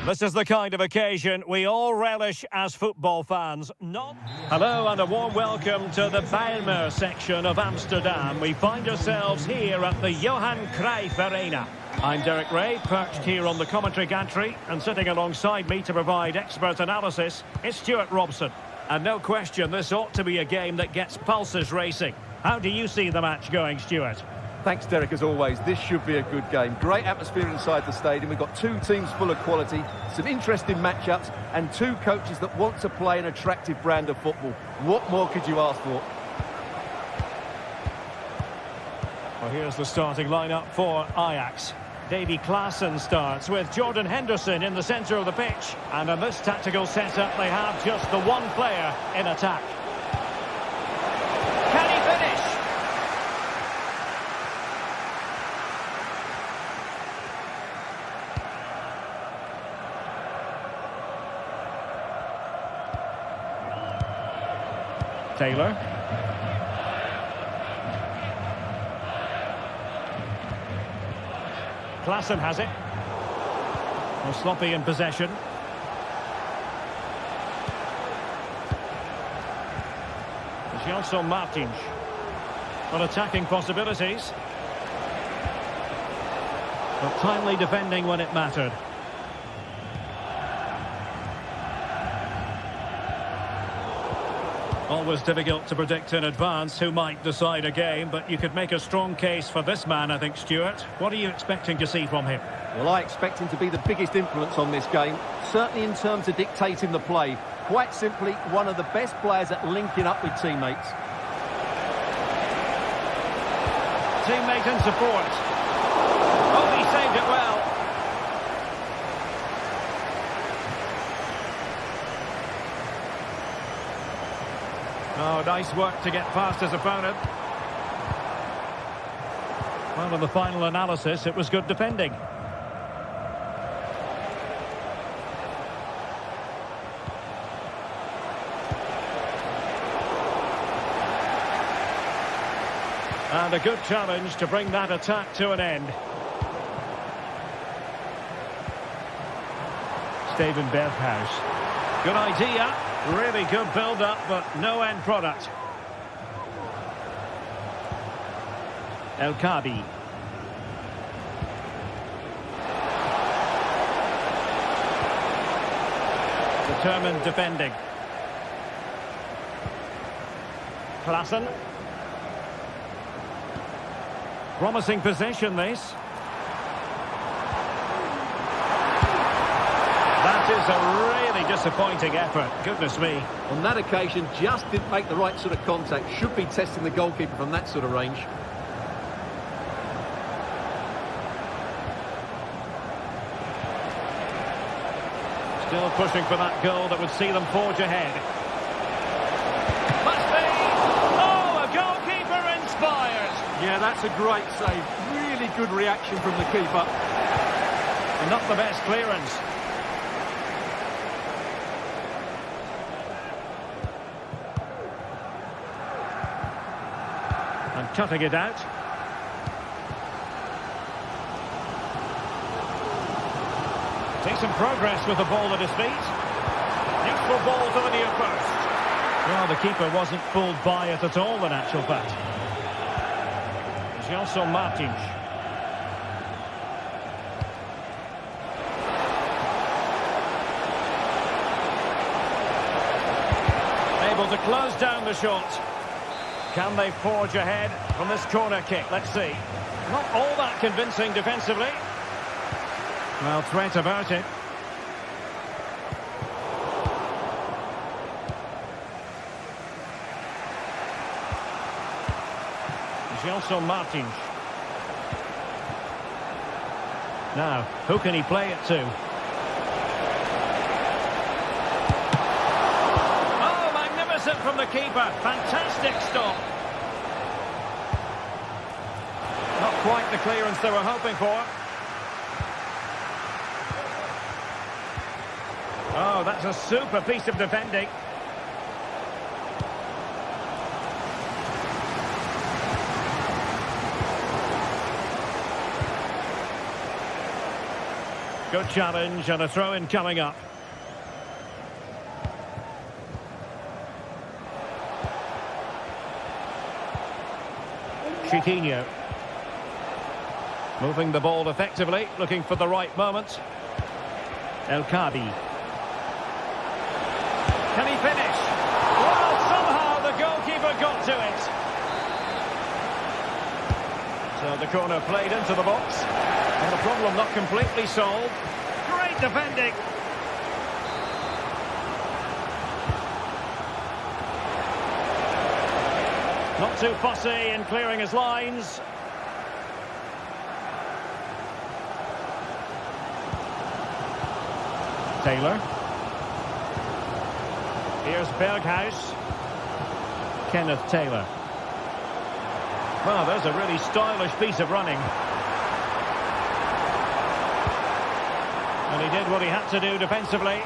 This is the kind of occasion we all relish as football fans. Hello and a warm welcome to the Bijlmer section of Amsterdam. We find ourselves here at the Johan Cruyff Arena. I'm Derek Ray, perched here on the commentary gantry, and sitting alongside me to provide expert analysis is Stuart Robson. And no question, this ought to be a game that gets pulses racing. How do you see the match going, Stuart? Thanks, Derek, as always. This should be a good game. Great atmosphere inside the stadium. We've got two teams full of quality, some interesting matchups, and two coaches that want to play an attractive brand of football. What more could you ask for? Well, here's the starting lineup for Ajax. Davy Klaassen starts with Jordan Henderson in the centre of the pitch. And in this tactical setup, they have just the one player in attack. Can he finish? Taylor. Klaassen has it. Well, sloppy in possession. Gelson Martins. Well, attacking possibilities. But timely defending when it mattered. Always difficult to predict in advance who might decide a game, but you could make a strong case for this man, I think, Stuart. What are you expecting to see from him? Well, I expect him to be the biggest influence on this game, certainly in terms of dictating the play. Quite simply, one of the best players at linking up with teammates. Teammate and support. Oh, he saved it well. Oh, nice work to get past his opponent. Well, in the final analysis, it was good defending. And a good challenge to bring that attack to an end. Steven Berghuis. Good idea. Really good build-up, but no end product. El Kabi. Determined defending. Klaassen. Promising possession, this. That is a really disappointing effort. Goodness me. On that occasion, just didn't make the right sort of contact. Should be testing the goalkeeper from that sort of range. Still pushing for that goal that would see them forge ahead. Must be! Oh, a goalkeeper inspired! Yeah, that's a great save. Really good reaction from the keeper. Not the best clearance. And cutting it out. Decent progress with the ball at his feet. Useful ball to the near post. Well, the keeper wasn't fooled by it at all, in actual fact. Gelson Martins. Able to close down the shot. Can they forge ahead from this corner kick? Let's see. Not all that convincing defensively. Well, threat about it. Gelson Martins. Now, who can he play it to? Oh, magnificent from the keeper. Fantastic stop. Not quite the clearance they were hoping for. Oh, that's a super piece of defending. Good challenge and a throw-in coming up. Chiquinho. Moving the ball effectively, looking for the right moment. El Kadi. Can he finish? Well, somehow the goalkeeper got to it. So the corner played into the box. And the problem not completely solved. Great defending. Not too fussy in clearing his lines. Taylor. Here's Berghuis. Kenneth Taylor. Well, there's a really stylish piece of running. And he did what he had to do defensively.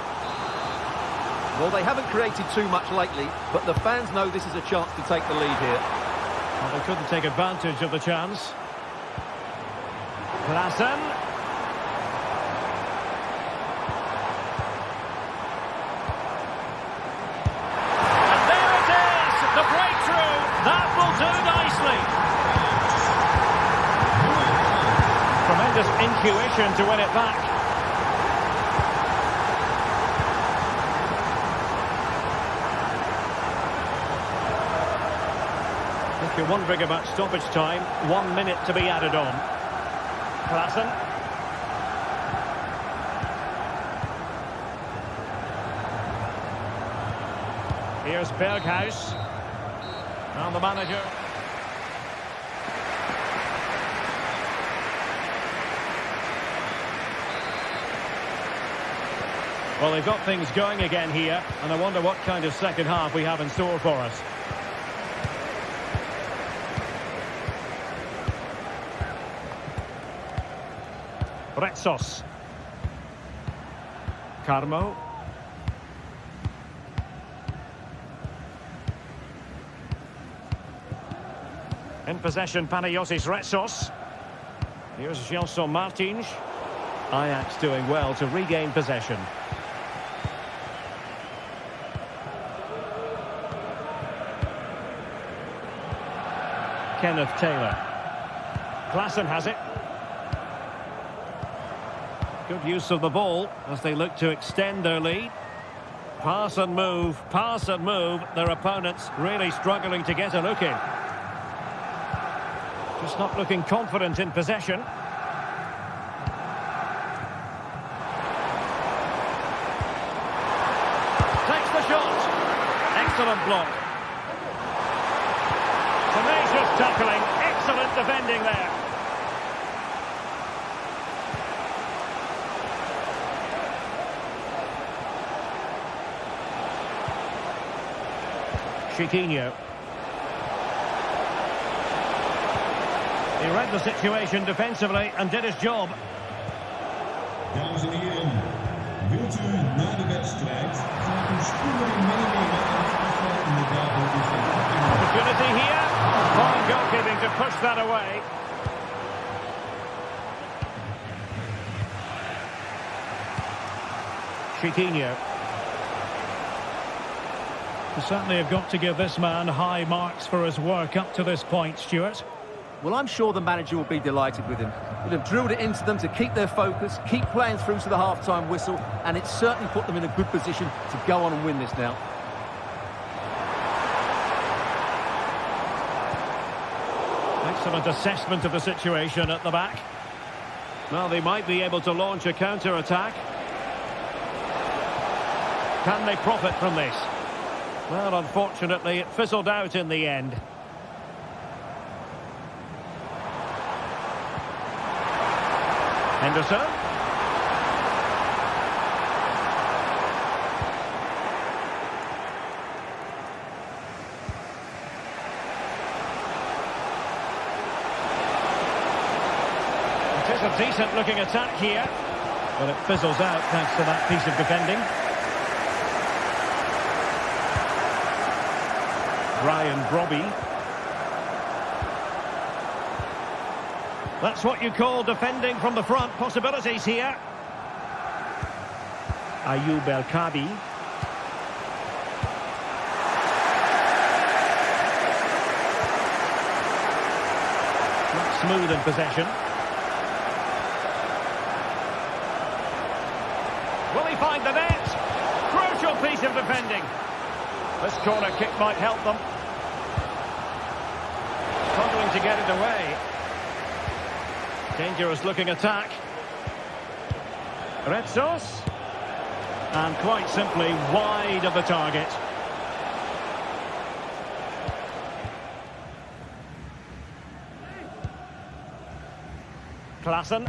Well, they haven't created too much lately, but the fans know this is a chance to take the lead here. Well, they couldn't take advantage of the chance. Klassen. And there it is! The breakthrough! That will do nicely. Tremendous intuition to win it back. If you're wondering about stoppage time, 1 minute to be added on. Klassen. Here's Berghuis. And the manager. Well, they've got things going again here, and I wonder what kind of second half we have in store for us. Retsos. Carmo. In possession, Panayotis Retsos. Here's Gelson Martins. Ajax doing well to regain possession. Kenneth Taylor. Klassen has it. Good use of the ball as they look to extend their lead. Pass and move, pass and move. Their opponents really struggling to get a look in. Just not looking confident in possession. Takes the shot. Excellent block. Tenacious tackling. Excellent defending there. Chiquinho. He read the situation defensively and did his job. Dames en heren, wilt u na de wedstrijd graag uw schoenen meenemen en in de dagelijkse Opportunity here. Fine goalkeeping to push that away. Chiquinho. We certainly have got to give this man high marks for his work up to this point, Stuart. Well, I'm sure the manager will be delighted with him. He'll have drilled it into them to keep their focus, keep playing through to the half-time whistle, and it's certainly put them in a good position to go on and win this now. Excellent assessment of the situation at the back. Well, they might be able to launch a counter-attack. Can they profit from this? Well, unfortunately, it fizzled out in the end. Henderson. It is a decent-looking attack here, but it fizzles out thanks to that piece of defending. Ryan Brobby. That's what you call defending from the front. Possibilities here. Ayoub El-Kabi. Not smooth in possession. Will he find the net? Crucial piece of defending. This corner kick might help them. Struggling to get it away. Dangerous looking attack. Retsos. And quite simply wide of the target. Klaassen.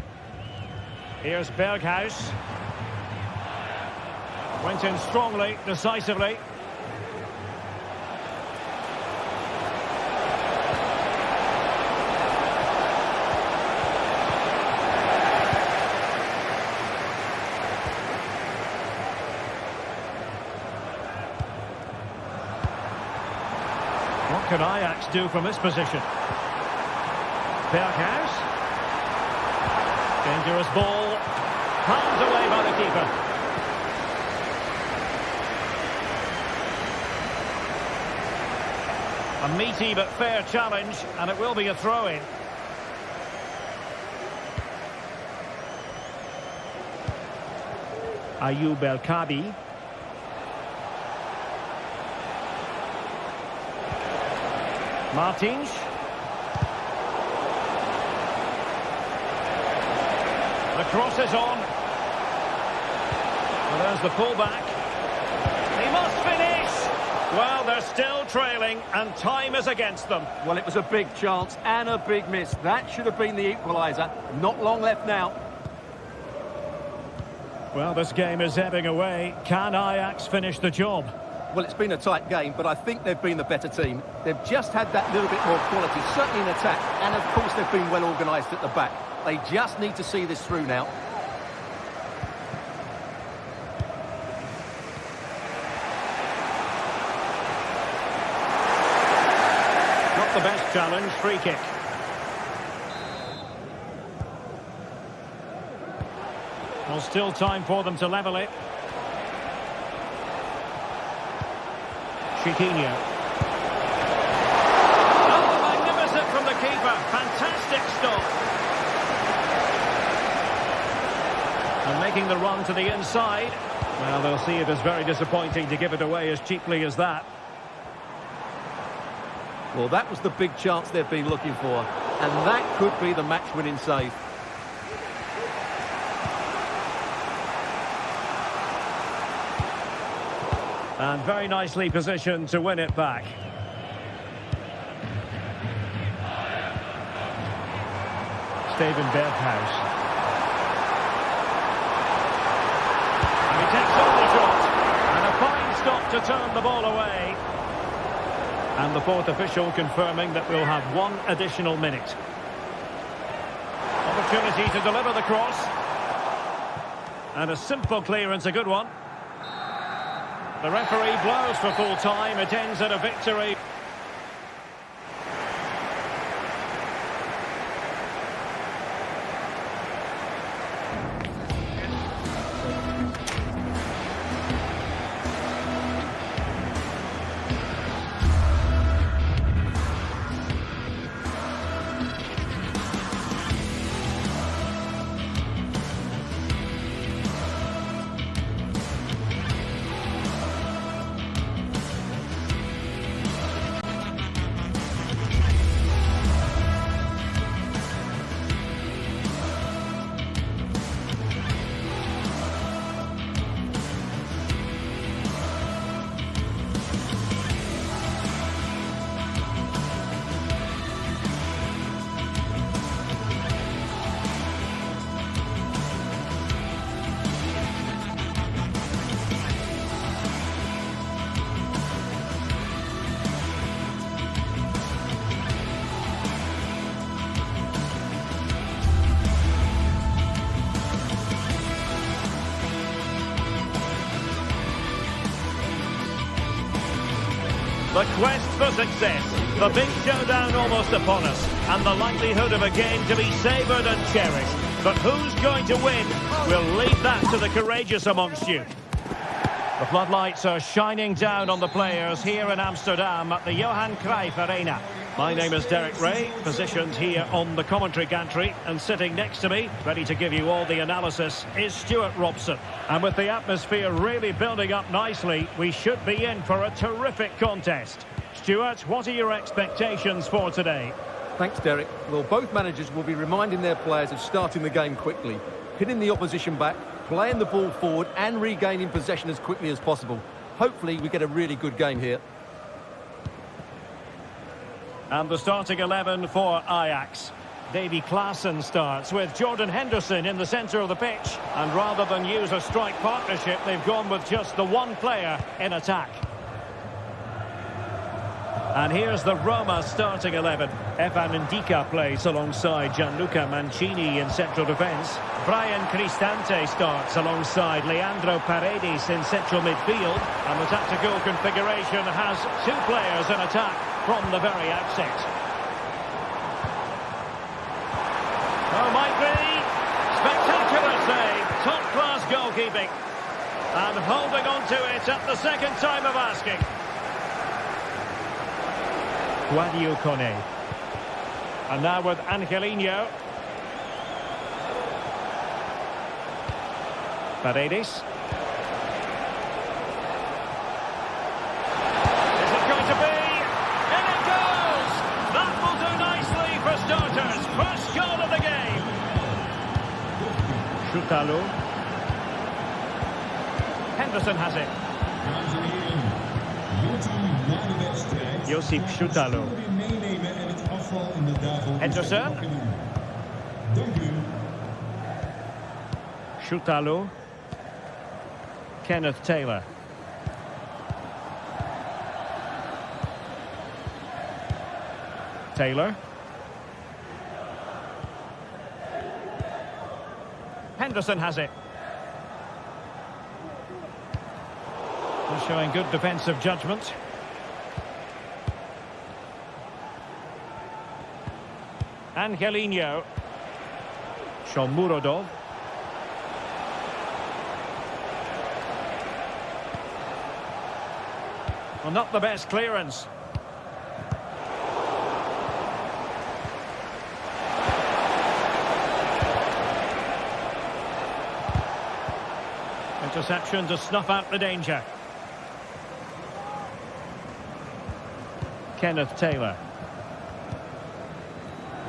Here's Berghuis. Went in strongly, decisively. What can Ajax do from this position? Berghuis. Dangerous ball. Palmed away by the keeper. A meaty but fair challenge, and it will be a throw-in. Ayoub El-Kabi. Martins. The cross is on. Well, there's the pullback. He must finish. Well, they're still trailing, and time is against them. Well, it was a big chance and a big miss. That should have been the equaliser. Not long left now. Well, this game is ebbing away. Can Ajax finish the job? Well, it's been a tight game, but I think they've been the better team. They've just had that little bit more quality, certainly in attack, and of course they've been well organised at the back. They just need to see this through now. Not the best challenge, free kick. Well, still time for them to level it. Chiquinho. Oh, magnificent from the keeper. Fantastic stop. And making the run to the inside. Well, they'll see it as very disappointing to give it away as cheaply as that. Well, that was the big chance they've been looking for. And that could be the match-winning save. And very nicely positioned to win it back. Steven Berghuis. And he takes on the shot. And a fine stop to turn the ball away. And the fourth official confirming that we'll have one additional minute. Opportunity to deliver the cross. And a simple clearance, a good one. The referee blows for full time. It ends at a victory. The quest for success, the big showdown almost upon us, and the likelihood of a game to be savoured and cherished. But who's going to win? We'll leave that to the courageous amongst you. The floodlights are shining down on the players here in Amsterdam at the Johan Cruyff Arena. My name is Derek Ray, positioned here on the commentary gantry, and sitting next to me, ready to give you all the analysis, is Stuart Robson. And with the atmosphere really building up nicely, we should be in for a terrific contest. Stuart, what are your expectations for today? Thanks, Derek. Well, both managers will be reminding their players of starting the game quickly, hitting the opposition back, playing the ball forward and regaining possession as quickly as possible. Hopefully we get a really good game here. And the starting 11 for Ajax. Davy Klaassen starts with Jordan Henderson in the centre of the pitch. And rather than use a strike partnership, they've gone with just the one player in attack. And here's the Roma starting 11. Evan Ndika plays alongside Gianluca Mancini in central defence. Brian Cristante starts alongside Leandro Paredes in central midfield. And the tactical configuration has two players in attack from the very outset. Oh, might be. Spectacular save. Top-class goalkeeping. And holding on to it at the second time of asking. Guadio Kone. And now with Angelino. Paredes. Is it going to be? And it goes! That will do nicely for starters. First goal of the game. Shutalo. Henderson has it. Josip Shutalo. Henderson. Shutalo. Kenneth Taylor. Taylor. Henderson has it. He's showing good defensive judgment. Angelino. Shomurodov. Well, not the best clearance. Interception to snuff out the danger. Kenneth Taylor.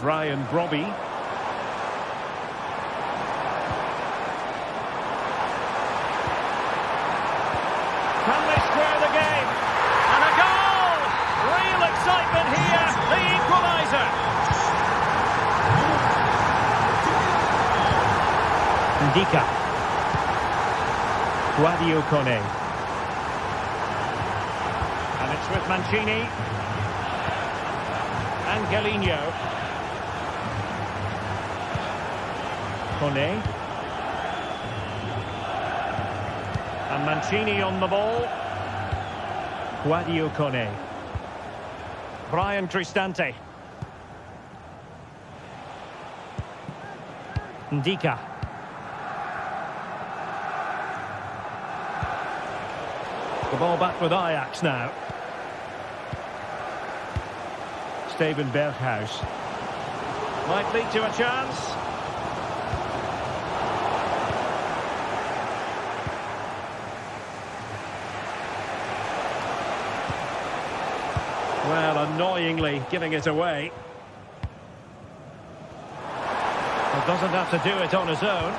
Brian Brobby. Can they square the game? And a goal! Real excitement here. The equaliser. Ndika. Guadio Kone. And it's with Mancini. Angelino. Kone. And Mancini on the ball. Guadio Kone. Brian Cristante. Ndika. The ball back with Ajax now. Steven Berghuis. Might lead to a chance. Well, annoyingly giving it away. Well, doesn't have to do it on his own.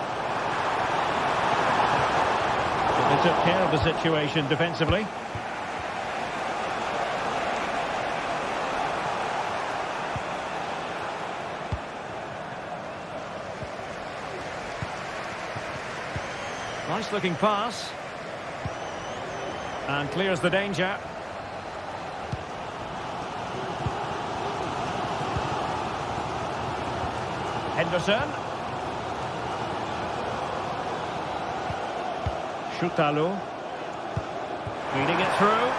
But they took care of the situation defensively. Nice looking pass. And clears the danger. Henderson. Shutalo. Feeding it through.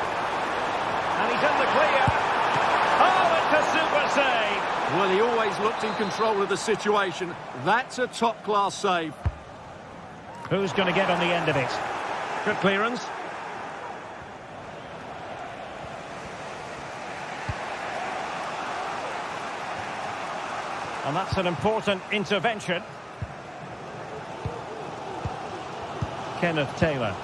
And he's in the clear. Oh, it's a super save. Well, he always looked in control of the situation. That's a top-class save. Who's going to get on the end of it? Good clearance. And that's an important intervention. Kenneth Taylor.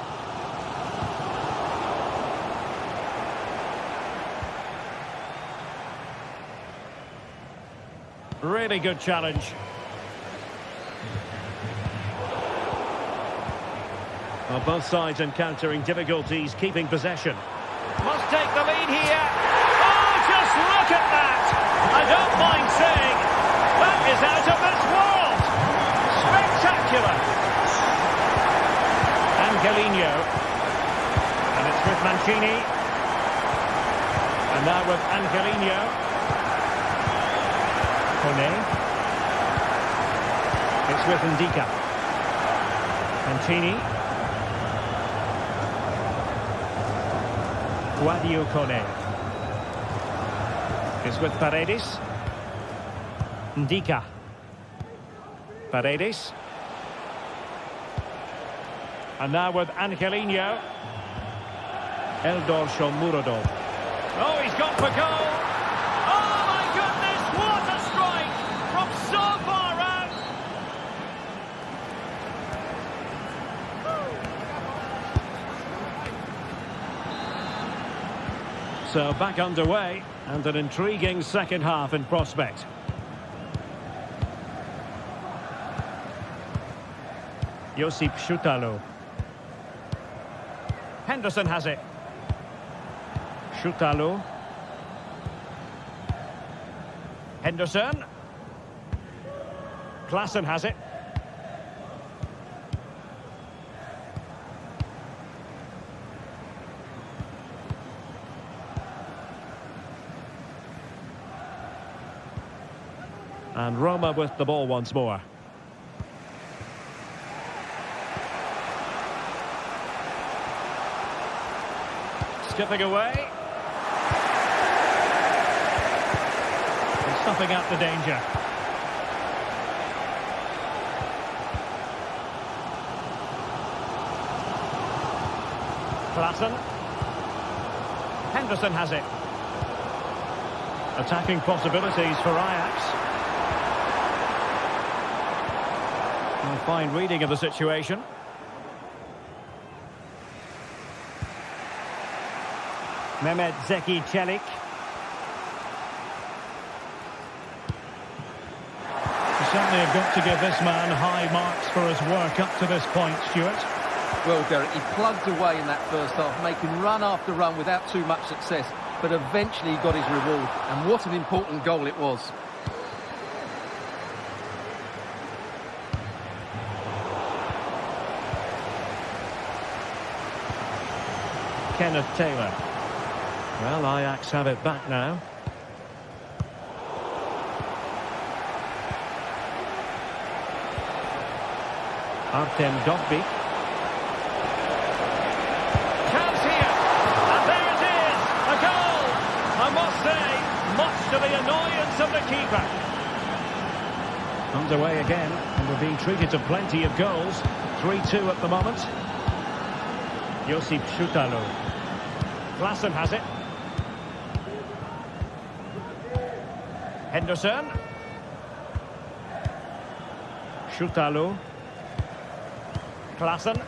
Really good challenge. Well, both sides encountering difficulties keeping possession. Must take the lead here. Oh, just look at that! I don't mind saying, that is out of this world! Spectacular! Angelino. And it's with Mancini. And now with Angelino. Kone. It's with Ndika. Mancini. Guadio Kone. It's with Paredes. Ndika. Paredes. And now with Angelino. Eldor Shomurodov. Oh, he's got for goal. Oh, my goodness, what a strike from so far out. So back underway, and an intriguing second half in prospect. Josip Šutalo. Henderson has it. Šutalo. Henderson. Klaassen has it. And Roma with the ball once more. Skipping away. And stopping out the danger. Klaassen. Henderson has it. Attacking possibilities for Ajax. And a fine reading of the situation. Mehmet Zeki Çelik. You certainly have got to give this man high marks for his work up to this point, Stuart. Well, Derek, he plugged away in that first half, making run after run without too much success, but eventually he got his reward, and what an important goal it was. Kenneth Taylor. Well, Ajax have it back now. Artem Dovbyk. Chance here. And there it is. A goal. I must say, much to the annoyance of the keeper. Underway again. And we're being treated to plenty of goals. 3-2 at the moment. Josip Šutalo. Klaassen has it. Henderson. Šutalo. Klaassen.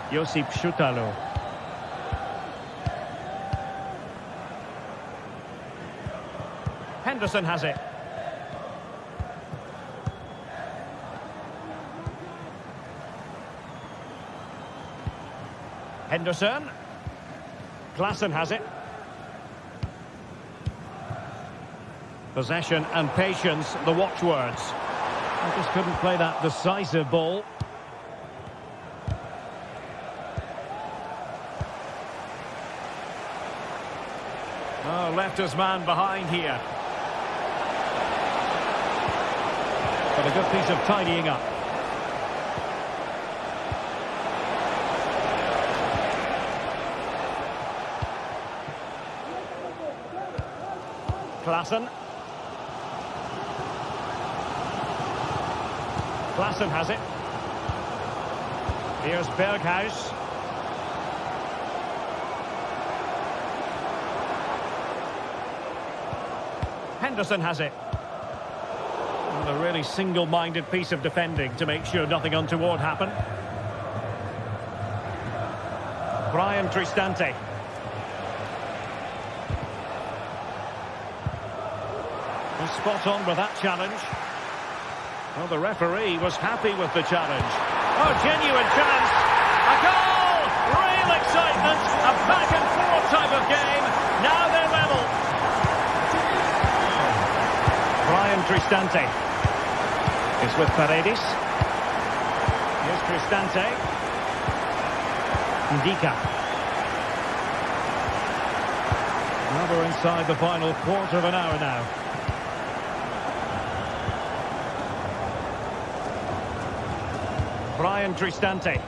Josip Šutalo. Henderson has it. Henderson. Klaassen has it. Possession and patience, the watchwords. I just couldn't play that decisive ball. Oh, left his man behind here. But a good piece of tidying up. Klaassen. Klaassen has it. Here's Berghuis. Henderson has it. A really single-minded piece of defending to make sure nothing untoward happened. Brian Cristante. Was spot on with that challenge. Well, the referee was happy with the challenge. Oh, genuine chance. A goal! Real excitement. A back-and-forth type of game. Now they're level. Brian Cristante is with Paredes. Here's Cristante. Ndika. Now we're inside the final quarter of an hour now. Brian Cristante.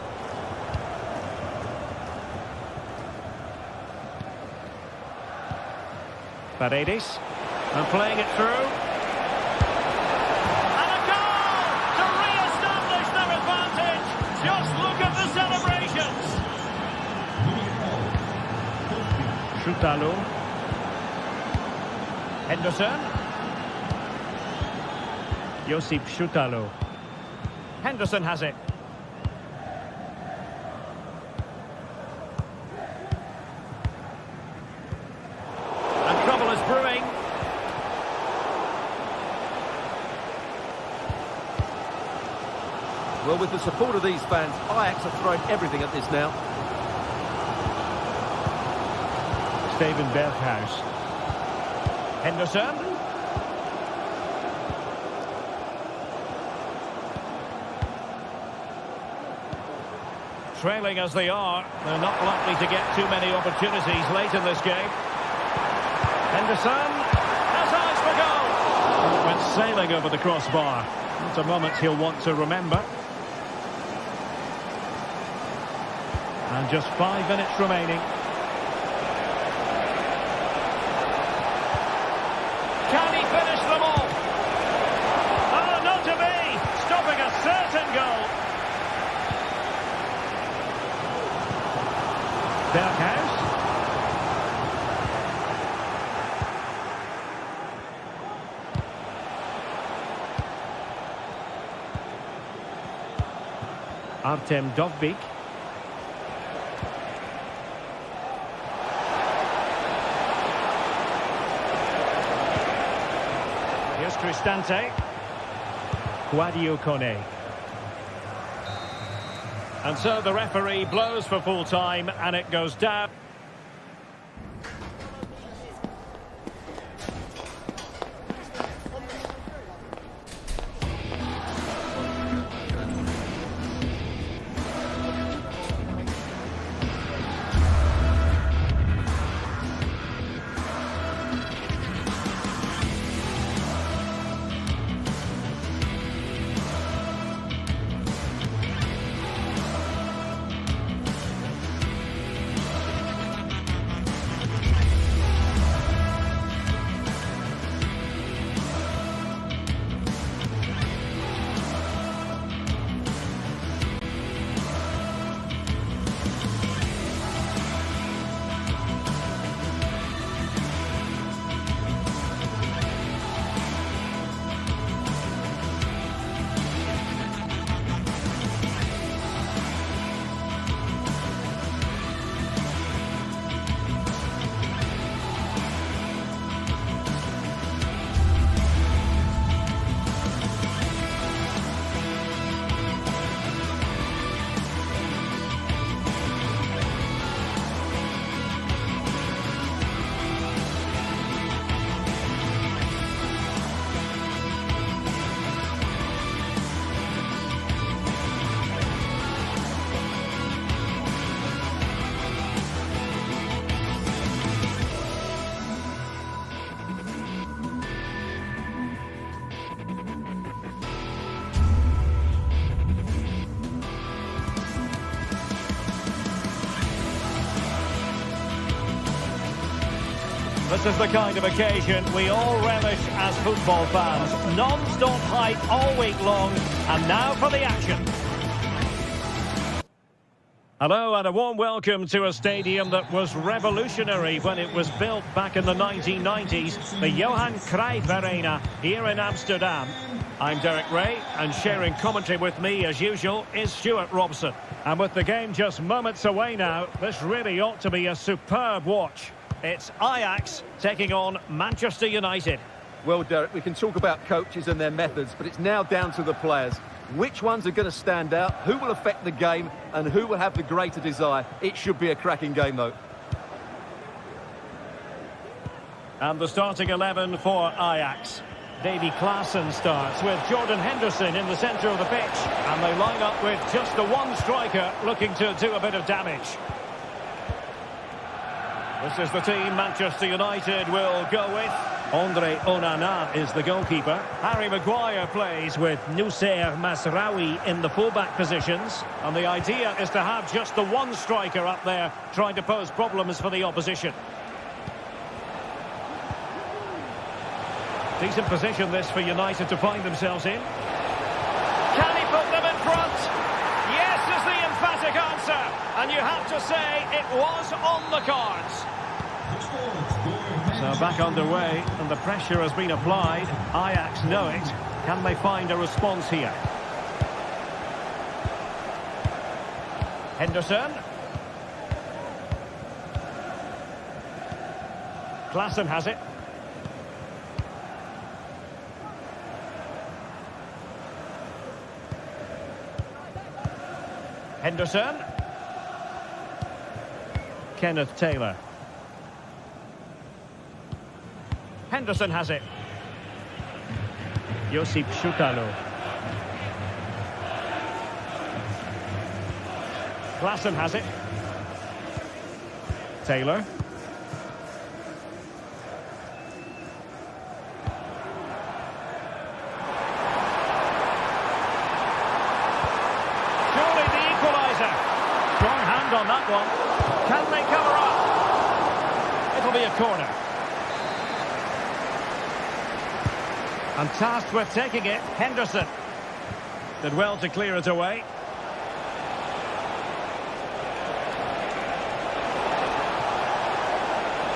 Paredes. And playing it through. And a goal to re-establish their advantage. Just look at the celebrations. Shutalo. Henderson. Josip Shutalo. Henderson has it. Brewing. Well, with the support of these fans, Ajax are throwing everything at this now. Steven Berghuis. Henderson. Trailing as they are, they're not likely to get too many opportunities late in this game. Henderson has eyes for goal. Went sailing over the crossbar. It's a moment he'll want to remember. And just 5 minutes remaining. Can he finish them off? Oh, not to be. Stopping a certain goal. Berghuis. Artem Dovbyk. Here's Cristante. Guadio Kone. And so the referee blows for full time and it goes down. This is the kind of occasion we all relish as football fans. Non-stop hype all week long, and now for the action. Hello and a warm welcome to a stadium that was revolutionary when it was built back in the 1990s, the Johan Cruyff Arena here in Amsterdam. I'm Derek Ray, and sharing commentary with me, as usual, is Stuart Robson. And with the game just moments away now, this really ought to be a superb watch. It's Ajax taking on Manchester United. Well, Derek, we can talk about coaches and their methods, but it's now down to the players. Which ones are going to stand out, who will affect the game, and who will have the greater desire? It should be a cracking game, though. And the starting 11 for Ajax. Davy Klaassen starts with Jordan Henderson in the centre of the pitch. And they line up with just the one striker looking to do a bit of damage. This is the team Manchester United will go with. Andre Onana is the goalkeeper. Harry Maguire plays with Noussair Mazraoui in the fullback positions. And the idea is to have just the one striker up there trying to pose problems for the opposition. Decent position this for United to find themselves in. Can he put them in front? Yes is the emphatic answer. And you have to say it was on the cards. So back underway, and the pressure has been applied. Ajax know it. Can they find a response here? Henderson. Klaassen has it. Henderson. Kenneth Taylor. Henderson has it. Josip Šutalo. Klaassen has it. Taylor. Surely the equaliser. Strong hand on that one. Can they cover up? It'll be a corner. And tasked with taking it, Henderson. Did well to clear it away.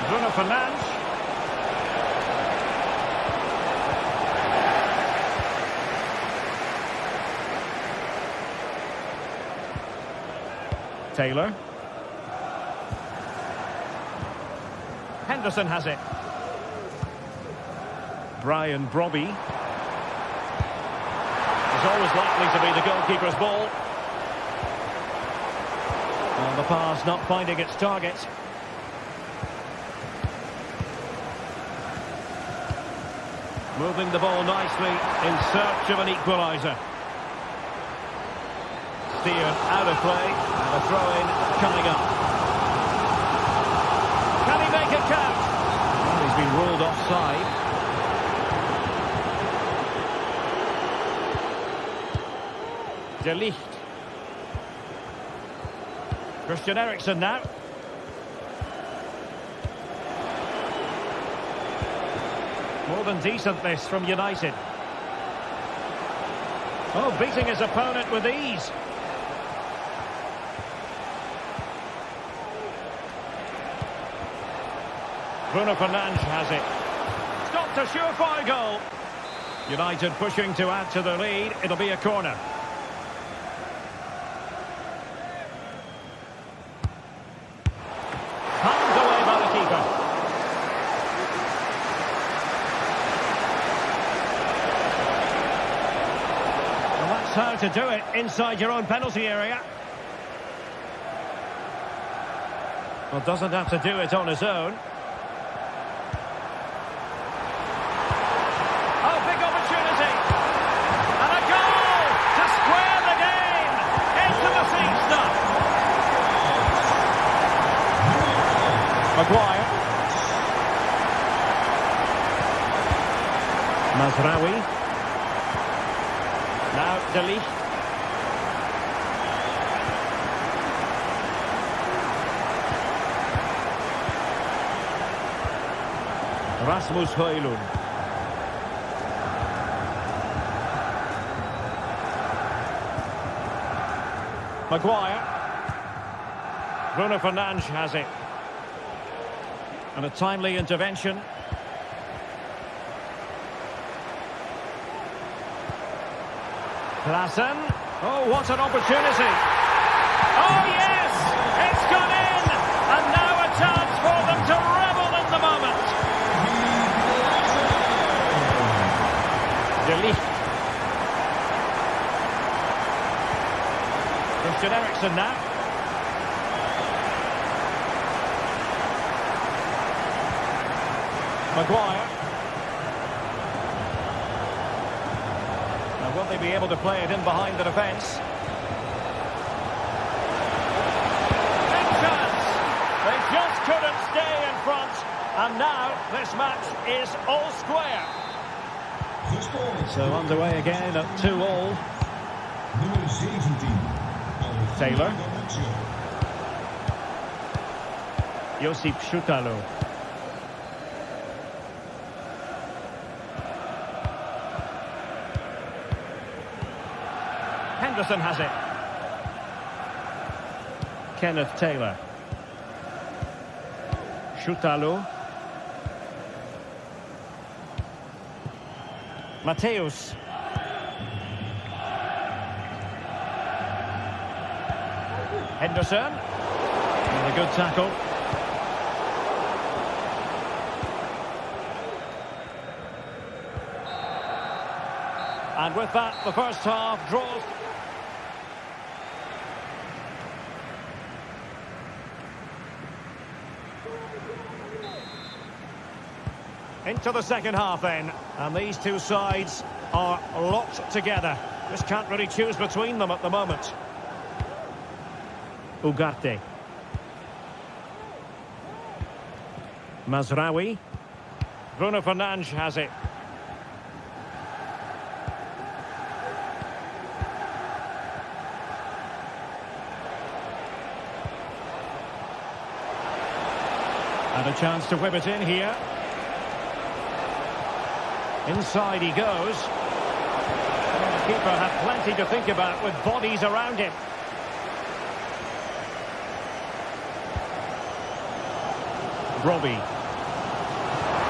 Bruno Fernandes. Taylor. Henderson has it. Brian Brobby. It's always likely to be the goalkeeper's ball. And the pass not finding its target. Moving the ball nicely in search of an equaliser. Steered out of play, and a throw-in coming up. Can he make it count? Well, he's been ruled offside. De Ligt. Christian Eriksen now. More than decent this from United. Oh, beating his opponent with ease. Bruno Fernandes has it. Stopped a surefire goal. United pushing to add to the lead. It'll be a corner. Pumped away by the keeper. Well, that's how to do it inside your own penalty area. Well, doesn't have to do it on his own. Maguire. Mazraoui. Now De Ligt. Rasmus Højlund. Maguire. Bruno Fernandes has it. And a timely intervention. Klaassen. Oh, what an opportunity. Oh, yes! It's gone in! And now a chance for them to revel in the moment. De Ligt. Christian Eriksen now. Maguire. Now, will they be able to play it in behind the defence? Big chance! They just couldn't stay in front. And now this match is all square. So underway again at 2-2. Nummer 17. Taylor. Josip Schutalo. Henderson has it. Kenneth Taylor. Schutalo. Mateus. Henderson. And a good tackle. And with that, the first half draws. Into the second half then. And these two sides are locked together. Just can't really choose between them at the moment. Ugarte. Mazraoui. Bruno Fernandes has it. And a chance to whip it in here. Inside he goes. The keeper had plenty to think about with bodies around him. Robbie.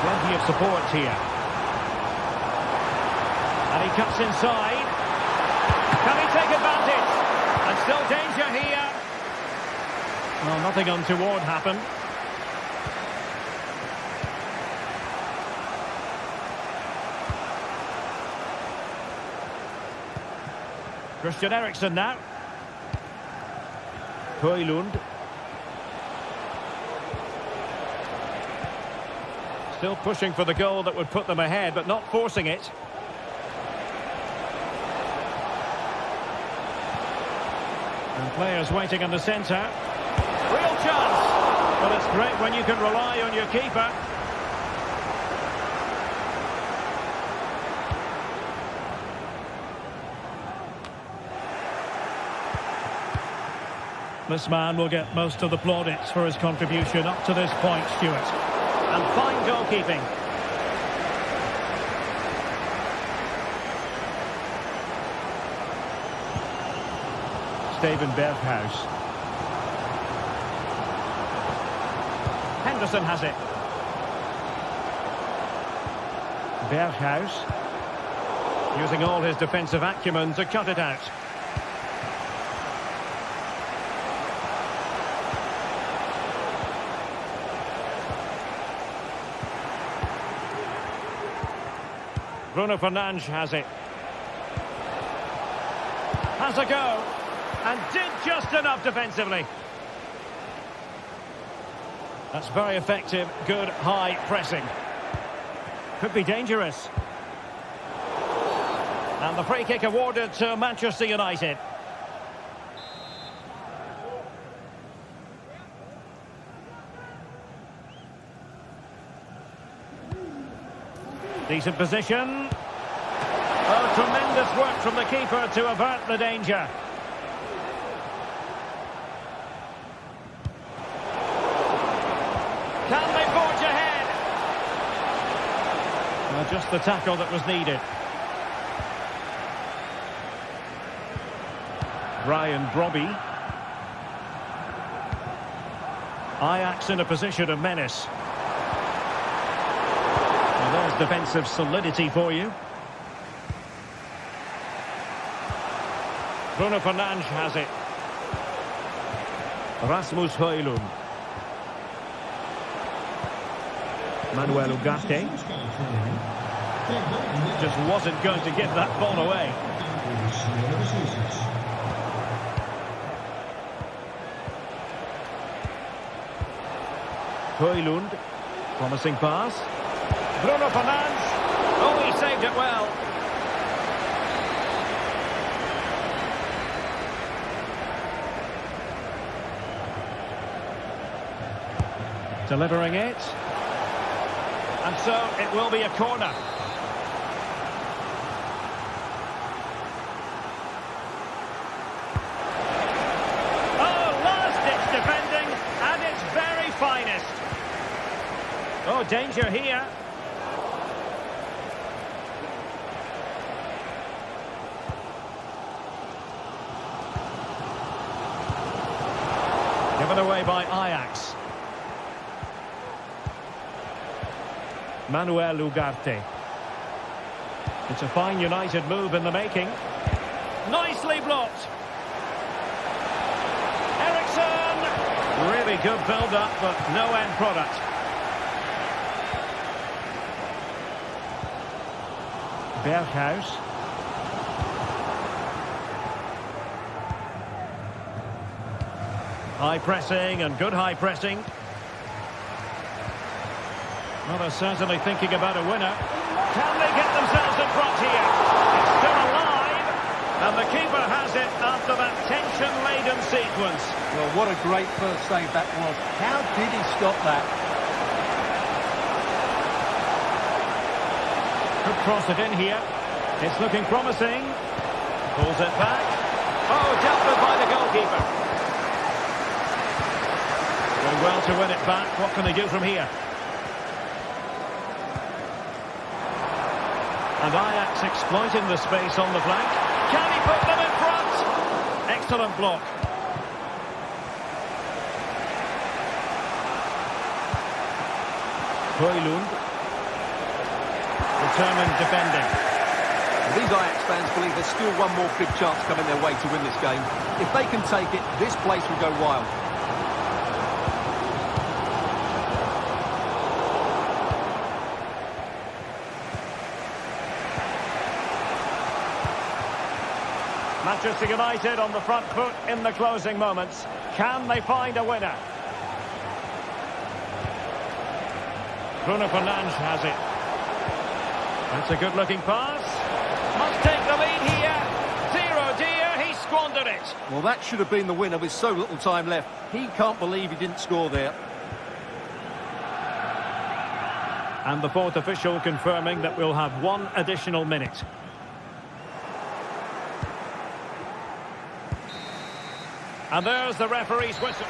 Plenty of support here. And he cuts inside. Can he take advantage? And still danger here. Well, nothing untoward happened. Christian Eriksen now. Højlund. Still pushing for the goal that would put them ahead, but not forcing it. And players waiting in the centre. Real chance! But it's great when you can rely on your keeper. This man will get most of the plaudits for his contribution up to this point, Stuart. And fine goalkeeping. Steven Berghuis. Henderson has it. Berghuis. Using all his defensive acumen to cut it out. Bruno Fernandes has it. Has a go. And did just enough defensively. That's very effective. Good high pressing. Could be dangerous. And the free kick awarded to Manchester United. Decent position. Oh, tremendous work from the keeper to avert the danger. Can they forge ahead? Well, just the tackle that was needed. Ryan Brobby. Ajax in a position of menace. Well, there's defensive solidity for you. Bruno Fernandes has it. Rasmus Højlund. Manuel Ugarte. Just wasn't going to give that ball away. Højlund. Promising pass. Bruno Fernandes. Oh, he saved it well. Delivering it. And so it will be a corner. Oh, last-ditch defending at its very finest. Oh, danger here. Given away by Ajax. Manuel Ugarte. It's a fine United move in the making. Nicely blocked. Eriksson. Really good build-up, but no end product. Berghuis. High pressing and good high pressing. Well, they're certainly thinking about a winner. Can they get themselves in front here? It's still alive. And the keeper has it after that tension-laden sequence. Well, what a great first save that was. How did he stop that? Could cross it in here. It's looking promising. Pulls it back. Oh, dealt with by the goalkeeper. Doing well to win it back. What can they do from here? And Ajax exploiting the space on the flank. Can he put them in front? Excellent block. Højlund. Determined defending. These Ajax fans believe there's still one more big chance coming their way to win this game. If they can take it, this place will go wild. Manchester United on the front foot in the closing moments. Can they find a winner? Bruno Fernandes has it. That's a good-looking pass. Must take the lead here. 0-dear, he squandered it. Well, that should have been the winner with so little time left. He can't believe he didn't score there. And the fourth official confirming that we'll have one additional minute. And there's the referee's whistle.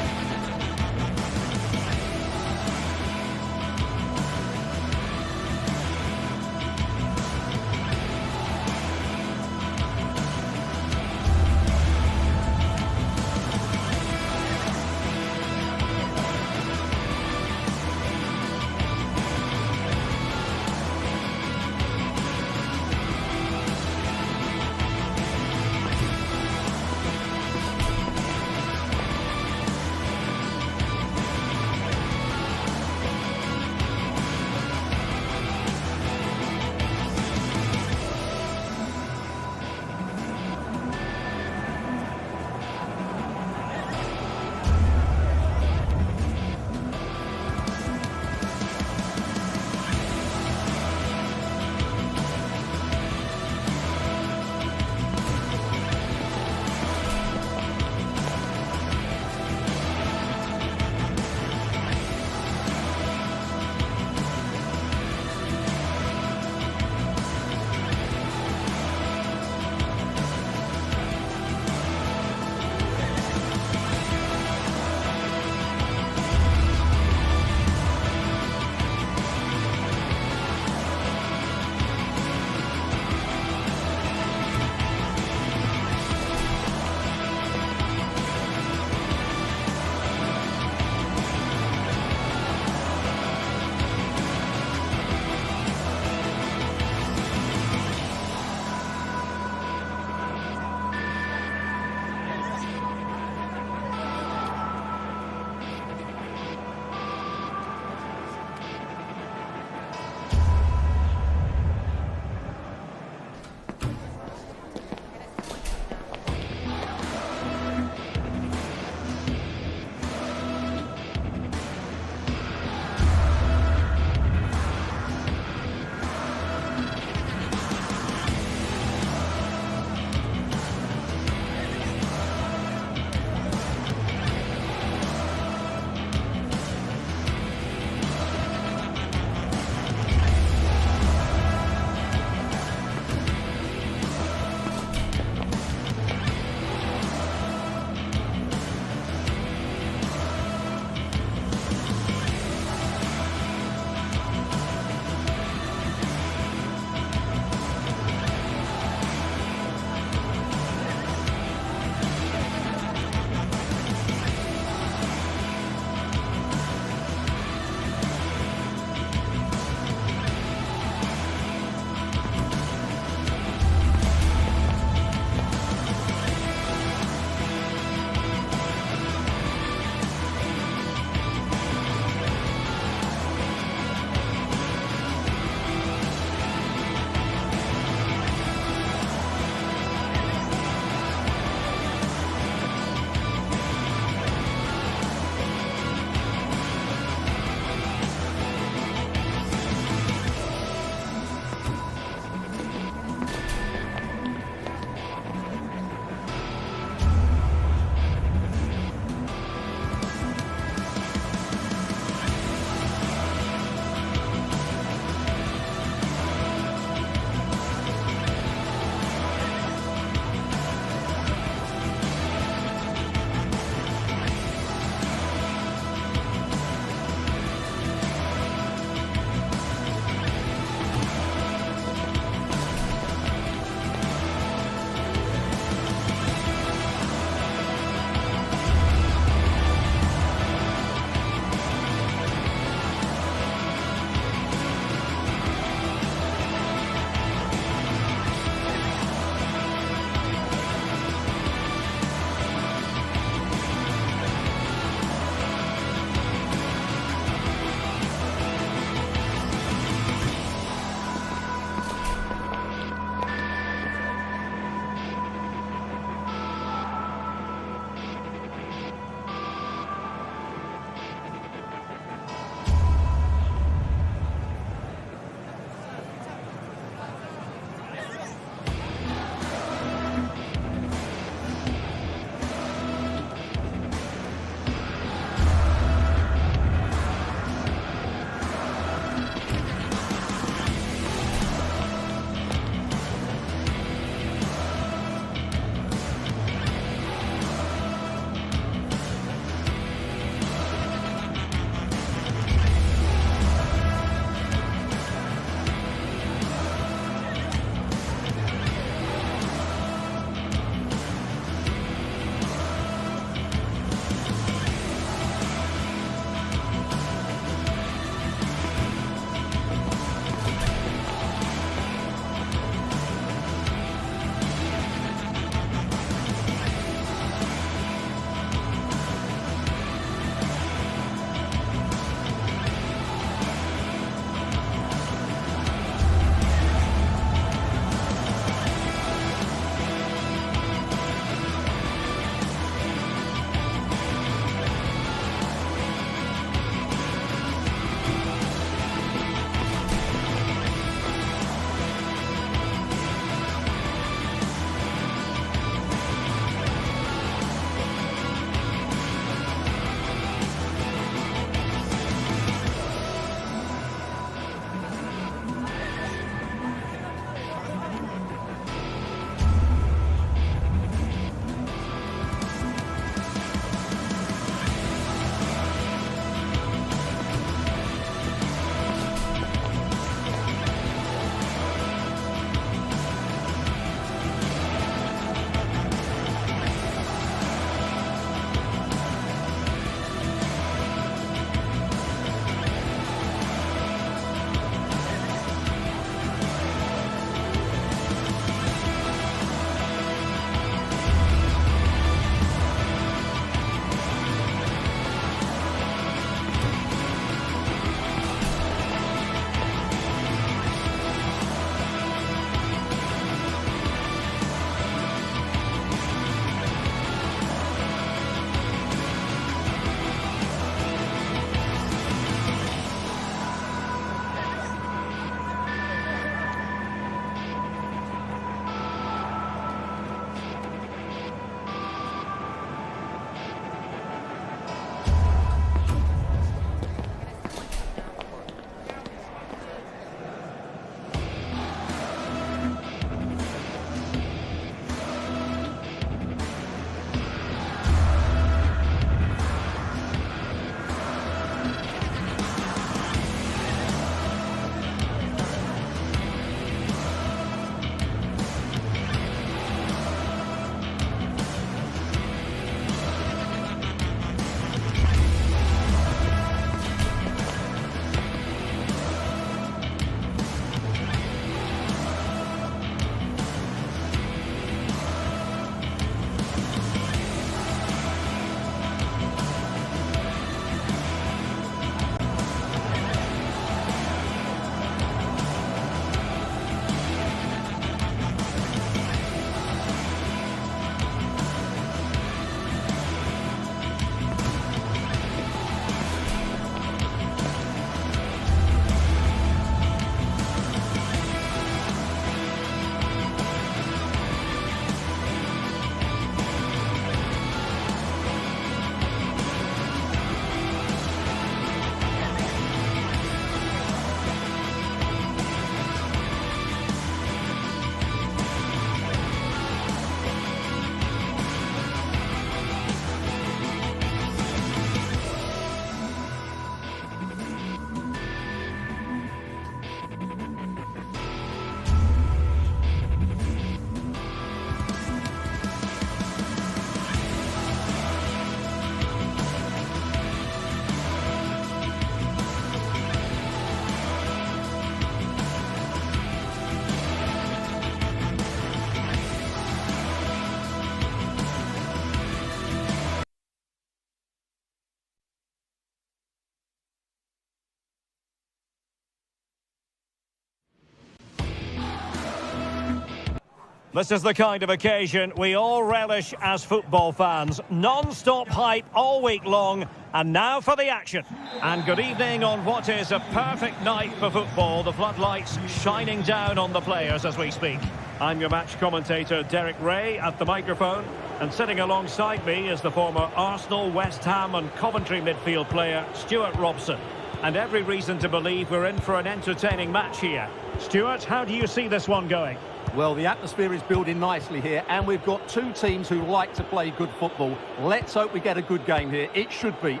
This is the kind of occasion we all relish as football fans. Non-stop hype all week long, and now for the action. And good evening on what is a perfect night for football. The floodlights shining down on the players as we speak. I'm your match commentator, Derek Ray, at the microphone. And sitting alongside me is the former Arsenal, West Ham and Coventry midfield player, Stuart Robson. And every reason to believe we're in for an entertaining match here. Stuart, how do you see this one going? Well, the atmosphere is building nicely here, and we've got two teams who like to play good football. Let's hope we get a good game here. It should be.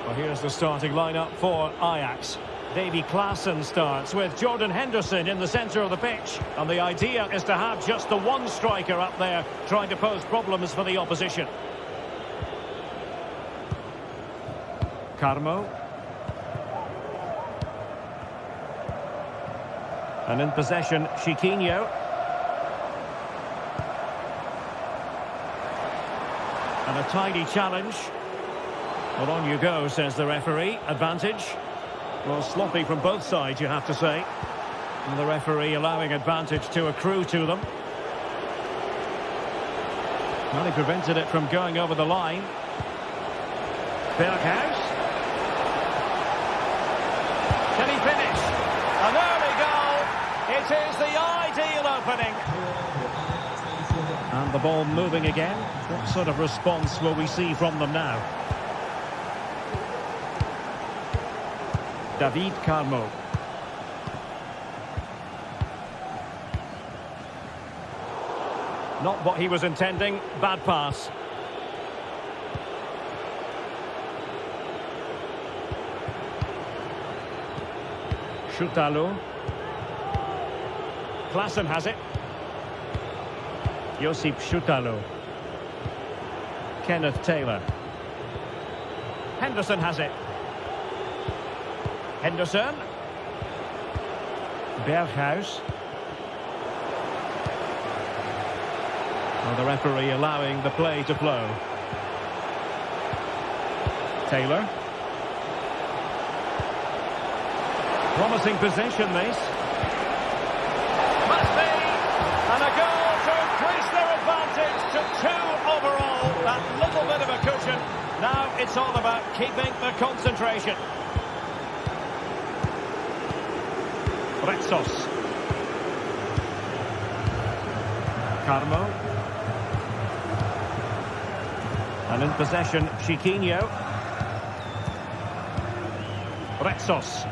Well, here's the starting lineup for Ajax. Davy Klaassen starts with Jordan Henderson in the centre of the pitch. And the idea is to have just the one striker up there trying to pose problems for the opposition. Carmo. And in possession, Chiquinho. And a tidy challenge. Well, on you go, says the referee. Advantage. Well, sloppy from both sides, you have to say. And the referee allowing advantage to accrue to them. Well, he prevented it from going over the line. Berghuis. Can he finish? And there we go. It is the ideal opening. And the ball moving again. What sort of response will we see from them now? David Carmo. Not what he was intending. Bad pass. Schutalo. Klaassen has it. Josip Schutalo. Kenneth Taylor. Henderson has it. Henderson. Berghuis. Well, the referee allowing the play to flow. Taylor. Promising possession, this. Must be. And a goal to increase their advantage to 2 overall. That little bit of a cushion. Now it's all about keeping the concentration. Retsos. Carmo. And in possession, Chiquinho. Retsos.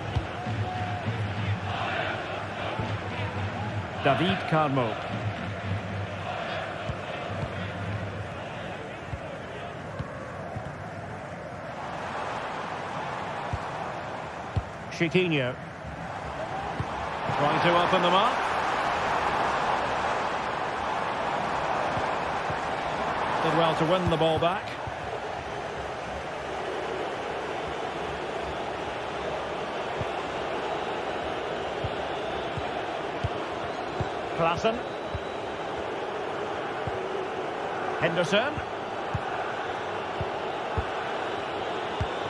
David Carmo. Chiquinho. Trying to open them up. Did well to win the ball back. Klaassen. Henderson.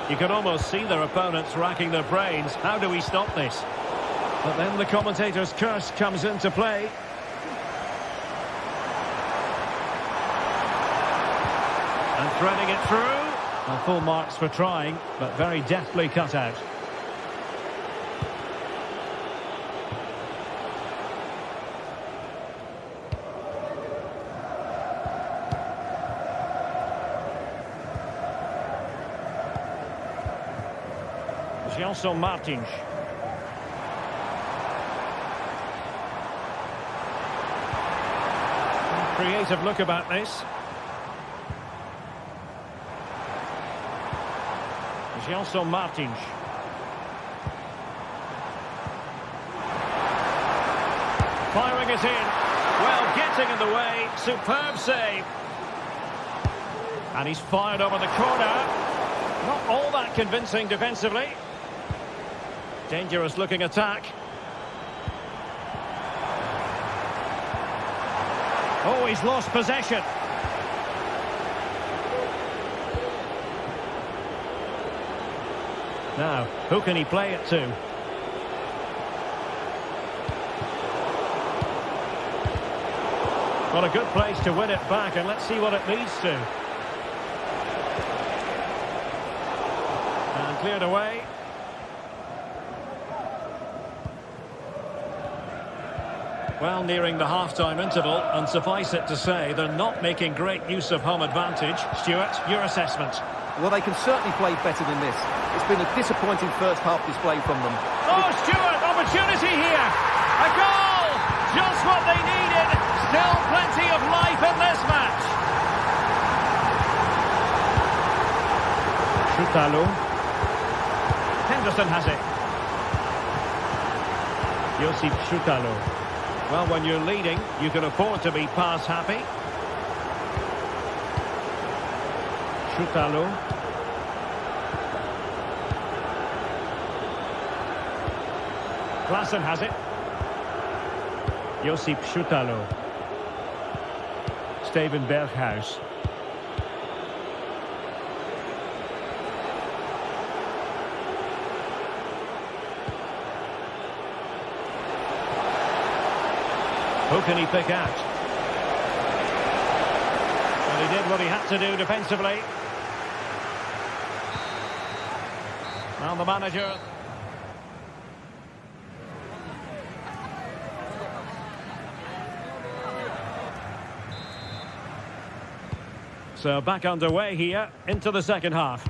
You can almost see their opponents racking their brains. How do we stop this? But then the commentator's curse comes into play. And threading it through. Well, full marks for trying, but very deftly cut out. Gelson Martins. Creative look about this. Gelson Martins. Firing it in. Well, getting in the way. Superb save. And he's fired over the corner. Not all that convincing defensively. Dangerous looking attack. Oh, he's lost possession. Now, who can he play it to? Well, a good place to win it back, and let's see what it leads to. And cleared away. Well, nearing the half-time interval, and suffice it to say, they're not making great use of home advantage. Stuart, your assessment? Well, they can certainly play better than this. It's been a disappointing first half display from them. Oh, Stuart, opportunity here! A goal! Just what they needed! Still plenty of life in this match! Shoutalo. Henderson has it. Josip Shoutalo. Well, when you're leading, you can afford to be pass happy. Shoutalo. Klaassen has it. Josip Shoutalo. Steven Berghuis. Who can he pick out? Well, he did what he had to do defensively. Now the manager. So back underway here into the second half.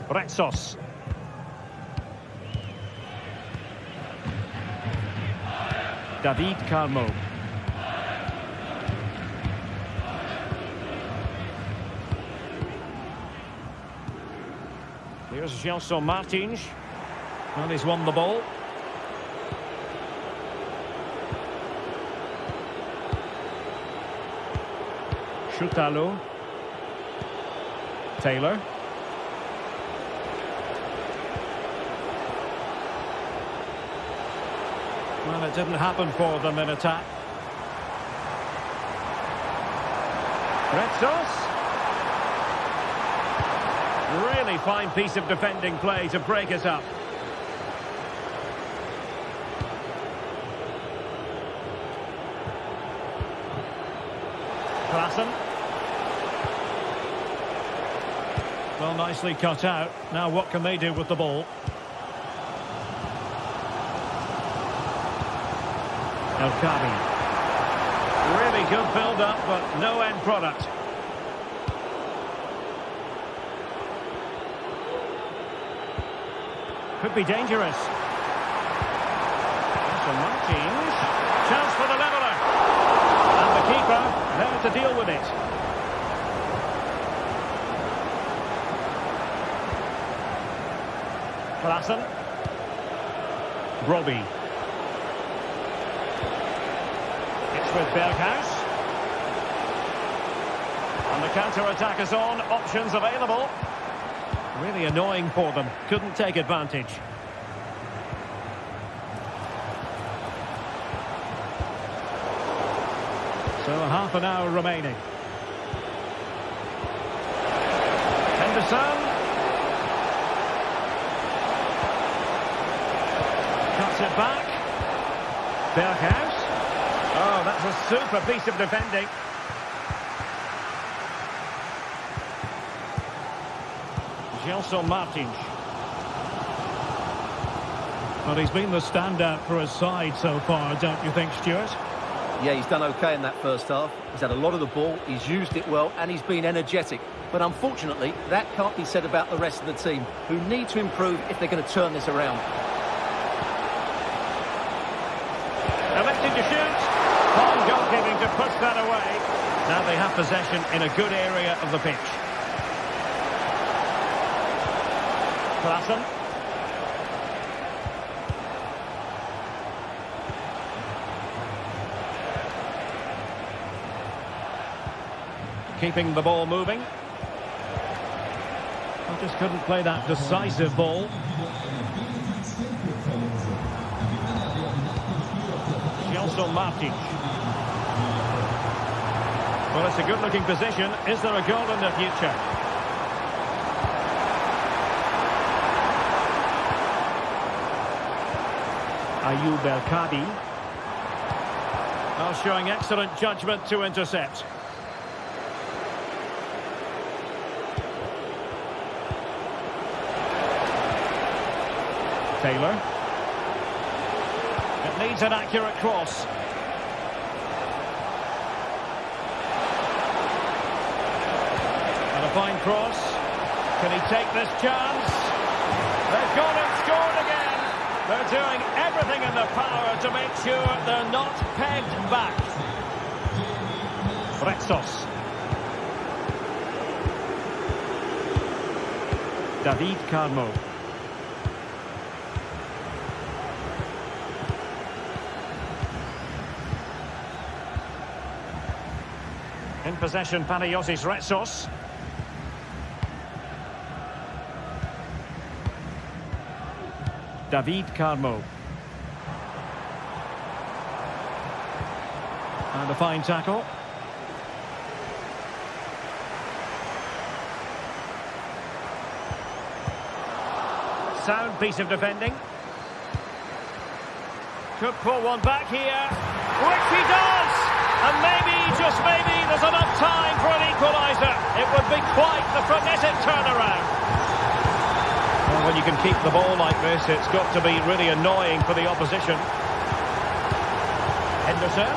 Retsos. David Carmo. Here's Gelson Martins. Well, he's won the ball. Shoutalo. Taylor. Well, it didn't happen for them in attack. Retsos. Really fine piece of defending play to break us up. Klaassen. Well, nicely cut out. Now what can they do with the ball? El Khabi. Really good build-up, but no end product. Could be dangerous. So Martins. Chance for the leveller. And the keeper there to deal with it. Klaassen. Brobbey. It's with Berghuis. And the counter-attack is on. Options available. Really annoying for them. Couldn't take advantage. So half an hour remaining. Henderson. Cuts it back. Berghuis. Oh, that's a super piece of defending. Gelson Martins. Well, he's been the standout for his side so far, don't you think, Stuart? Yeah, he's done okay in that first half. He's had a lot of the ball, he's used it well, and he's been energetic. But unfortunately, that can't be said about the rest of the team, who need to improve if they're going to turn this around. Electing to shoot. Fine goalkeeping to push that away. Now they have possession in a good area of the pitch. Klaassen. Keeping the ball moving. I just couldn't play that decisive ball. Gelson Martins. Well, it's a good-looking position. Is there a goal in the future? Ayoub El Kadi. Now showing excellent judgment to intercept. Taylor. It needs an accurate cross. And a fine cross. Can he take this chance? They've gone and scored again. They're doing everything in their power to make sure they're not pegged back. Retsos. David Carmo. In possession, Panagiotis Retsos. David Carmo. And a fine tackle. Sound piece of defending. Could pull one back here, which he does! And maybe, just maybe, there's enough time for an equaliser. It would be quite the frenetic turnaround. Well, when you can keep the ball like this, it's got to be really annoying for the opposition. Henderson.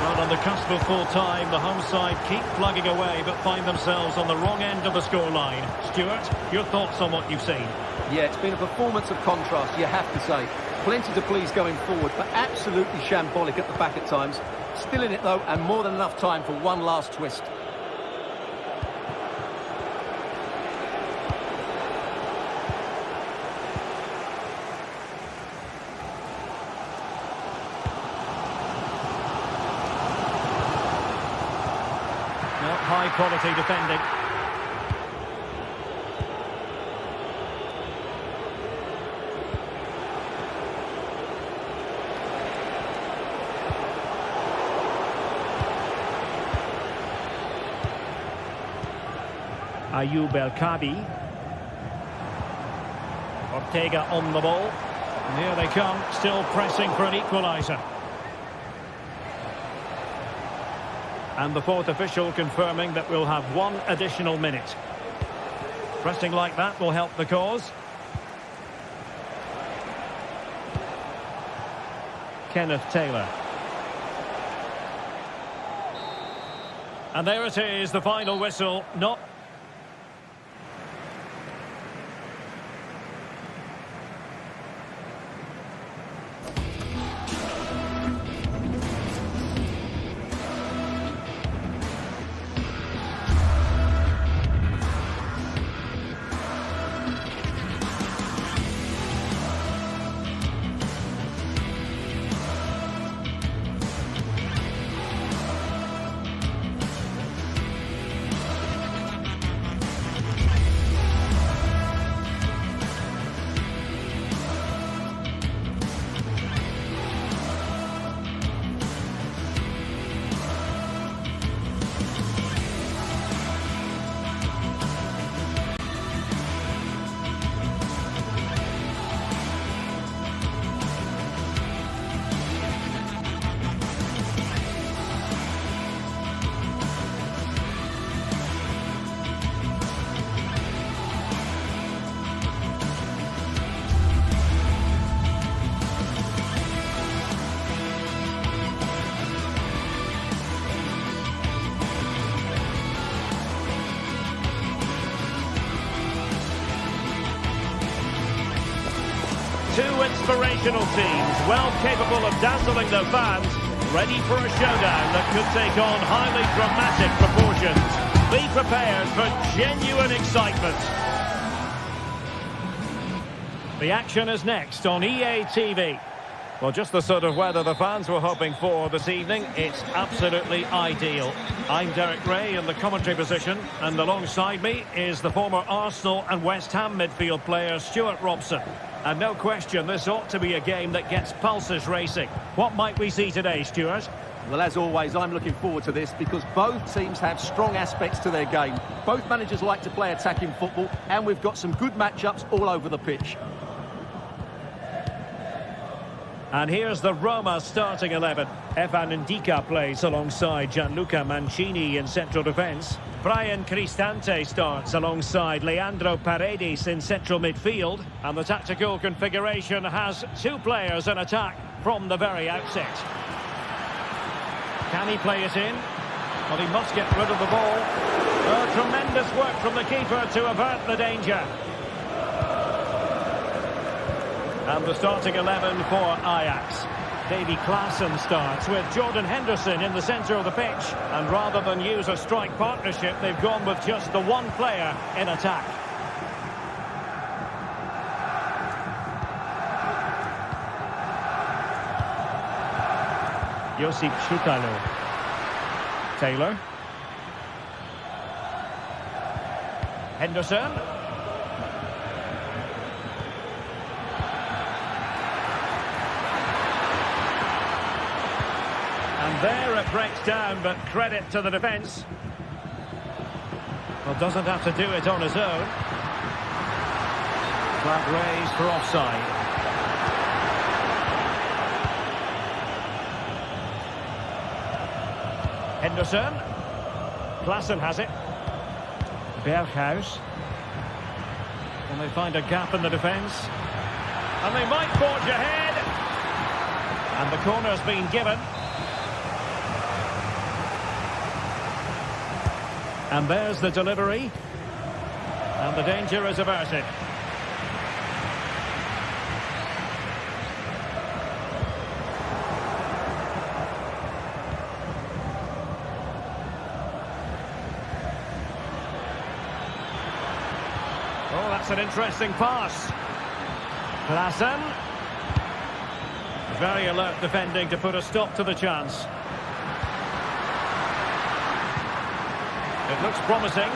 Well, on the cusp of full time, the home side keep plugging away, but find themselves on the wrong end of the scoreline. Stuart, your thoughts on what you've seen? Yeah, it's been a performance of contrast, you have to say. Plenty to please going forward, but absolutely shambolic at the back at times. Still in it, though, and more than enough time for one last twist. Not high-quality defending. Ayoub El Kadi. Ortega on the ball. And here they come, still pressing for an equaliser. And the fourth official confirming that we'll have one additional minute. Pressing like that will help the cause. Kenneth Taylor. And there it is, the final whistle. Not two inspirational teams, well capable of dazzling their fans, ready for a showdown that could take on highly dramatic proportions. Be prepared for genuine excitement. The action is next on EA TV. Well, just the sort of weather the fans were hoping for this evening. It's absolutely ideal. I'm Derek Ray in the commentary position, and alongside me is the former Arsenal and West Ham midfield player Stuart Robson. And no question, this ought to be a game that gets pulses racing. What might we see today, Stuart? Well, as always, I'm looking forward to this because both teams have strong aspects to their game. Both managers like to play attacking football, and we've got some good matchups all over the pitch. And here's the Roma starting 11. Evan Ndika plays alongside Gianluca Mancini in central defence. Brian Cristante starts alongside Leandro Paredes in central midfield. And the tactical configuration has two players in attack from the very outset. Can he play it in? Well, he must get rid of the ball. Oh, tremendous work from the keeper to avert the danger. And the starting 11 for Ajax. Davy Klaassen starts with Jordan Henderson in the centre of the pitch. And rather than use a strike partnership, they've gone with just the one player in attack. Josip Schutalo. Taylor. Henderson. And there it breaks down, but credit to the defence. Well, doesn't have to do it on his own. Flag raised for offside. Henderson. Klaassen has it. Berghuis. And they find a gap in the defence. And they might forge ahead. And the corner's been given. And there's the delivery. And the danger is averted. Oh, that's an interesting pass. Klaassen. Very alert defending to put a stop to the chance. It looks promising.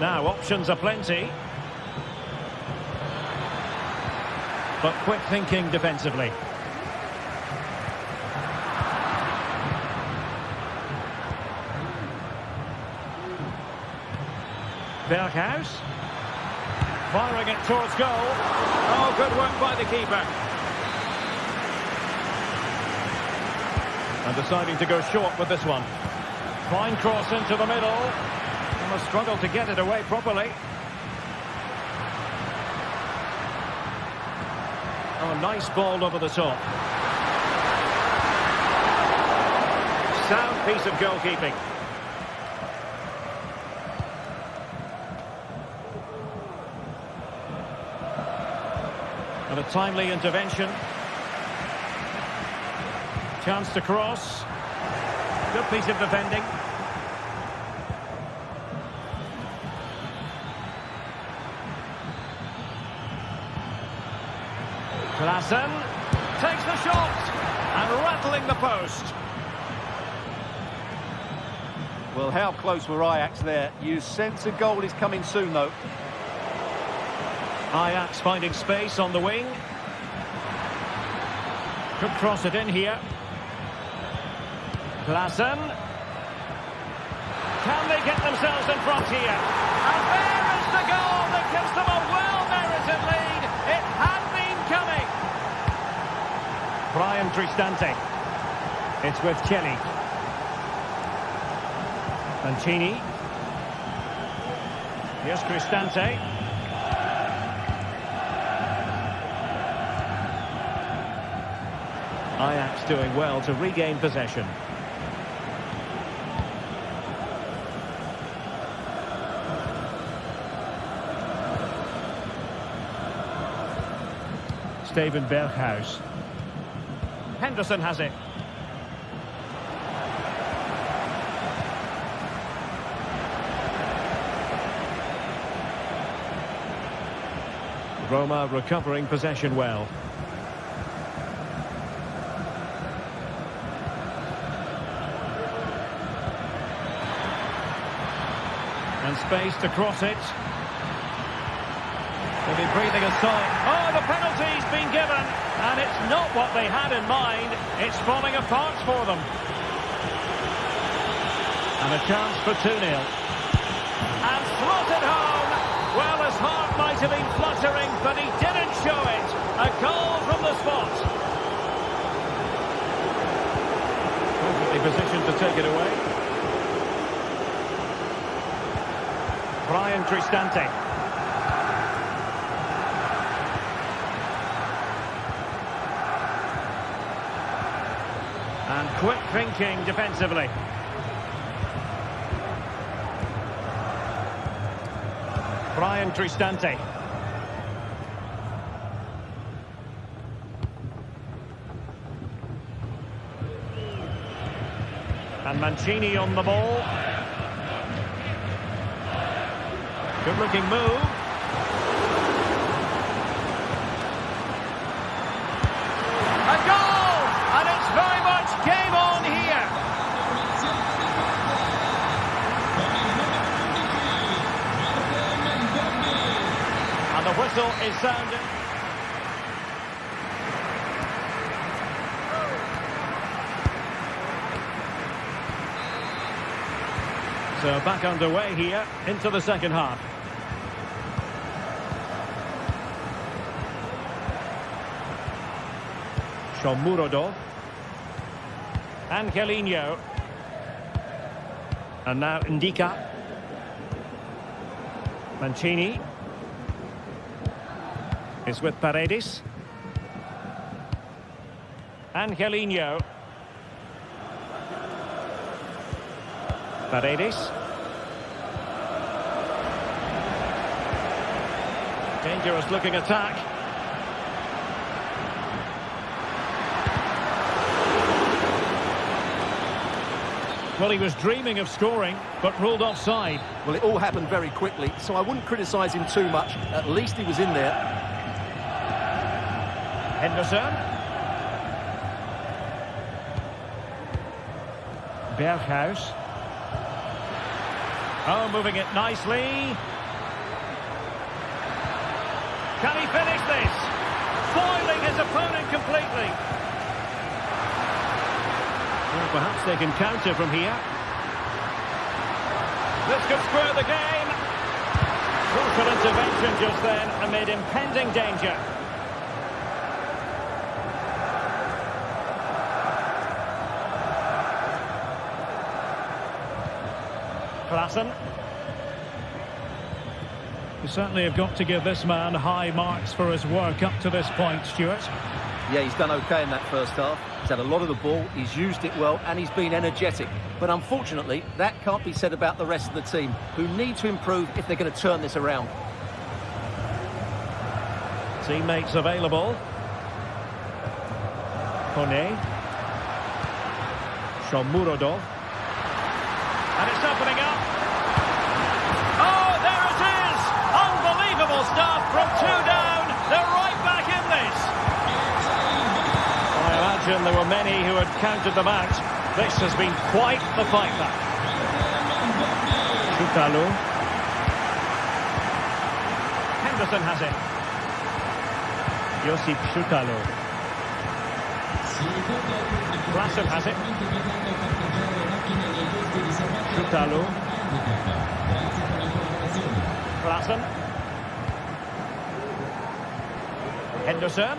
Now, options are plenty. But quick thinking defensively. Berghuis. Firing it towards goal. Oh, good work by the keeper. And deciding to go short with this one. Fine cross into the middle. And a struggle to get it away properly. Oh, nice ball over the top. Sound piece of goalkeeping. And a timely intervention. Chance to cross. Good piece of defending. Klaassen takes the shot and rattling the post. Well, how close were Ajax there? You sense a goal is coming soon, though. Ajax finding space on the wing. Could cross it in here. Klaassen. Can they get themselves in front here? And there is the goal that gives them a well-merited lead. It had been coming. Brian Cristante. It's with Chelly. Mancini. Here's Cristante. Ajax doing well to regain possession. Steven Berghuis. Henderson has it. Roma recovering possession well. And space to cross it. They'll be breathing a sigh. Oh, the penalty's been given. And it's not what they had in mind. It's falling apart for them. And a chance for 2-0. and slotted home. Well, his heart might have been fluttering, but he didn't show it. A goal from the spot. Perfectly positioned to take it away. Brian Cristante. And quick thinking defensively. Brian Cristante. And Mancini on the ball. Good looking move. A goal! And it's very much game on here. And the whistle is sounded. So back underway here into the second half. Shomurodov. Angelino. And now Ndika. Mancini. Is with Paredes. Angelino. Paredes. Dangerous looking attack. Well, he was dreaming of scoring, but ruled offside. Well, it all happened very quickly, so I wouldn't criticise him too much. At least he was in there. Henderson. Berghuis. Oh, moving it nicely. Can he finish this? Foiling his opponent completely. Well, perhaps they can counter from here. This could square the game. Crucial intervention just then amid impending danger. Klassen. You certainly have got to give this man high marks for his work up to this point, Stuart. Yeah, he's done okay in that first half. He's had a lot of the ball, he's used it well, and he's been energetic. But unfortunately, that can't be said about the rest of the team, who need to improve if they're going to turn this around. Teammates available. Kone. Shomurodov. And it's opening up. Oh, there it is! Unbelievable stuff from two down. They're right back in this. I imagine there were many who had counted them out. This has been quite the fight back. Chutalo. Henderson has it. Josip Chutalo. Klassen has it. Chutalo. Klassen. Henderson.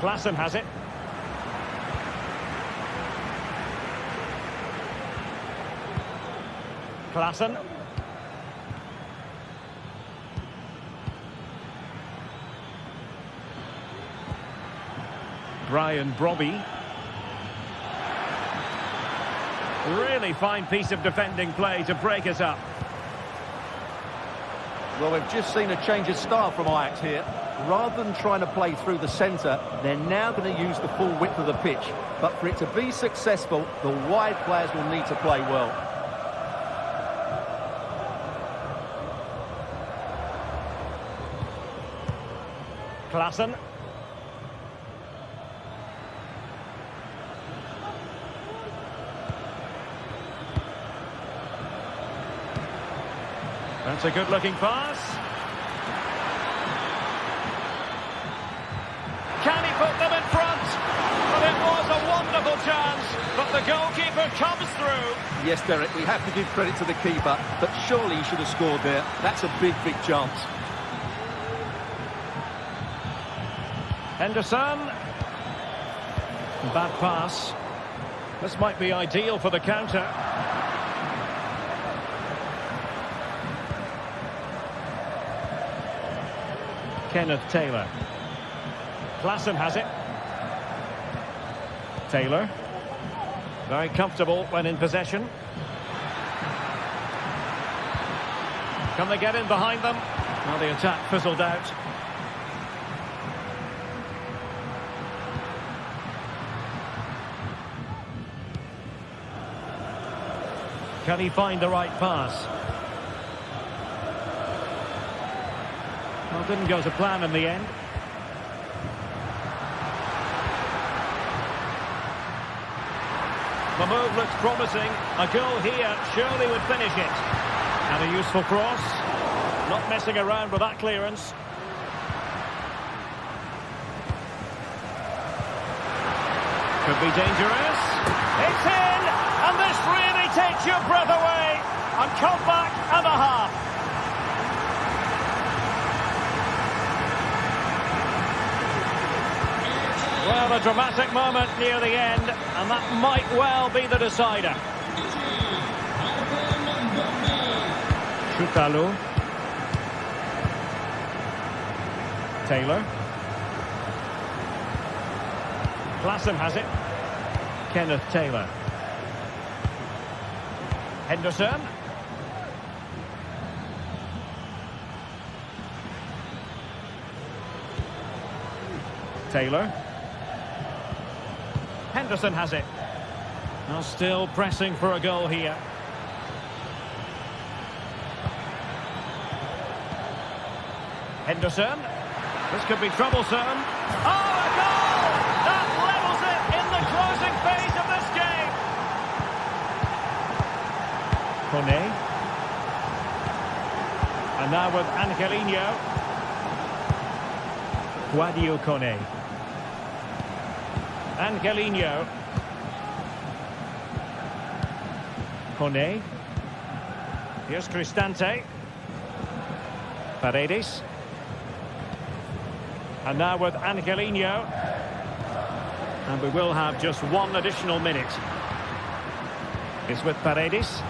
Klassen has it. Klassen. Brian Brobby. Really fine piece of defending play to break us up. Well, we've just seen a change of style from Ajax here. Rather than trying to play through the centre, they're now going to use the full width of the pitch. But for it to be successful, the wide players will need to play well. Klassen. That's a good-looking pass. Can he put them in front? Well, it was a wonderful chance, but But the goalkeeper comes through. Yes, Derek, we have to give credit to the keeper, but surely he should have scored there. That's a big, big chance. Henderson. Bad pass. This might be ideal for the counter. Kenneth Taylor. Klassen has it. Taylor. Very comfortable when in possession. Can they get in behind them? Well, the attack fizzled out. Can he find the right pass? Well, didn't go to plan in the end. The move looks promising. A goal here surely would finish it. And a useful cross. Not messing around with that clearance. Could be dangerous. It's in! And this really takes your breath away. And comeback and a half. Well, a dramatic moment near the end, and that might well be the decider. Chutalu. Taylor. Klassen has it. Kenneth Taylor. Henderson. Taylor. Henderson has it. Now still pressing for a goal here. Henderson. This could be troublesome. Oh, a goal! That levels it in the closing phase of this game. Kone. And now with Angelino. Guadio Kone. Angelino. Kone. Here's Cristante. Paredes. And now with Angelino. And we will have just one additional minute. It's with Paredes.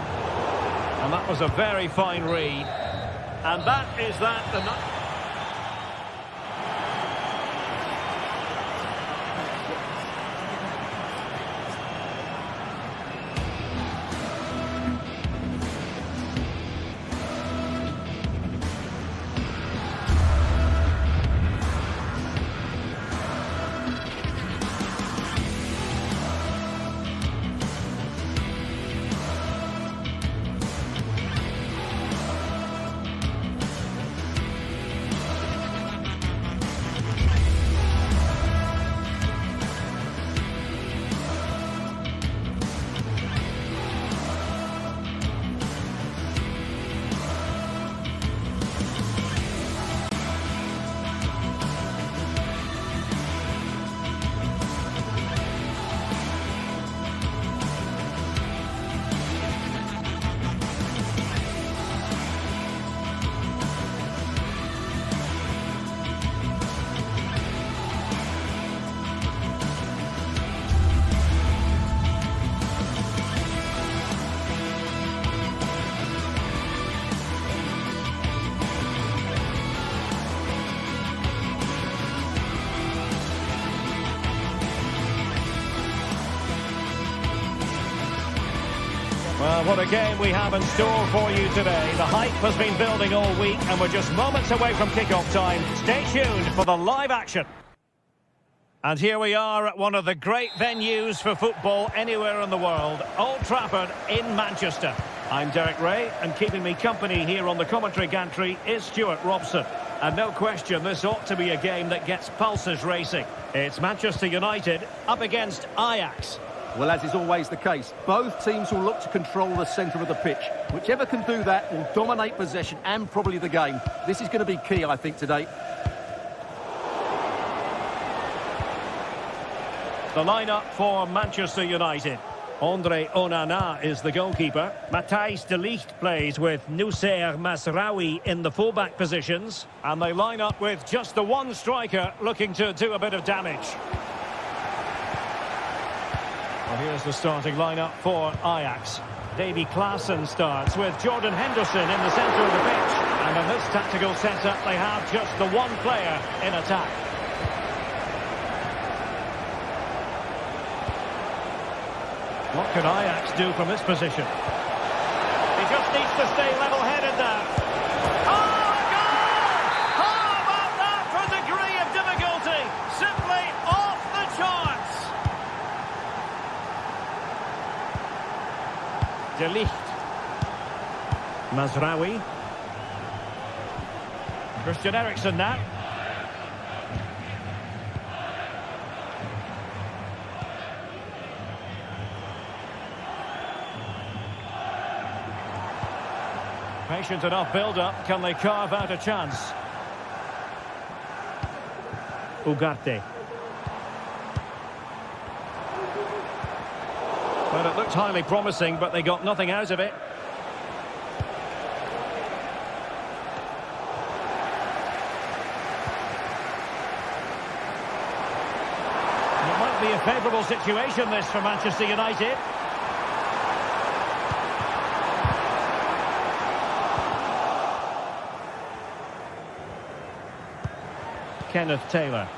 And that was a very fine read. And that is that. Well, what a game we have in store for you today. The hype has been building all week and we're just moments away from kick-off time. Stay tuned for the live action. And here we are at one of the great venues for football anywhere in the world, Old Trafford in Manchester. I'm Derek Ray, and keeping me company here on the commentary gantry is Stuart Robson. And no question, this ought to be a game that gets pulses racing. It's Manchester United up against Ajax. Well, as is always the case, both teams will look to control the centre of the pitch. Whichever can do that will dominate possession and probably the game. This is going to be key, I think, today. The lineup for Manchester United. Andre Onana is the goalkeeper. Matthijs de Ligt plays with Noussair Mazraoui in the fullback positions. And they line up with just the one striker looking to do a bit of damage. Well, here's the starting lineup for Ajax. Davy Klaassen starts with Jordan Henderson in the centre of the pitch. And in this tactical setup, they have just the one player in attack. What can Ajax do from this position? He just needs to stay level-headed now. Oh, goal! How about that for degree of difficulty? Simply off the charts. De Ligt. Mazraoui. Christian Eriksen now. Patient enough build-up. Can they carve out a chance? Ugarte. Well, it looked highly promising, but they got nothing out of it. It might be a favourable situation, this, for Manchester United. Kenneth Taylor.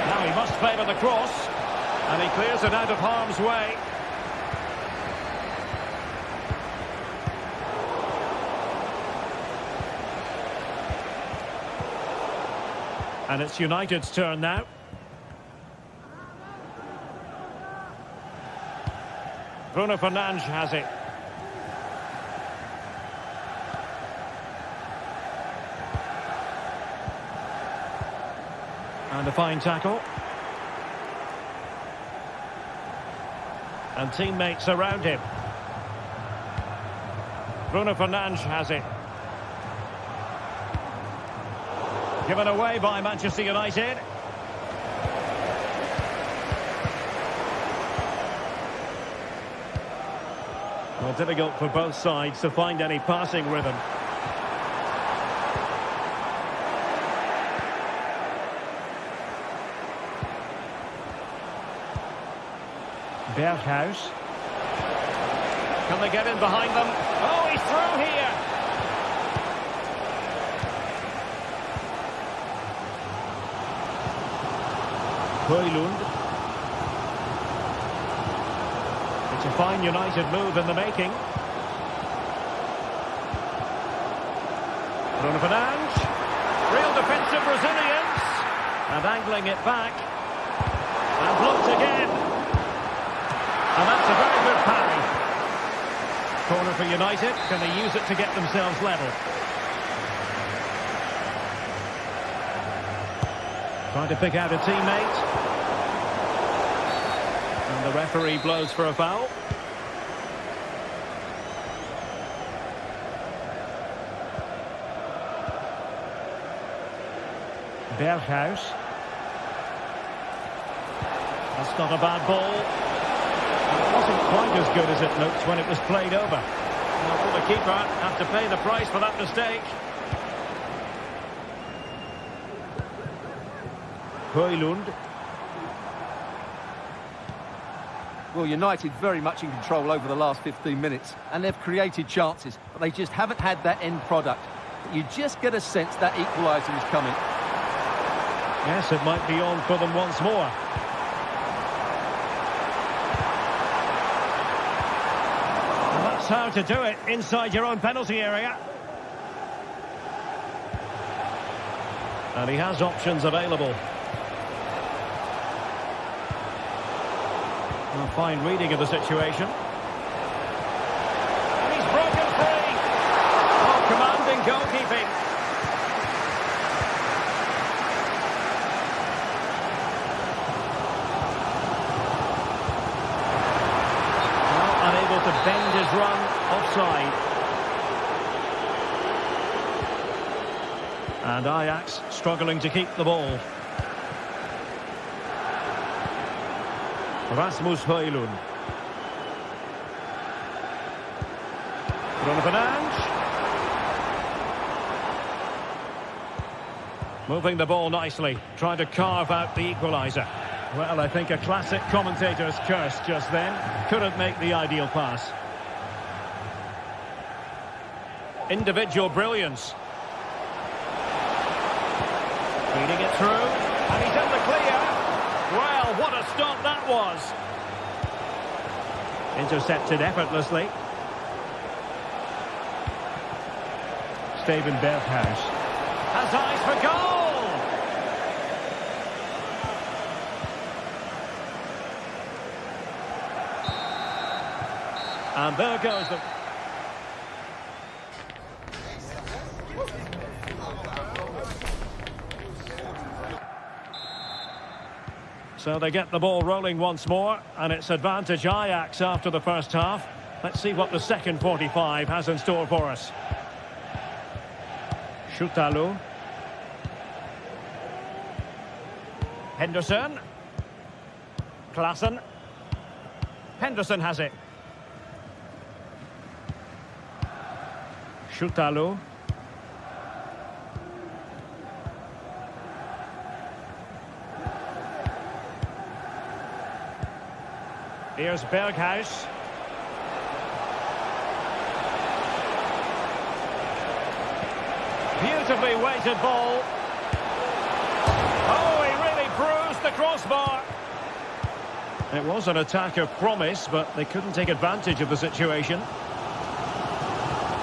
Now he must favour the cross, and he clears it out of harm's way. And it's United's turn now. Bruno Fernandes has it. And a fine tackle. And teammates around him. Bruno Fernandes has it. Given away by Manchester United. Well, difficult for both sides to find any passing rhythm. Berghuis. Can they get in behind them? Oh, he's through here. Højlund. It's a fine United move in the making. Bruno Fernandes. Real defensive resilience. And angling it back. And blocked again. And that's a very good parry. Corner for United. Can they use it to get themselves level? Trying to pick out a teammate. And the referee blows for a foul. Berghuis. That's not a bad ball. It wasn't quite as good as it looked when it was played over. Now, will the keeper have to pay the price for that mistake? Højlund. Well, United very much in control over the last 15 minutes, and they've created chances, but they just haven't had that end product. But you just get a sense that equaliser is coming. Yes, it might be on for them once more. And that's how to do it inside your own penalty area. And he has options available. A fine reading of the situation. And he's broken free. Oh, commanding goalkeeping. Well, unable to bend his run, offside. And Ajax struggling to keep the ball. Rasmus Højlund. Bruno Fernandes. Moving the ball nicely, trying to carve out the equaliser. Well, I think a classic commentator's curse just then. Couldn't make the ideal pass. Individual brilliance. Feeding it through, and he's in the clear. Well, what a stop that was. Intercepted effortlessly. Steven Berghuis has eyes for goal. And there goes the... So they get the ball rolling once more, and it's advantage Ajax after the first half. Let's see what the second 45 has in store for us. Shutalo. Henderson. Klaassen. Henderson has it. Shutalo. Here's Berghuis. Beautifully weighted ball. Oh, he really bruised the crossbar. It was an attack of promise, but they couldn't take advantage of the situation.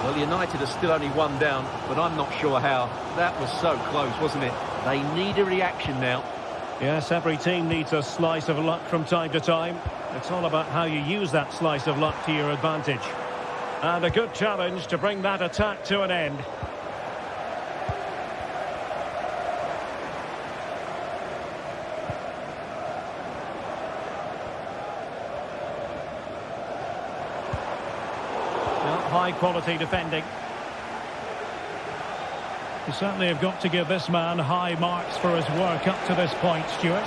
Well, United are still only one down, but I'm not sure how. That was so close, wasn't it? They need a reaction now. Yes, every team needs a slice of luck from time to time. It's all about how you use that slice of luck to your advantage. And a good challenge to bring that attack to an end. Well, high quality defending. You certainly have got to give this man high marks for his work up to this point, Stuart.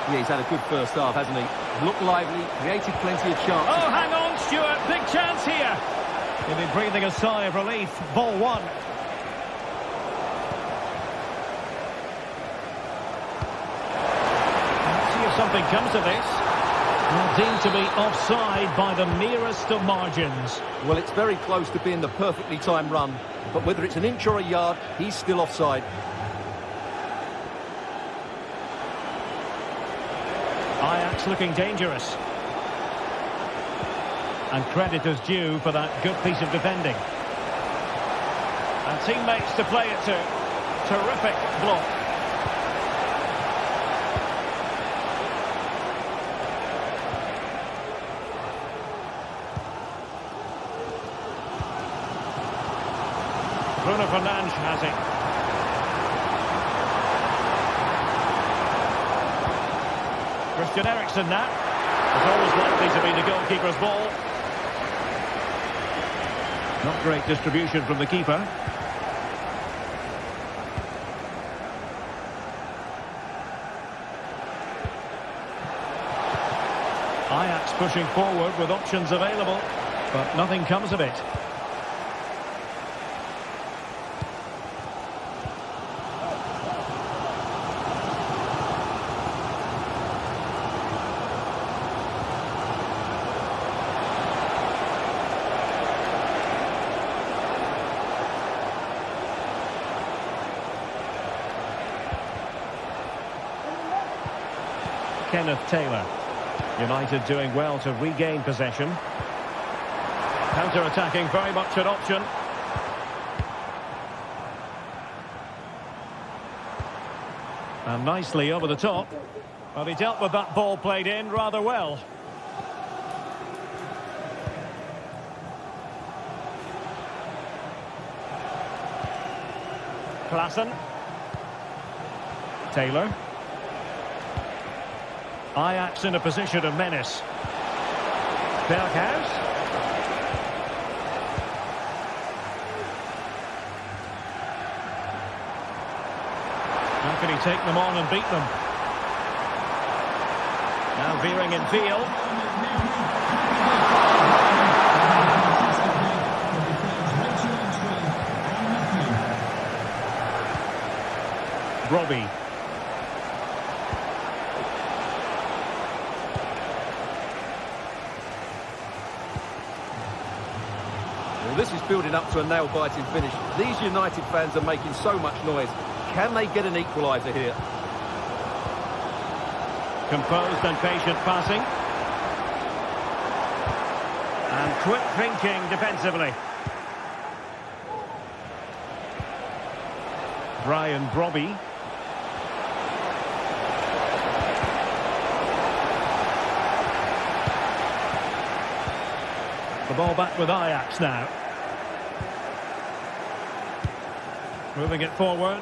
Yeah, he's had a good first half, hasn't he? Looked lively, created plenty of chances. Oh, hang on, Stuart. Big chance here. He'll be breathing a sigh of relief. Ball one. Let's see if something comes of this. Well, deemed to be offside by the merest of margins. Well, it's very close to being the perfectly timed run, but whether it's an inch or a yard, he's still offside. Ajax looking dangerous. And credit is due for that good piece of defending. And teammates to play it to. Terrific block. Bruno Fernandes has it. Christian Eriksen now. It's always likely to be the goalkeeper's ball. Not great distribution from the keeper. Ajax pushing forward with options available, but nothing comes of it. Kenneth Taylor. United doing well to regain possession. Counter-attacking, very much an option. And nicely over the top. Well, he dealt with that ball played in rather well. Klaassen. Taylor. Ajax in a position of menace. Berghuis. can he take them on and beat them? Now veering in field. Robbie. Well, this is building up to a nail-biting finish. These United fans are making so much noise. Can they get an equaliser here? Composed and patient passing. And quick thinking defensively. Brian Robbie. The ball back with Ajax now. Moving it forward.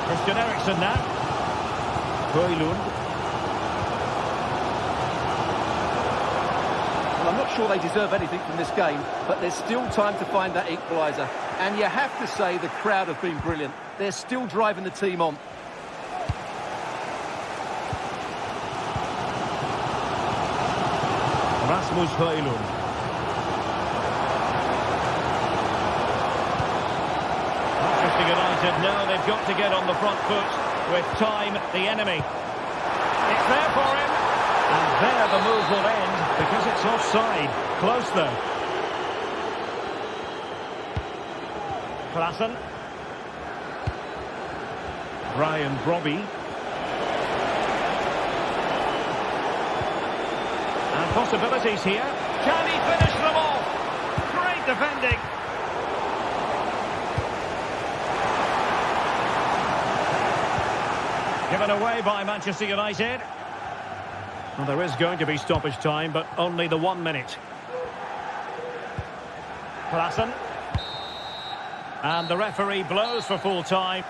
Christian Eriksen now. Højlund. Well, I'm not sure they deserve anything from this game, but there's still time to find that equaliser. And you have to say the crowd have been brilliant. They're still driving the team on. Rasmus Højlund. Manchester United now they've got to get on the front foot with time the enemy. It's there for him. And there the move will end because it's offside. Close though. Klassen. Brian Robbie. And possibilities here. Can he finish them off? Great defending. Given away by Manchester United. Well, there is going to be stoppage time, but only the 1 minute. Klassen. And the referee blows for full time.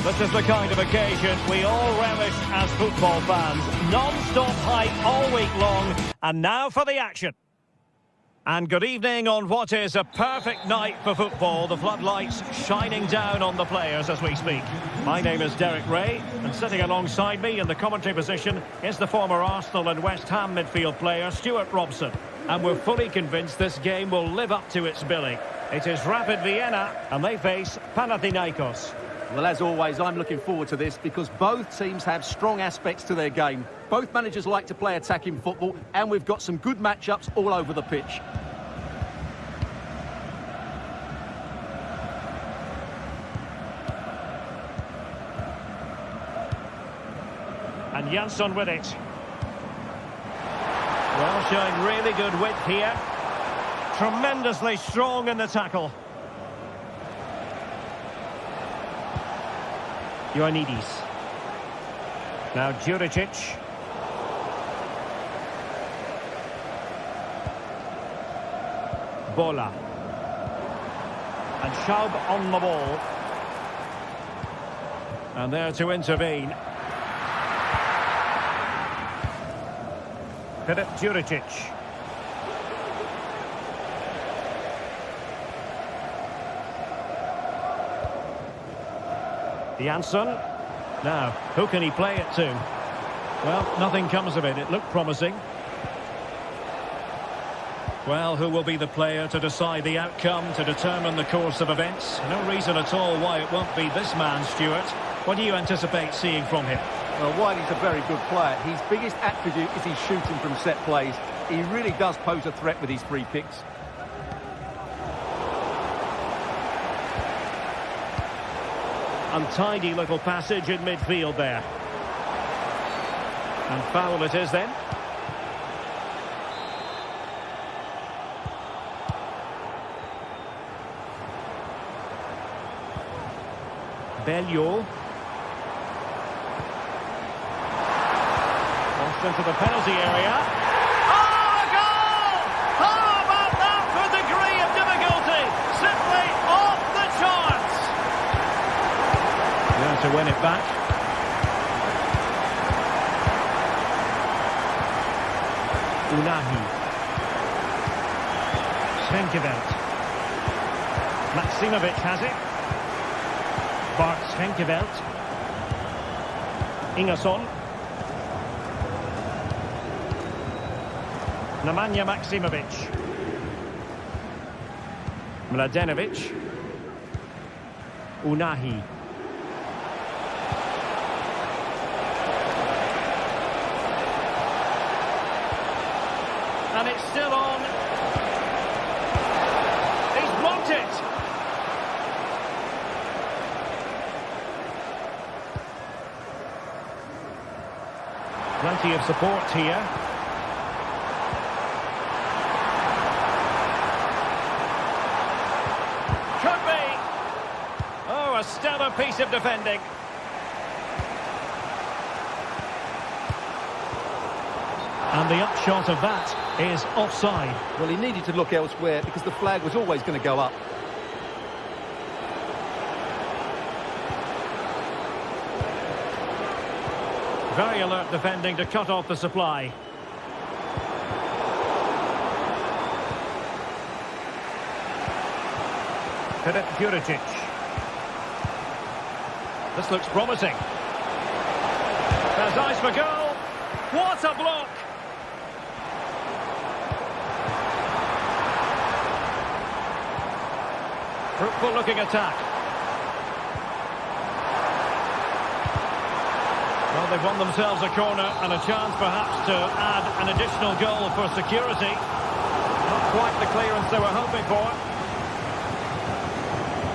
This is the kind of occasion we all relish as football fans. Non-stop hype all week long. And now for the action. And good evening on what is a perfect night for football. The floodlights shining down on the players as we speak. My name is Derek Ray, and sitting alongside me in the commentary position is the former Arsenal and West Ham midfield player Stuart Robson. And we're fully convinced this game will live up to its billing. It is Rapid Vienna, and they face Panathinaikos. Well, as always, I'm looking forward to this because both teams have strong aspects to their game. Both managers like to play attacking football, and we've got some good matchups all over the pitch. And Jansson with it. Well, showing really good width here. Tremendously strong in the tackle. Ioannidis. Now Juricic. Bola. And Schaub on the ball. And there to intervene. Philip Juricic. Jansson. Now, who can he play it to? Well, nothing comes of it. It looked promising. Well, who will be the player to decide the outcome, to determine the course of events? No reason at all why it won't be this man, Stuart. What do you anticipate seeing from him? Well, Wiley's a very good player. His biggest attribute is his shooting from set plays. He really does pose a threat with his free kicks. Untidy little passage in midfield there. And foul it is then. Bellio. Crossed into the penalty area. Oh, a goal! How about that for a degree of difficulty? Simply off the charts. There to win it back. Unahi. Schenkeveld. Maximovic has it. Bart Schenkeveld. Ingerson. Nemanja Maximovic. Mladenovic. Unahi. And it's still on. He's blocked it. Plenty of support here. Could be. Oh, a stellar piece of defending. And the upshot of that is offside. Well, he needed to look elsewhere because the flag was always going to go up. Very alert defending to cut off the supply. Philip Juricic. This looks promising. There's eyes for goal. What a block! Fruitful looking attack. Well, they've won themselves a corner and a chance perhaps to add an additional goal for security. Not quite the clearance they were hoping for.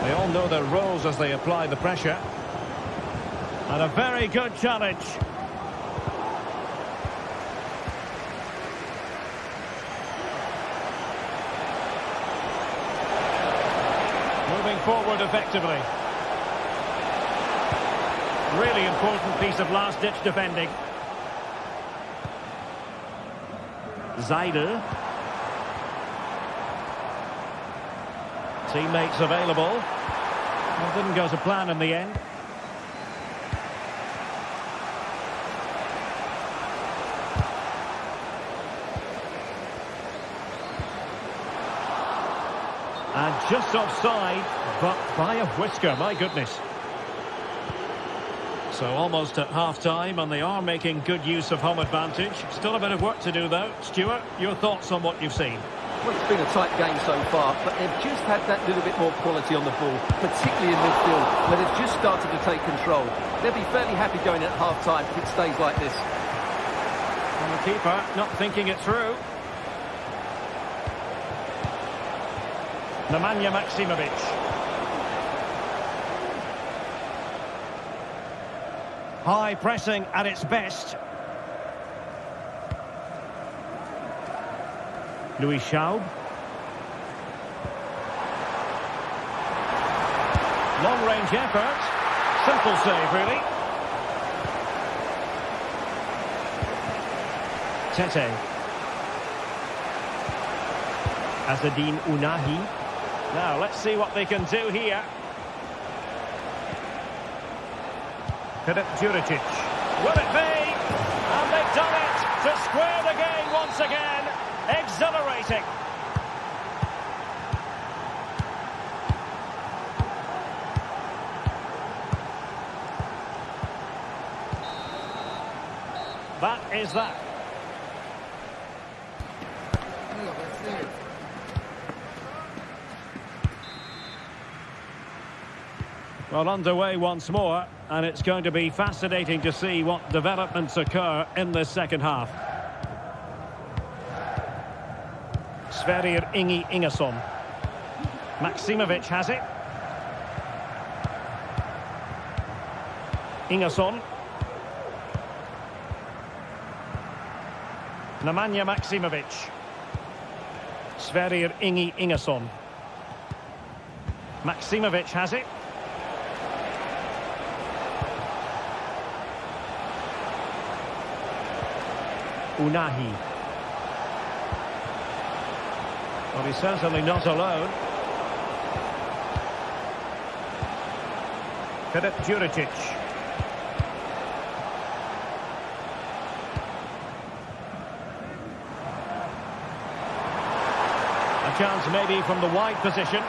They all know their roles as they apply the pressure. And a very good challenge. Moving forward effectively. Really important piece of last-ditch defending. Zaidel. Teammates available. Well, didn't go to plan in the end. And just offside, but by a whisker, my goodness. So almost at half-time, and they are making good use of home advantage. Still a bit of work to do, though. Stuart, your thoughts on what you've seen? Well, it's been a tight game so far, but they've just had that little bit more quality on the ball, particularly in midfield, where they've just started to take control. They'll be fairly happy going at half-time if it stays like this. And the keeper not thinking it through. Nemanja Maksimovic. High pressing at its best. Louis Schaub. Long-range effort. Simple save, really. Tete. Azzedine Ounahi. Now, let's see what they can do here. Philip Juricic. Will it be? And they've done it to square the game once again. Exhilarating. That is that. Well, underway once more, and it's going to be fascinating to see what developments occur in the second half. Sverrir Ingi Ingesson. Maksimovic has it. Ingesson. Nemanja Maksimovic. Sverrir Ingi Ingesson. Maksimovic has it. Ounahi. Well, he's certainly not alone. Philip Juricic. A chance maybe from the wide position.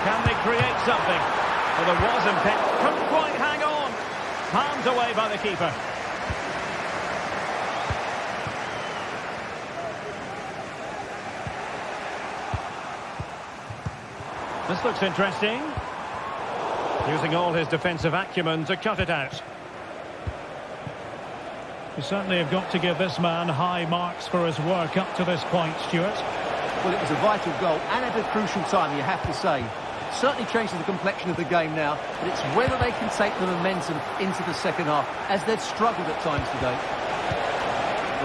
Can they create something? Well, there was impact. Couldn't quite hang on. Palmed away by the keeper. This looks interesting. Using all his defensive acumen to cut it out. You certainly have got to give this man high marks for his work up to this point, Stuart. Well, it was a vital goal and at a crucial time, you have to say. Certainly changes the complexion of the game now, but it's whether they can take the momentum into the second half, as they've struggled at times today.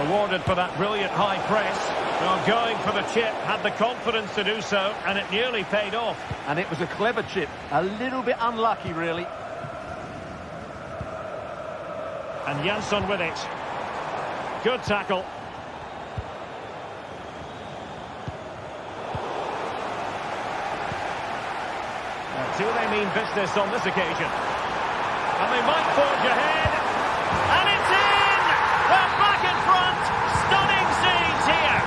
Rewarded for that brilliant high press. Well, going for the chip, had the confidence to do so, and it nearly paid off. And it was a clever chip, a little bit unlucky, really. And Jansson with it. Good tackle. Do they mean business on this occasion? And they might forge ahead. And it's in! They're back in front. Stunning scenes here.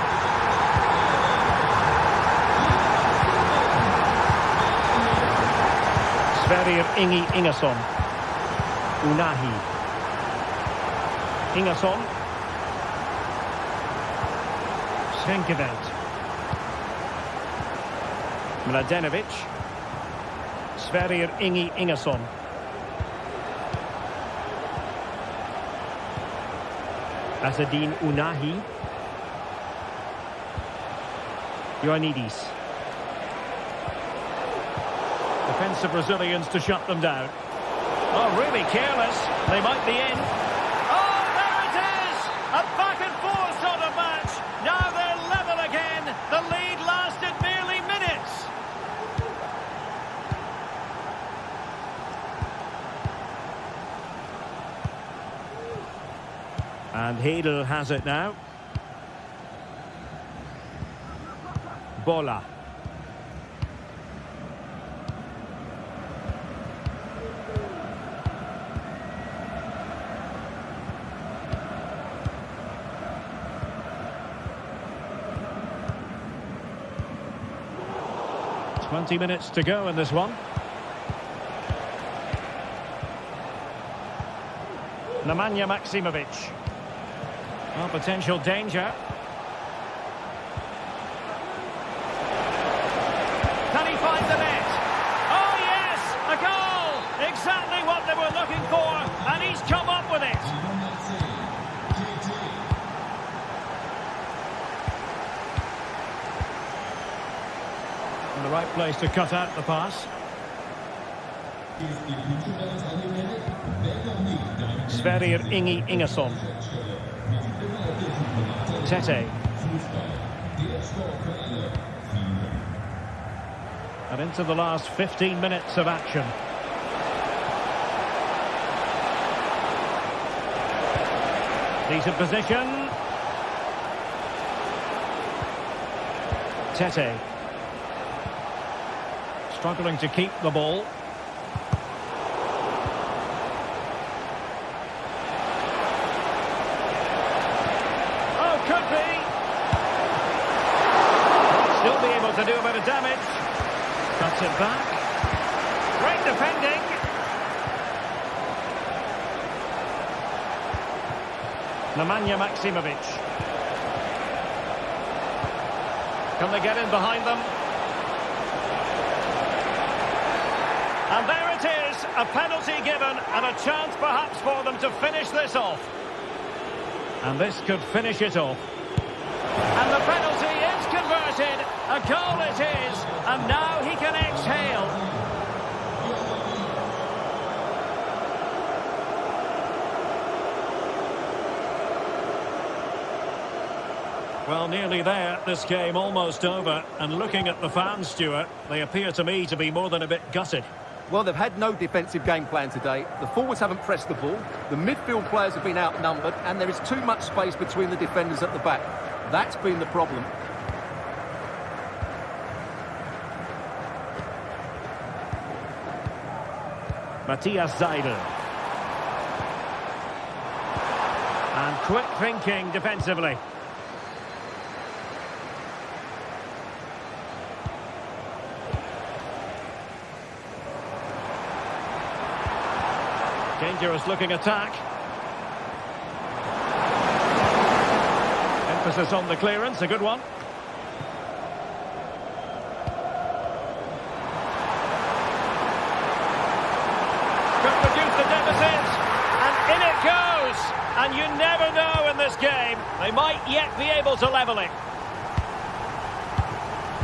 Sverrir Ingi Ingesson. Ounahi. Ingesson. Svenkeveldt. Mladenovic. Sverrir Ingi Ingesson. Azzedine Ounahi. Ioannidis. Defensive Brazilians to shut them down. Oh, really careless. They might be in. Oh, there it is! A back-and-forth sort of match. Now they're level again. The lead lasted merely minutes. And Hedel has it now. Bola. 20 minutes to go in this one. Nemanja Maksimovic. Oh, potential danger. Can he find the net? Oh yes, a goal! Exactly what they were looking for, and he's come up with it. In the right place to cut out the pass. Sverrir Ingi Ingesson. Tete. And into the last 15 minutes of action. Decent position. Tete. Struggling to keep the ball. Oh, could be. Still be able to do a bit of damage. Cuts it back. Great defending. Nemanja Maksimovic. Can they get in behind them? And there it is, a penalty given and a chance perhaps for them to finish this off. And this could finish it off. And the penalty is converted. A goal it is. And now he can exhale. Well, nearly there. This game almost over. And looking at the fans, Stuart, they appear to me to be more than a bit gutted. Well, they've had no defensive game plan today. The forwards haven't pressed the ball. The midfield players have been outnumbered. And there is too much space between the defenders at the back. That's been the problem. Matthias Seidel. And quick thinking defensively. Dangerous looking attack. Emphasis on the clearance, a good one. Could reduce the deficit, and in it goes. And you never know in this game, they might yet be able to level it.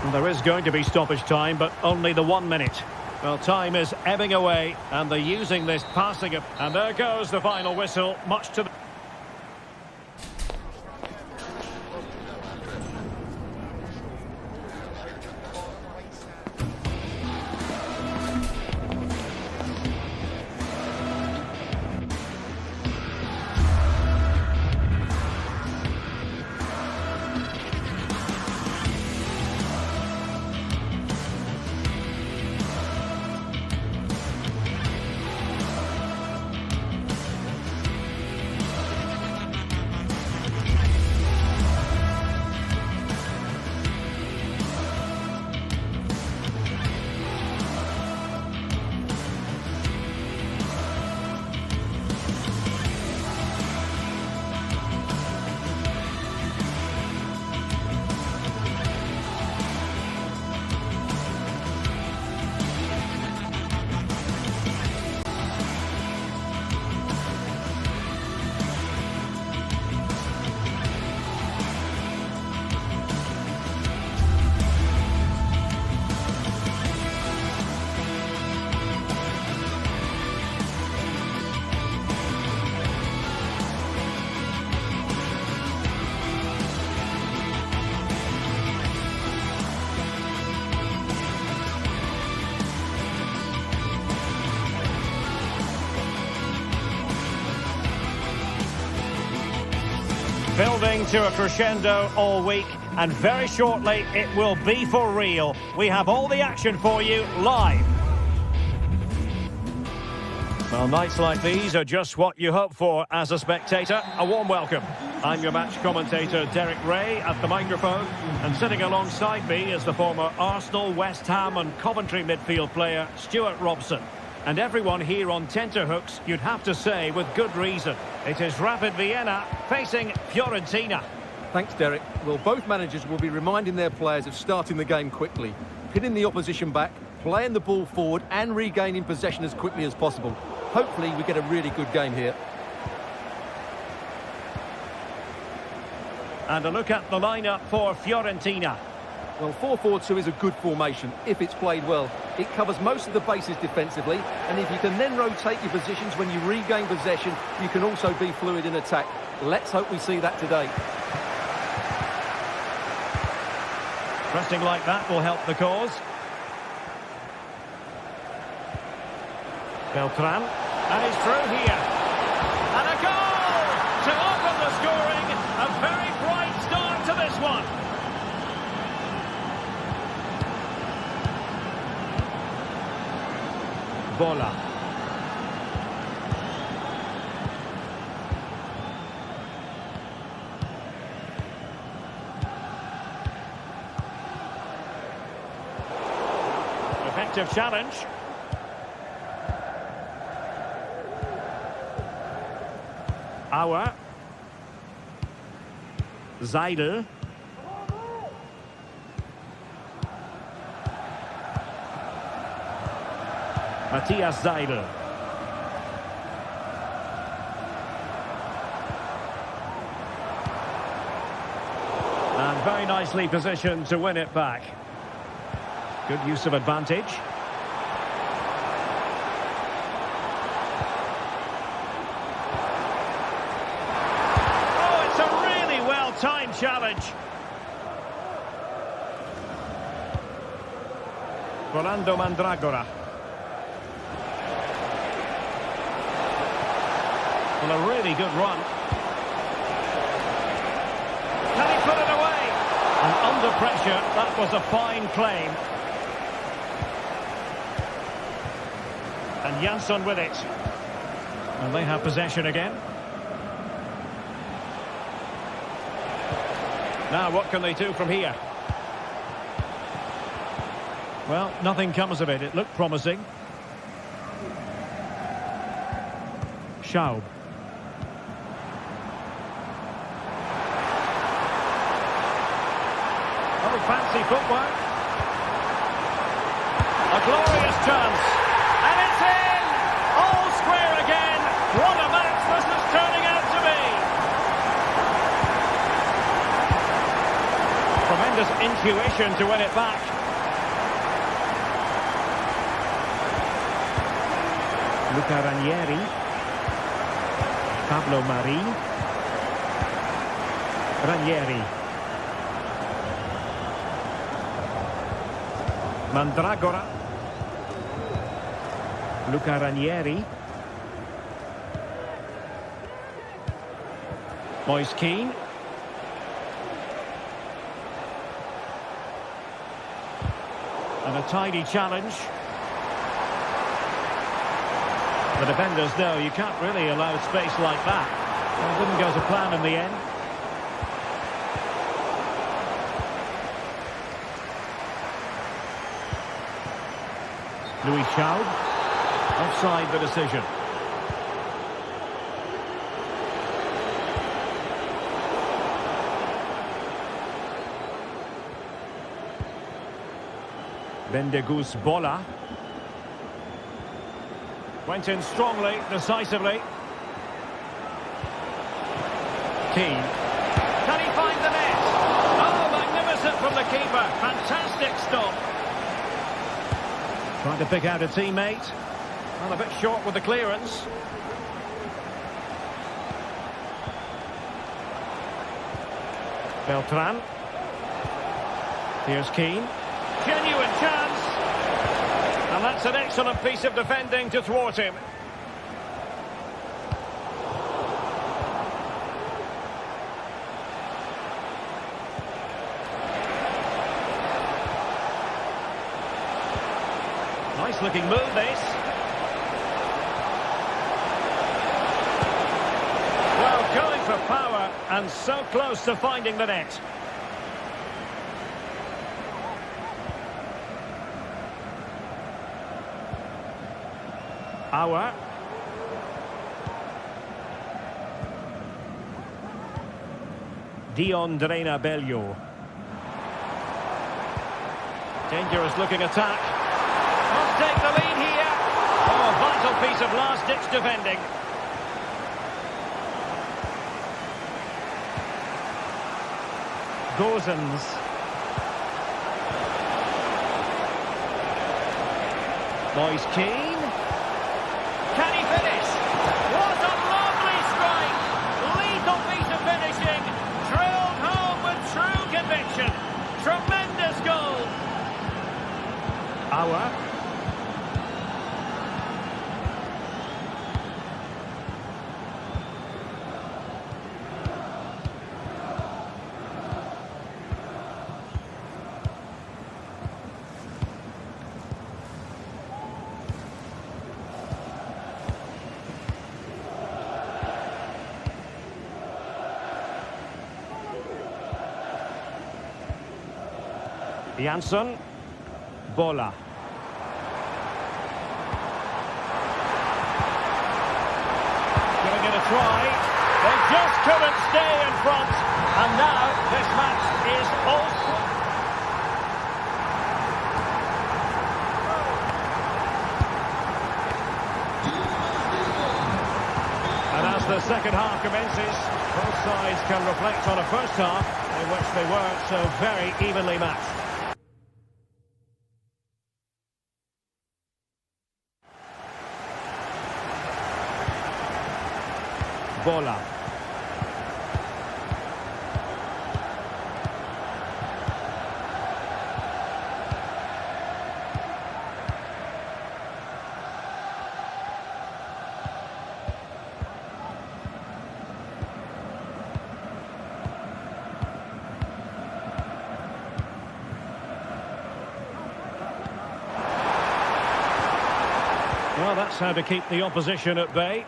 And there is going to be stoppage time, but only the 1 minute. Well, time is ebbing away, and they're using this passing up. And there goes the final whistle, much to the... Building to a crescendo all week, and very shortly it will be for real. We have all the action for you live. Well, nights like these are just what you hope for as a spectator. A warm welcome. I'm your match commentator, Derek Ray, at the microphone. And sitting alongside me is the former Arsenal, West Ham and Coventry midfield player, Stuart Robson. And everyone here on tenterhooks, you'd have to say, with good reason. It is Rapid Vienna facing Fiorentina. Thanks, Derek. Well, both managers will be reminding their players of starting the game quickly, pinning the opposition back, playing the ball forward and regaining possession as quickly as possible. Hopefully we get a really good game here. And a look at the lineup for Fiorentina. Well, 4-4-2 is a good formation if it's played well. It covers most of the bases defensively, and if you can then rotate your positions when you regain possession, you can also be fluid in attack. Let's hope we see that today. Pressing like that will help the cause. Beltran, and he's through here. And a goal to open the scoring. A very bright start to this one. Bola. Effective challenge. Auer. Seidel. Matthias Seidel. And very nicely positioned to win it back. Good use of advantage. Oh, it's a really well-timed challenge. Rolando Mandragora. Well, a really good run. Can he put it away? And under pressure, that was a fine claim. And Jansson with it. And they have possession again. Now, what can they do from here? Well, nothing comes of it. It looked promising. Schaub. Oh, fancy footwork. A glorious chance. And it's in! All square again. What a match this is turning out to be. Tremendous intuition to win it back. Luca Ranieri. Pablo Mari. Ranieri. Mandragora. Luca Ranieri. Moise Kean. And a tidy challenge. The defenders know you can't really allow space like that. Well, it didn't go to plan in the end. Louis Schaub. Offside the decision. Bendegus Bola. Went in strongly, decisively. Keane. Can he find the net? Oh, magnificent from the keeper. Fantastic stop. Trying to pick out a teammate. Well, a bit short with the clearance. Beltran. Here's Keane. Genuine chance. And that's an excellent piece of defending to thwart him. Nice looking move, this. for power and so close to finding the net. Auer. Dion Drena Bello. Dangerous looking attack. Must take the lead here. Oh, vital piece of last-ditch defending. Gozens. Moise Keane. Can he finish? What a lovely strike! Lethal piece of finishing. Drilled home with true conviction. Tremendous goal. Auer. Jansson. Bola. Giving it a try. They just couldn't stay in front. And now this match is also. And as the second half commences, both sides can reflect on a first half in which they weren't so very evenly matched. Bola. Well, that's how to keep the opposition at bay.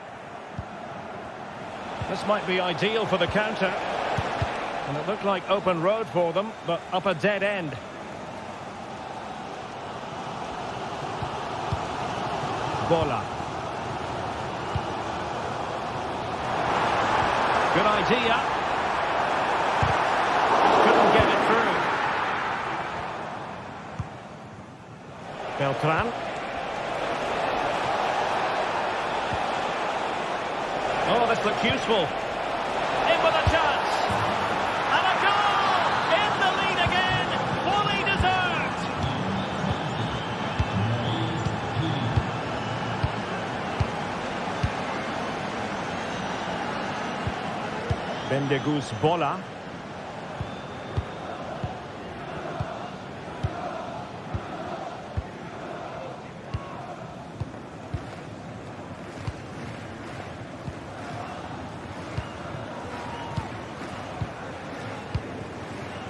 This might be ideal for the counter. And it looked like open road for them, but up a dead end. Bola. Good idea. Couldn't get it through. Beltran. Oh, this looks useful. In with a chance. And a goal! In the lead again. Fully deserved. Bendegus Bola.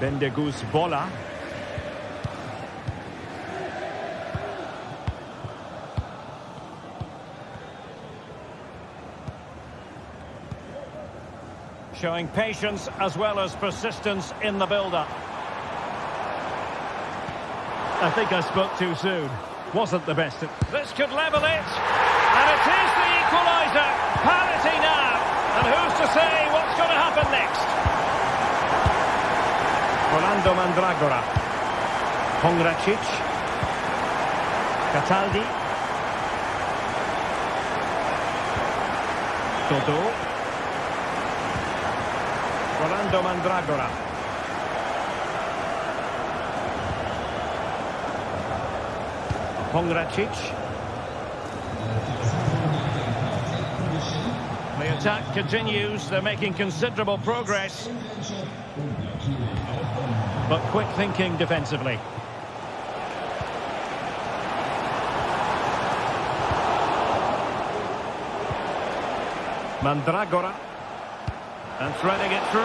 Bendegus Bola. Showing patience as well as persistence in the build-up. I think I spoke too soon. Wasn't the best. This could level it. And it is the equaliser. Parity now. And who's to say what's going to happen next? Rolando Mandragora. Pongracic. Cataldi. Toto. Rolando Mandragora. Pongracic. The attack continues. They're making considerable progress. But quick thinking defensively. Mandragora. And threading it through.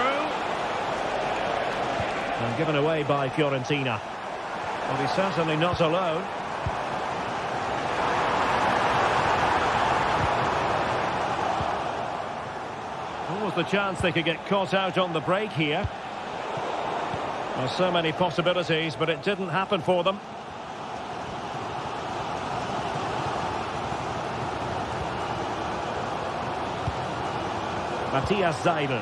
And given away by Fiorentina. Well, he's certainly not alone. What was the chance they could get caught out on the break here? There's so many possibilities, but it didn't happen for them. Matthias Seidel.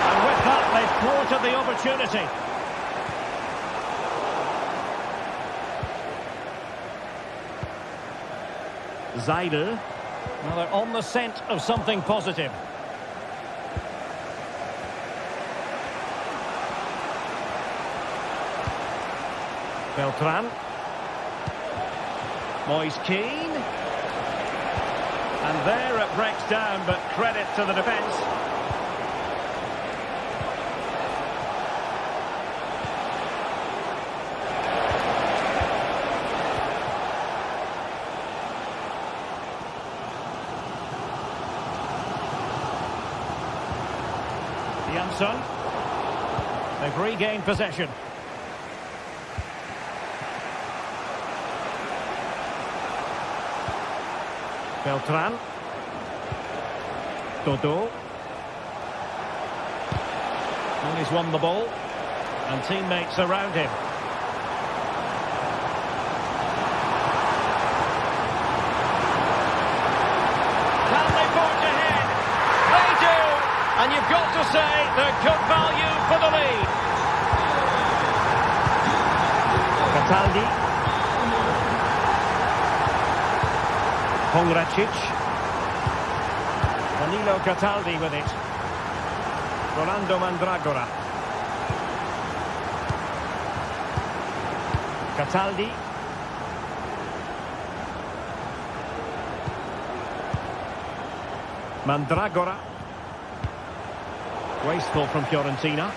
And with that, they've thwarted the opportunity. Seidel. Well, they're on the scent of something positive. Beltran. Moise Keane. And there it breaks down, but credit to the defence. Jansson. They've regained possession. Beltran. Dodo. And he's won the ball. And teammates around him. Can they forge ahead? They do! And you've got to say they're good value for the lead. Cataldi. Pongracic. Danilo Cataldi with it. Rolando Mandragora. Cataldi. Mandragora. Wasteful from Fiorentina.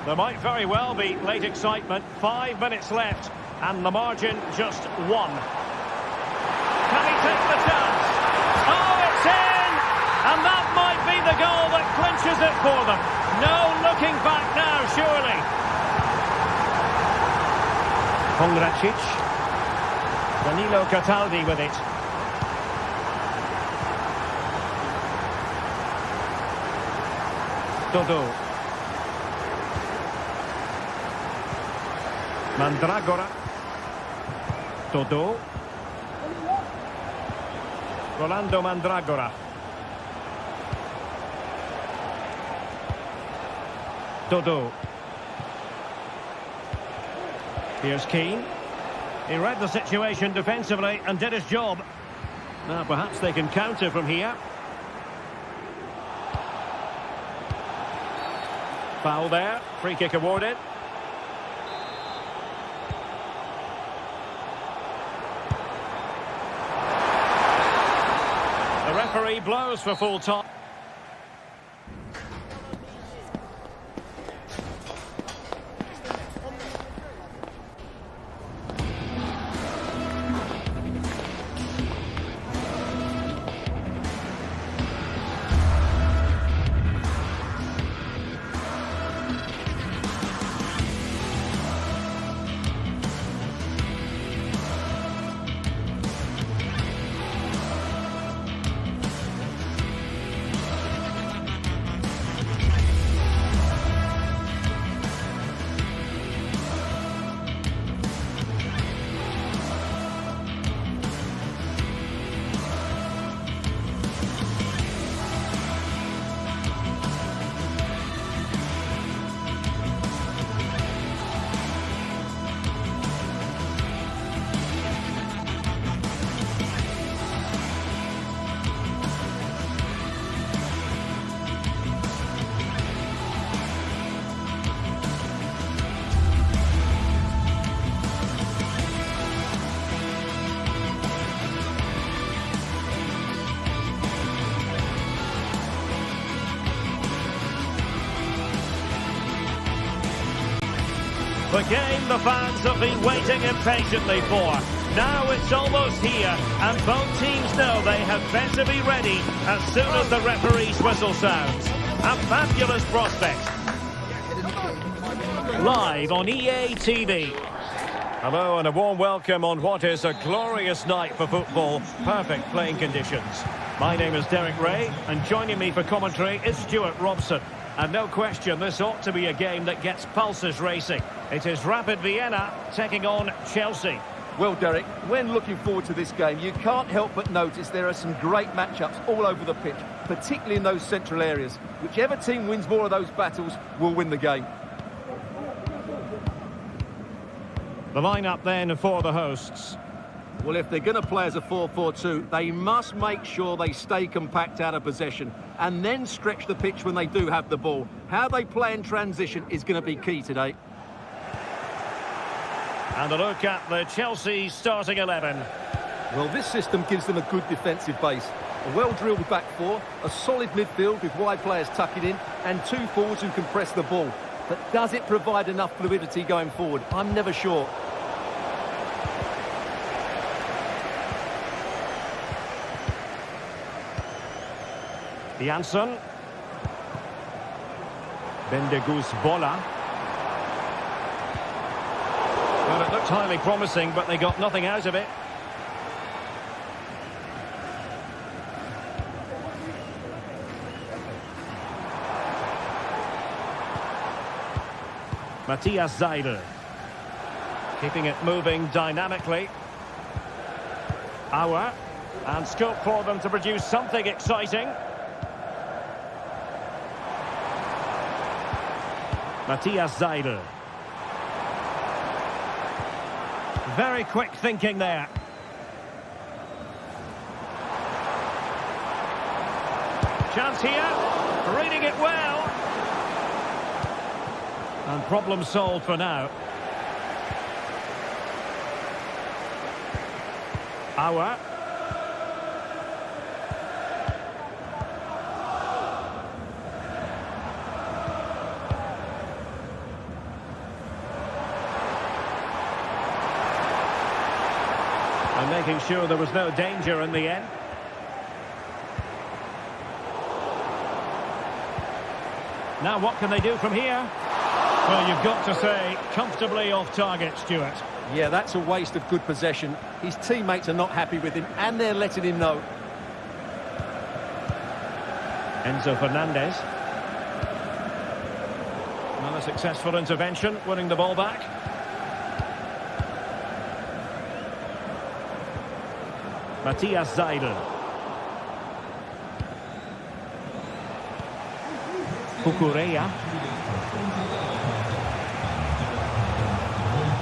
There might very well be late excitement. 5 minutes left, and the margin just 1. Can he take the chance? Oh, it's in! And that might be the goal that clinches it for them. No looking back now, surely. Pongracic. Danilo Cataldi with it. Dodo. Mandragora. Dodo. Rolando Mandragora. Dodo. Here's Keane. He read the situation defensively and did his job. Now perhaps they can counter from here. Foul there. Free kick awarded. The referee blows for full time. The game the fans have been waiting impatiently for. Now it's almost here, and both teams know they had better be ready as soon as the referee's whistle sounds. A fabulous prospect. Live on EA TV. Hello and a warm welcome on what is a glorious night for football. Perfect playing conditions. My name is Derek Ray, and joining me for commentary is Stuart Robson. And no question, this ought to be a game that gets pulses racing. It is Rapid Vienna taking on Chelsea. Well, Derek, when looking forward to this game, you can't help but notice there are some great matchups all over the pitch, particularly in those central areas. Whichever team wins more of those battles will win the game. The lineup then for the hosts. Well, if they're going to play as a 4-4-2, they must make sure they stay compact out of possession and then stretch the pitch when they do have the ball. How they play in transition is going to be key today. And a look at the Chelsea starting 11. Well, this system gives them a good defensive base. A well-drilled back four, a solid midfield with wide players tucking in, and two forwards who can press the ball. But does it provide enough fluidity going forward? I'm never sure. Janssen. Bendegus Bola. Well, it looked highly promising, but they got nothing out of it. Matthias Seidel. Keeping it moving dynamically. Auer. And scope for them to produce something exciting. Matthias Seidel. Very quick thinking there. Chance here. Reading it well. And problem solved for now. Auer. And making sure there was no danger in the end. Now what can they do from here? Well, you've got to say, comfortably off target, Stuart. Yeah, that's a waste of good possession. His teammates are not happy with him, and they're letting him know. Enzo Fernandez. Another successful intervention, winning the ball back. Matthias Seidel. Cucurella.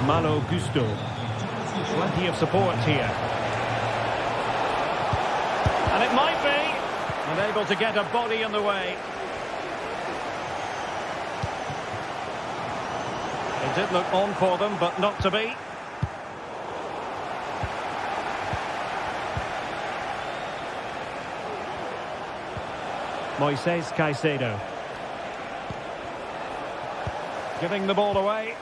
Malo Gusto. Plenty of support here. And it might be. Unable to get a body in the way. It did look on for them, but not to be. Moises Caicedo. Giving the ball away.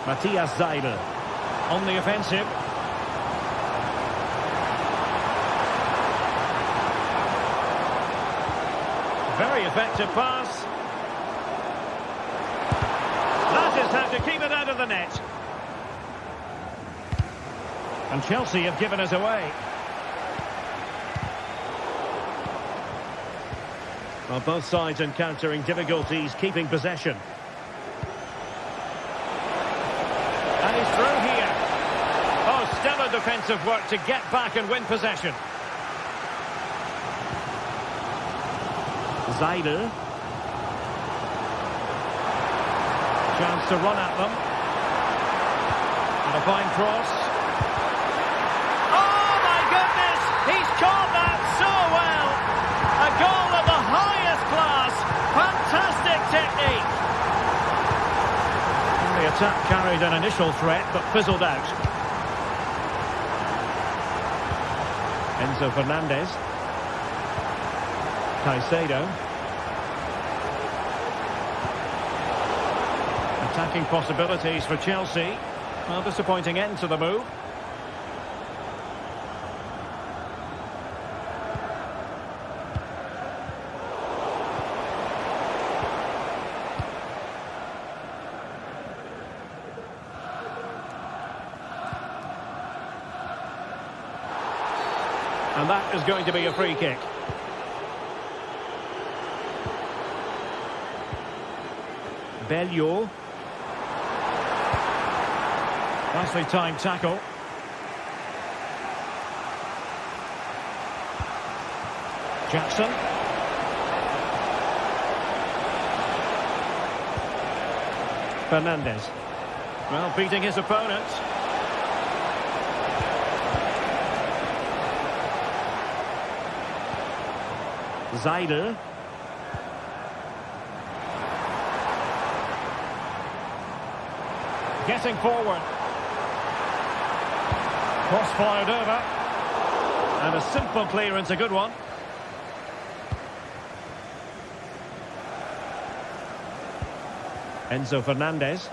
Matthias Seidel on the offensive. Very effective pass. That is how to keep it out of the net. And Chelsea have given us away. Well, both sides encountering difficulties keeping possession. And he's through here. Oh, stellar defensive work to get back and win possession. Seidel. Chance to run at them. And a fine cross. Oh my goodness! He's caught that so well! A goal of the highest class. Fantastic technique. The attack carried an initial threat but fizzled out. Enzo Fernandez. Caicedo. Attacking possibilities for Chelsea. Well, disappointing end to the move. And that is going to be a free kick. Belleau. Nicely timed tackle. Jackson. Fernandez. Well, beating his opponent. Zaidel. Getting forward. Cross fired over. And a simple clearance, a good one. Enzo Fernandez.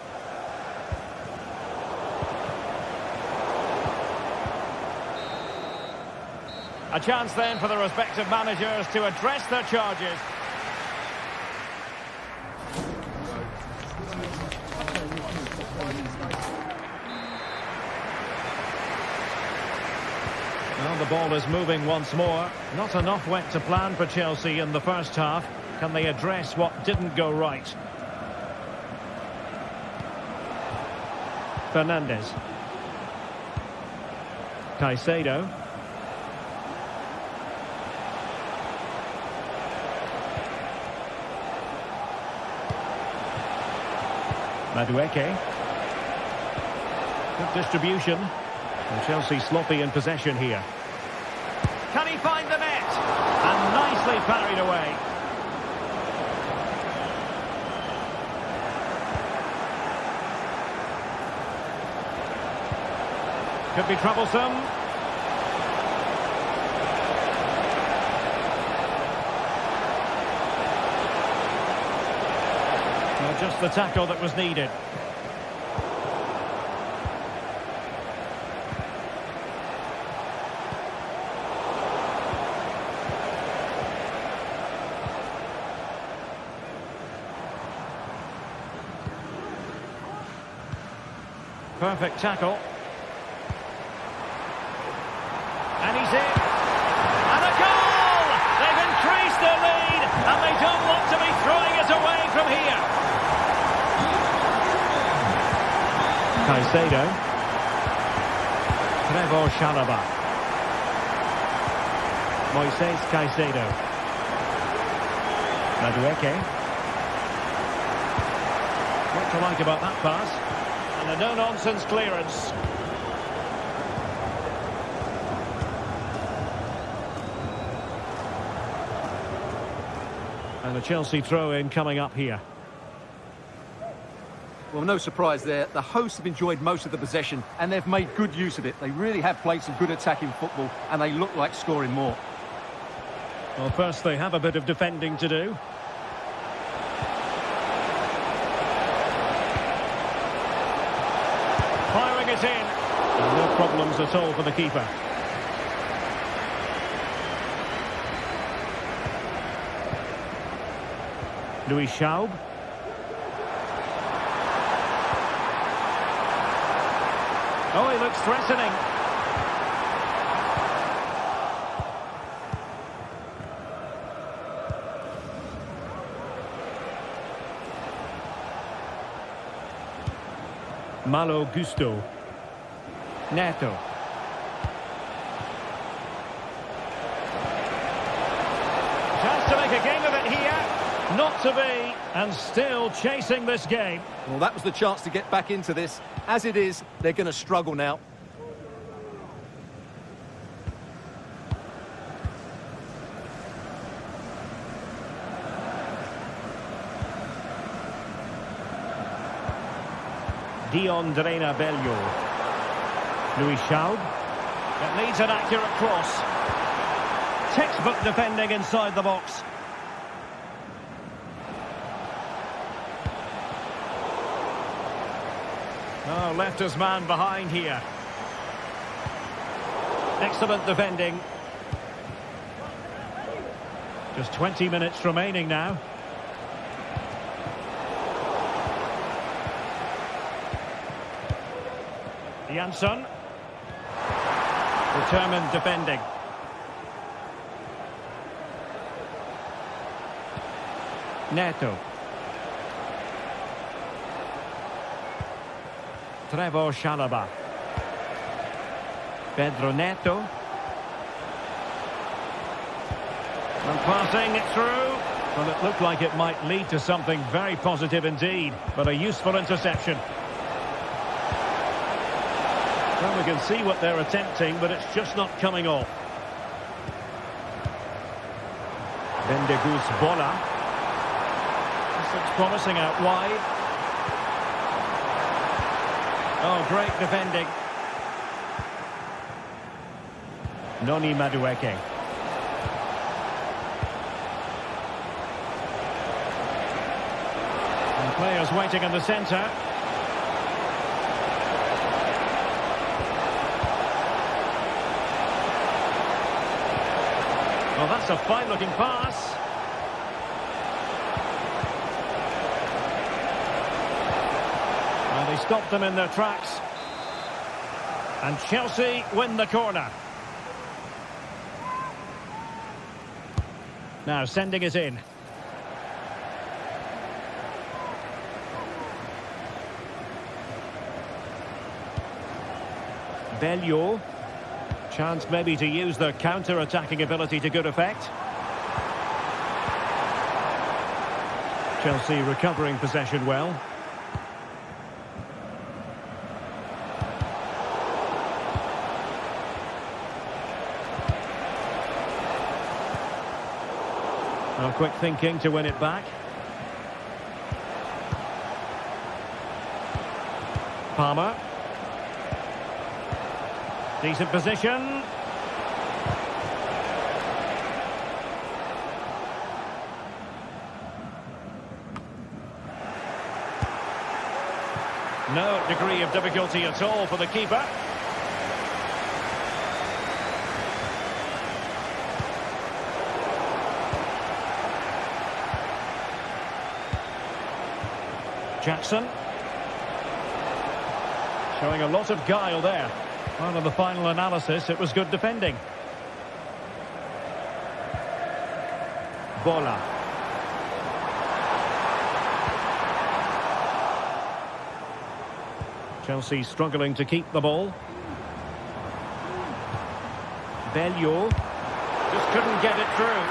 A chance then for the respective managers to address their charges. Well, the ball is moving once more. Not enough went to plan for Chelsea in the first half. Can they address what didn't go right? Fernandez. Caicedo. Madueke. Good distribution. And Chelsea sloppy in possession here. Can he find the net? And nicely parried away. Could be troublesome. Well, just the tackle that was needed. Perfect tackle. And he's in. And a goal! They've increased their lead, and they don't want to be throwing it away from here. Caicedo. Trevor Chalobah. Moises Caicedo. Madueke. What to like about that pass? And a no-nonsense clearance. And a Chelsea throw-in coming up here. Well, no surprise there. The hosts have enjoyed most of the possession, and they've made good use of it. They really have played some good attacking football, and they look like scoring more. Well, first they have a bit of defending to do. Firing it in. And no problems at all for the keeper. Louis Schaub. Oh, he looks threatening. Malo Gusto. Neto. Chance to make a game of it here. Not to be, and still chasing this game. Well, that was the chance to get back into this. As it is, they're going to struggle now. Dion Drena Belleau. Louis Schaub. It needs an accurate cross. Textbook defending inside the box. Oh, left his man behind here. Excellent defending. Just 20 minutes remaining now. Jansson. Determined defending. Neto. Trevor Chalobah. Pedro Neto. And passing it through. Well, it looked like it might lead to something very positive indeed, but a useful interception. Well, we can see what they're attempting, but it's just not coming off. Bendegus Bola. This looks promising out wide. Oh, great defending. Noni Madueke. And players waiting in the centre. Well, that's a fine-looking pass. And they stopped them in their tracks. And Chelsea win the corner. Now sending it in. Bellio. Chance maybe to use their counter-attacking ability to good effect. Chelsea recovering possession well. Well, quick thinking to win it back. Palmer. Decent position. No degree of difficulty at all for the keeper. Jackson. Showing a lot of guile there. Well, in the final analysis, it was good defending. Bola. Chelsea struggling to keep the ball. Bellio. Just couldn't get it through.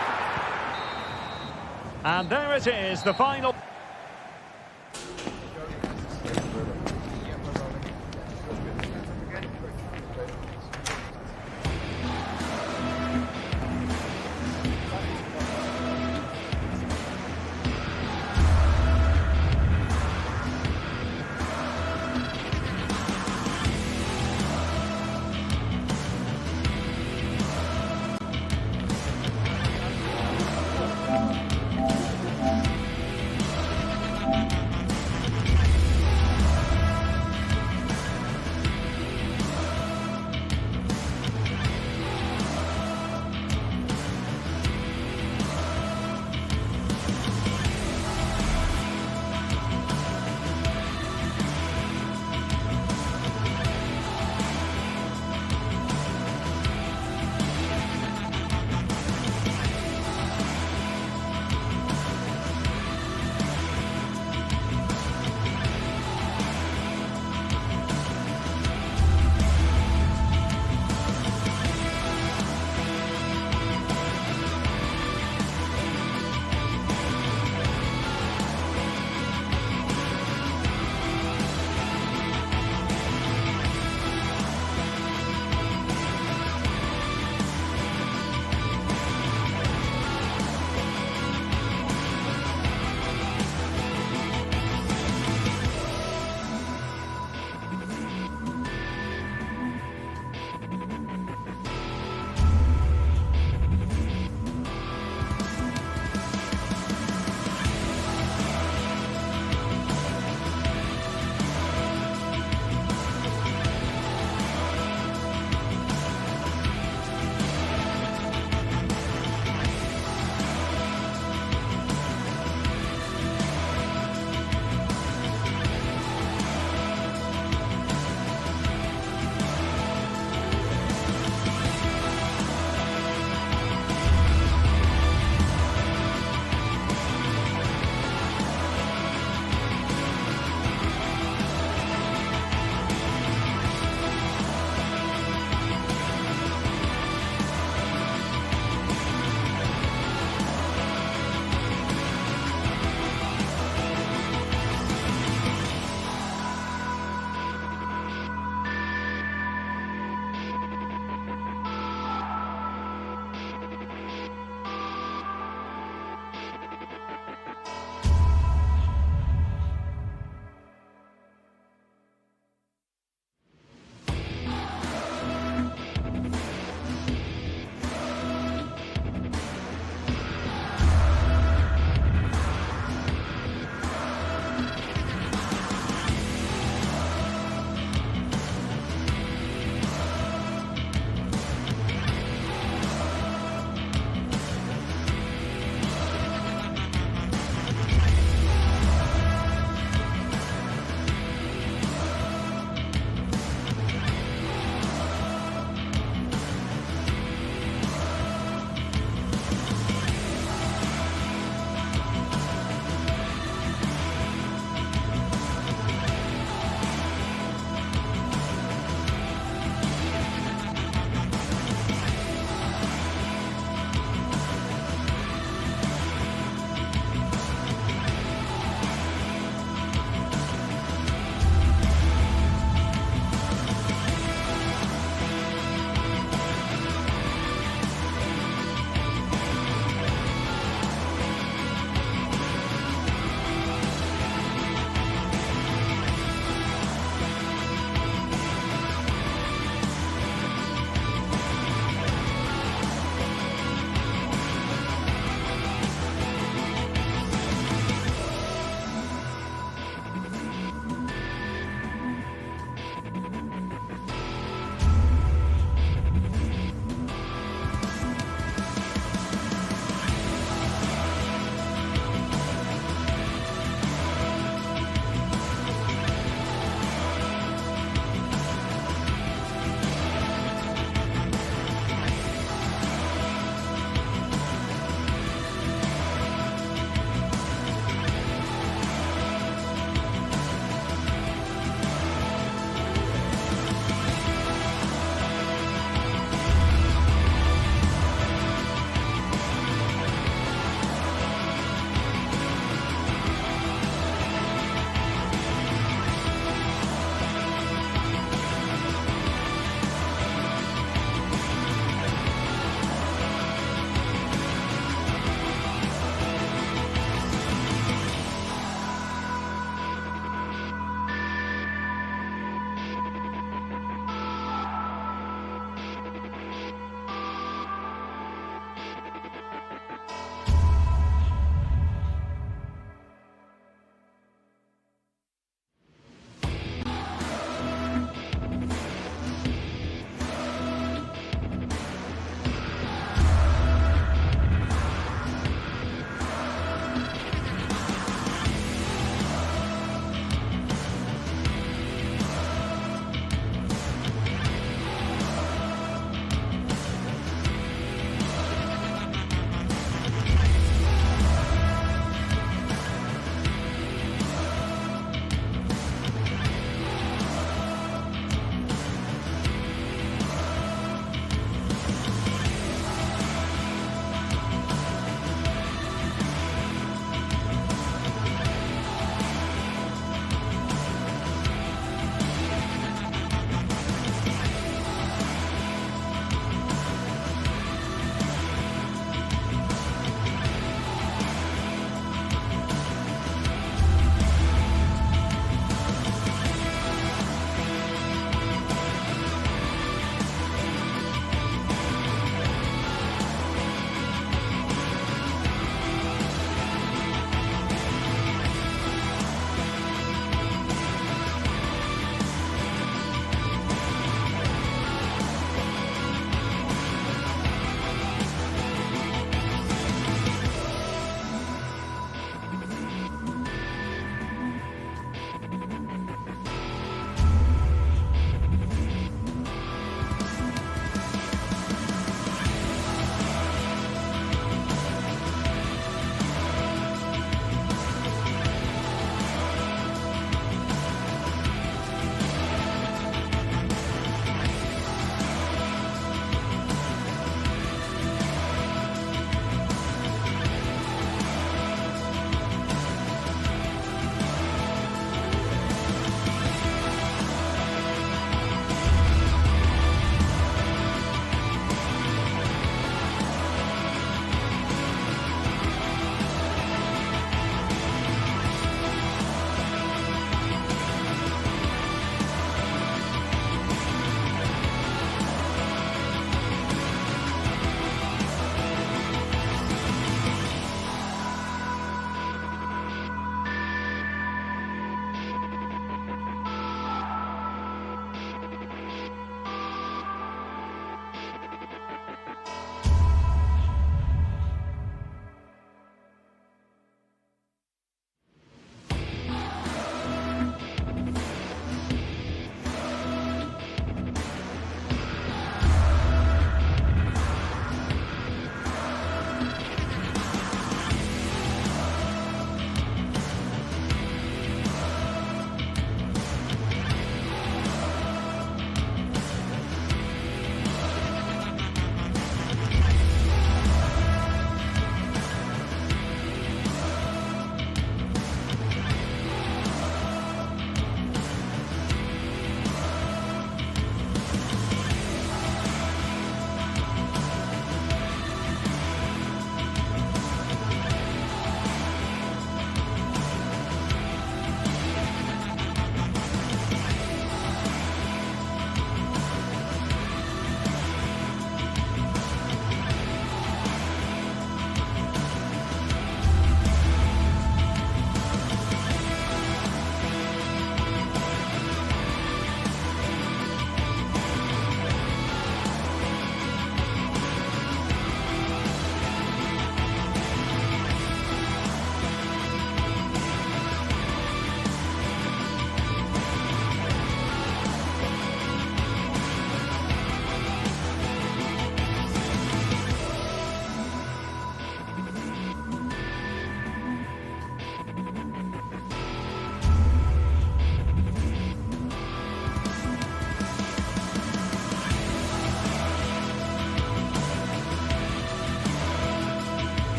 And there it is, the final.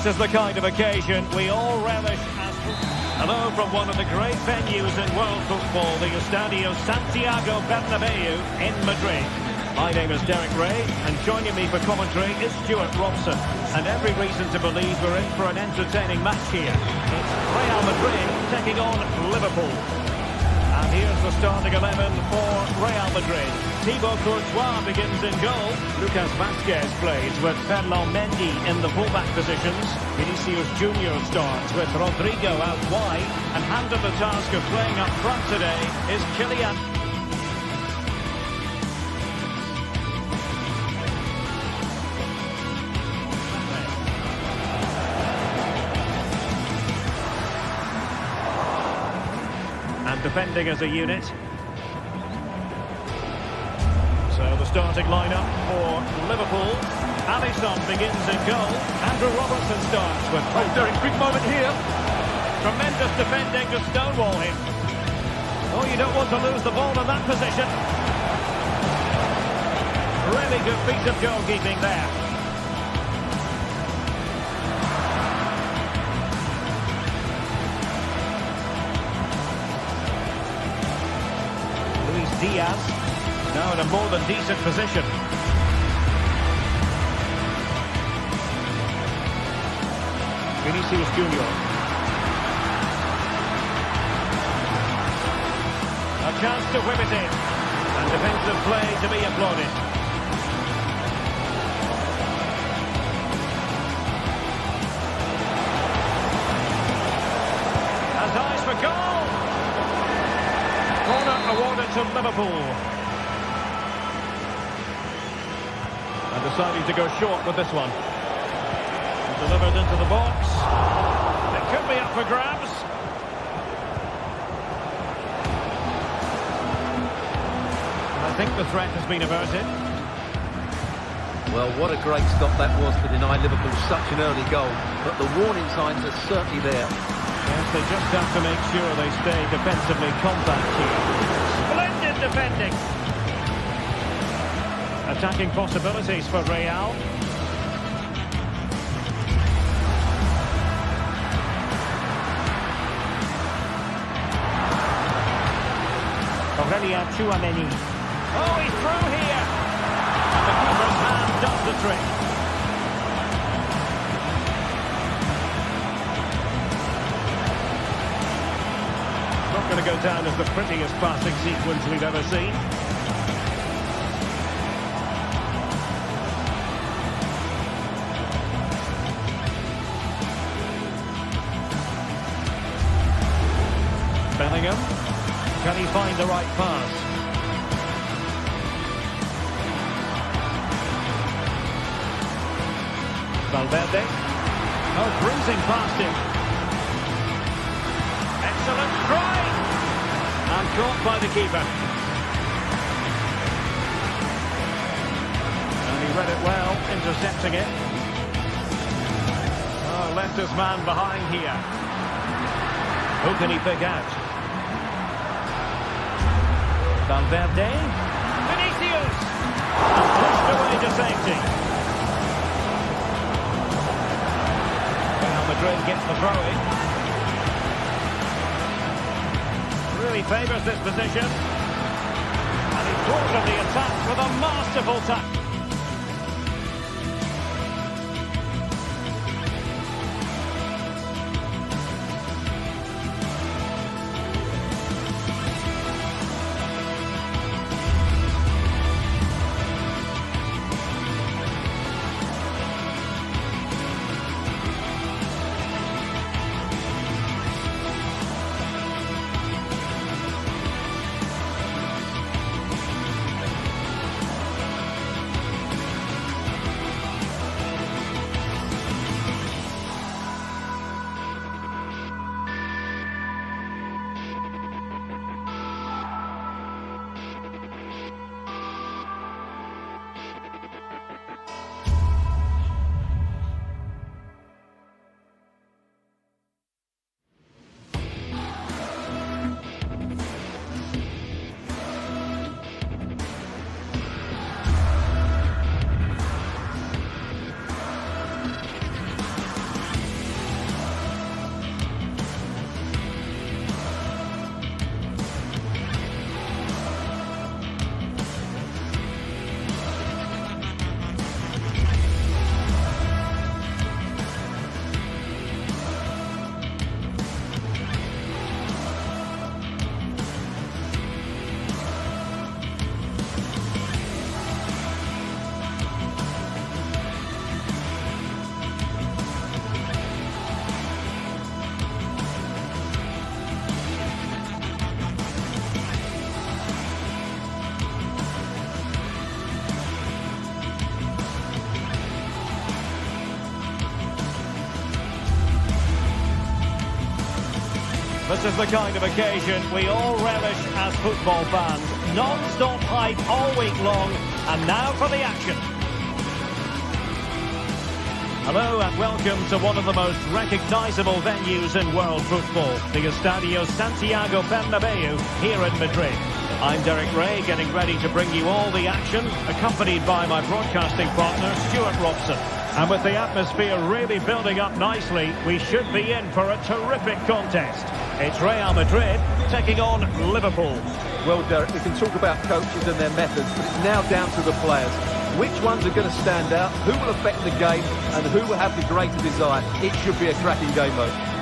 This is the kind of occasion we all relish as... Hello from one of the great venues in world football, the Estadio Santiago Bernabeu in Madrid. My name is Derek Ray, and joining me for commentary is Stuart Robson. And every reason to believe we're in for an entertaining match here. It's Real Madrid taking on Liverpool. And here's the starting 11 for Real Madrid. Thibaut Courtois begins in goal. Lucas Vazquez plays with Ferland Mendy in the fullback positions. Vinicius Junior starts with Rodrigo out wide. And handed the task of playing up front today is Kylian. And defending as a unit. So the starting lineup for Liverpool. Alisson begins in goal. Andrew Robertson starts with... Oh, Derek, big moment here. Tremendous defending to stonewall him. Oh, you don't want to lose the ball in that position. Really good piece of goalkeeping there. Diaz, now in a more than decent position. Vinicius Junior. A chance to whip it in. And defensive play to be applauded. Has eyes for goal! Corner awarded to Liverpool. And deciding to go short with this one. Delivered into the box. It could be up for grabs. And I think the threat has been averted. Well, what a great stop that was to deny Liverpool such an early goal. But the warning signs are certainly there. Yes, they just have to make sure they stay defensively compact here. Splendid defending. Attacking possibilities for Real. Aurelien Tchouameni. Oh, he's through here. And the keeper's hand does the trick. Not going to go down as the prettiest passing sequence we've ever seen. Bellingham. Can he find the right pass? Valverde. Oh, bruising past him. Excellent try! And caught by the keeper. And he read it well, intercepting it. Oh, left his man behind here. Who can he pick out? Valverde. Vinicius! And pushed away to safety. Real Madrid gets the throw-in. Really favours this position. And he thwarted the attack with a masterful touch. This is the kind of occasion we all relish as football fans. Non-stop hype all week long, and now for the action. Hello and welcome to one of the most recognisable venues in world football, the Estadio Santiago Bernabeu here in Madrid. I'm Derek Ray, getting ready to bring you all the action, accompanied by my broadcasting partner, Stuart Robson. And with the atmosphere really building up nicely, we should be in for a terrific contest. It's Real Madrid taking on Liverpool. Well, Derek, we can talk about coaches and their methods, but it's now down to the players. Which ones are going to stand out, who will affect the game, and who will have the greater desire? It should be a cracking game, though.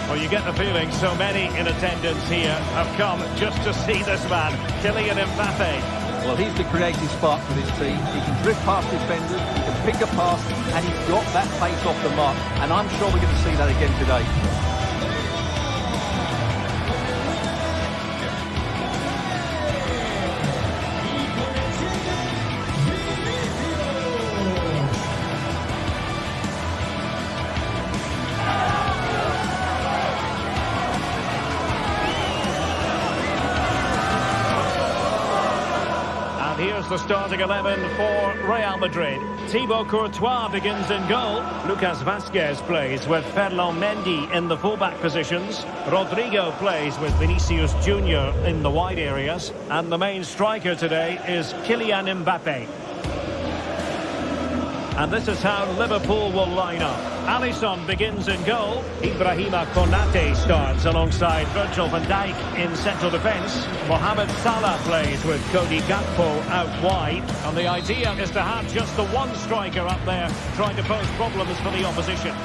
Well, you get the feeling so many in attendance here have come just to see this man, Kylian Mbappe. Well, he's the creative spark for this team. He can drift past defenders, he can pick a pass, and he's got that pace off the mark. And I'm sure we're going to see that again today. Here's the starting 11 for Real Madrid. Thibaut Courtois begins in goal. Lucas Vazquez plays with Ferland Mendy in the fullback positions. Rodrigo plays with Vinicius Junior in the wide areas. And the main striker today is Kylian Mbappe. And this is how Liverpool will line up. Alisson begins in goal. Ibrahima Konate starts alongside Virgil van Dijk in central defence. Mohamed Salah plays with Cody Gakpo out wide. And the idea is to have just the one striker up there trying to pose problems for the opposition.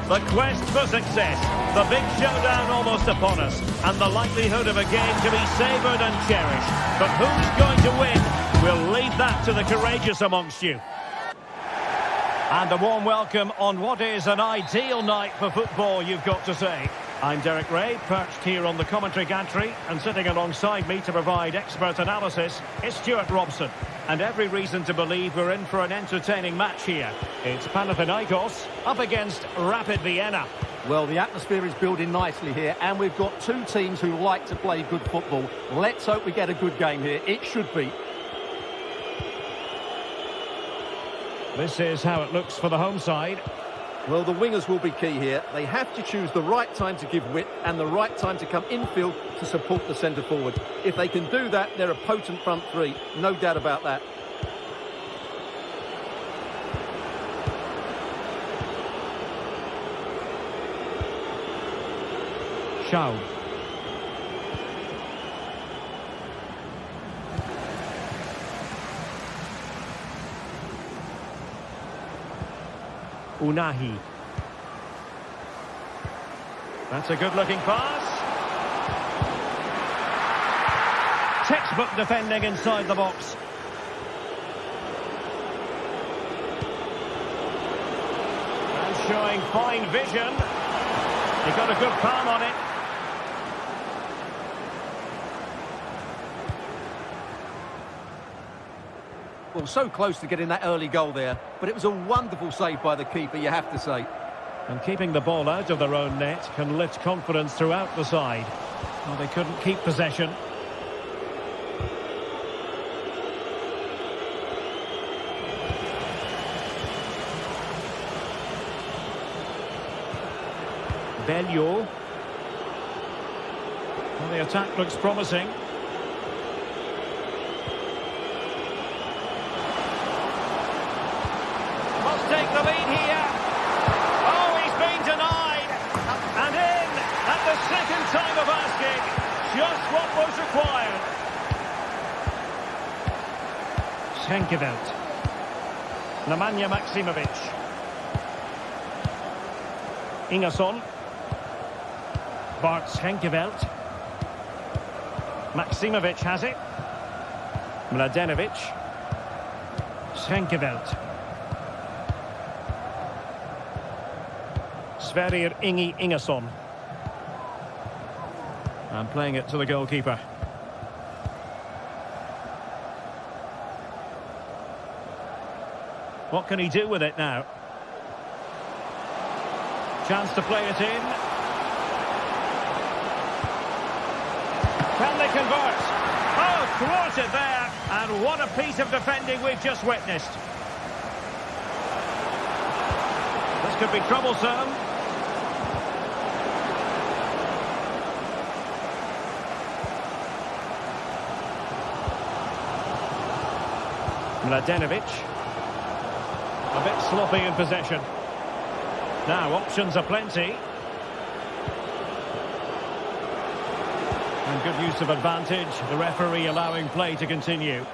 The quest for success. The big showdown almost upon us. And the likelihood of a game to be savoured and cherished. But who's going to win? We'll leave that to the courageous amongst you. And a warm welcome on what is an ideal night for football, you've got to say. I'm Derek Ray, perched here on the commentary gantry, and sitting alongside me to provide expert analysis is Stuart Robson. And every reason to believe we're in for an entertaining match here. It's Panathinaikos up against Rapid Vienna. Well, the atmosphere is building nicely here, and we've got two teams who like to play good football. Let's hope we get a good game here. It should be. This is how it looks for the home side. Well, the wingers will be key here. They have to choose the right time to give width and the right time to come infield to support the centre forward. If they can do that, they're a potent front three. No doubt about that. Shaw. Unahi. That's a good-looking pass. Textbook defending inside the box. And showing fine vision. He got a good palm on it. Well, so close to getting that early goal there, but it was a wonderful save by the keeper, you have to say. And keeping the ball out of their own net can lift confidence throughout the side. Well, they couldn't keep possession. Bellio. Well, the attack looks promising. Take the lead here. Oh, he's been denied. And in at the second time of asking. Just what was required. Schenkeveld. Nemanja Maksimovic. Ingerson. Bart Schenkeveld. Maksimovic has it. Mladenovic. Schenkeveld. Sverrir Ingi Ingerson. And playing it to the goalkeeper. What can he do with it now? Chance to play it in. Can they convert? Oh, thwarted there. And what a piece of defending we've just witnessed. This could be troublesome. Mladenovic. A bit sloppy in possession. Now, options are plenty. And good use of advantage. The referee allowing play to continue.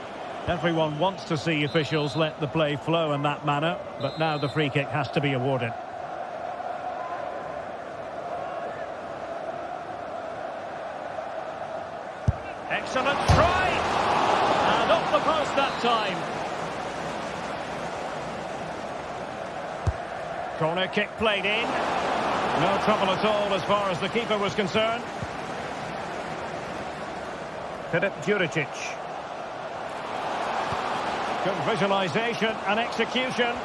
Everyone wants to see officials let the play flow in that manner, but now the free kick has to be awarded. Excellent try! And off the post that time. Corner kick played in. No trouble at all as far as the keeper was concerned. Filip Juricic. Good visualisation and execution.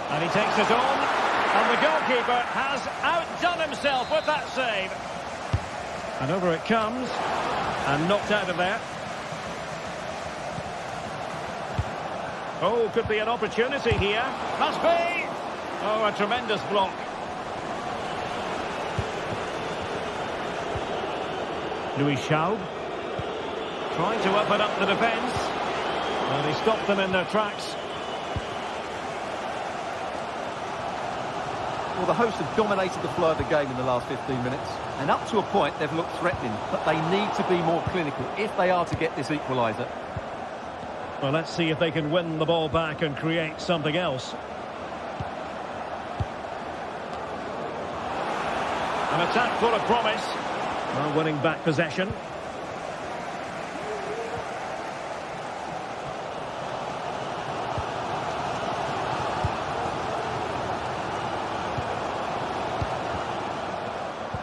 And he takes it on. And the goalkeeper has outdone himself with that save. And over it comes. And knocked out of there. Oh, could be an opportunity here. Must be! Oh, a tremendous block. Louis Schaub. Trying to open up the defence. And he stopped them in their tracks. Well, the hosts have dominated the flow of the game in the last 15 minutes. And up to a point, they've looked threatening. But they need to be more clinical if they are to get this equaliser. Well, let's see if they can win the ball back and create something else. An attack full of promise. Well, winning back possession.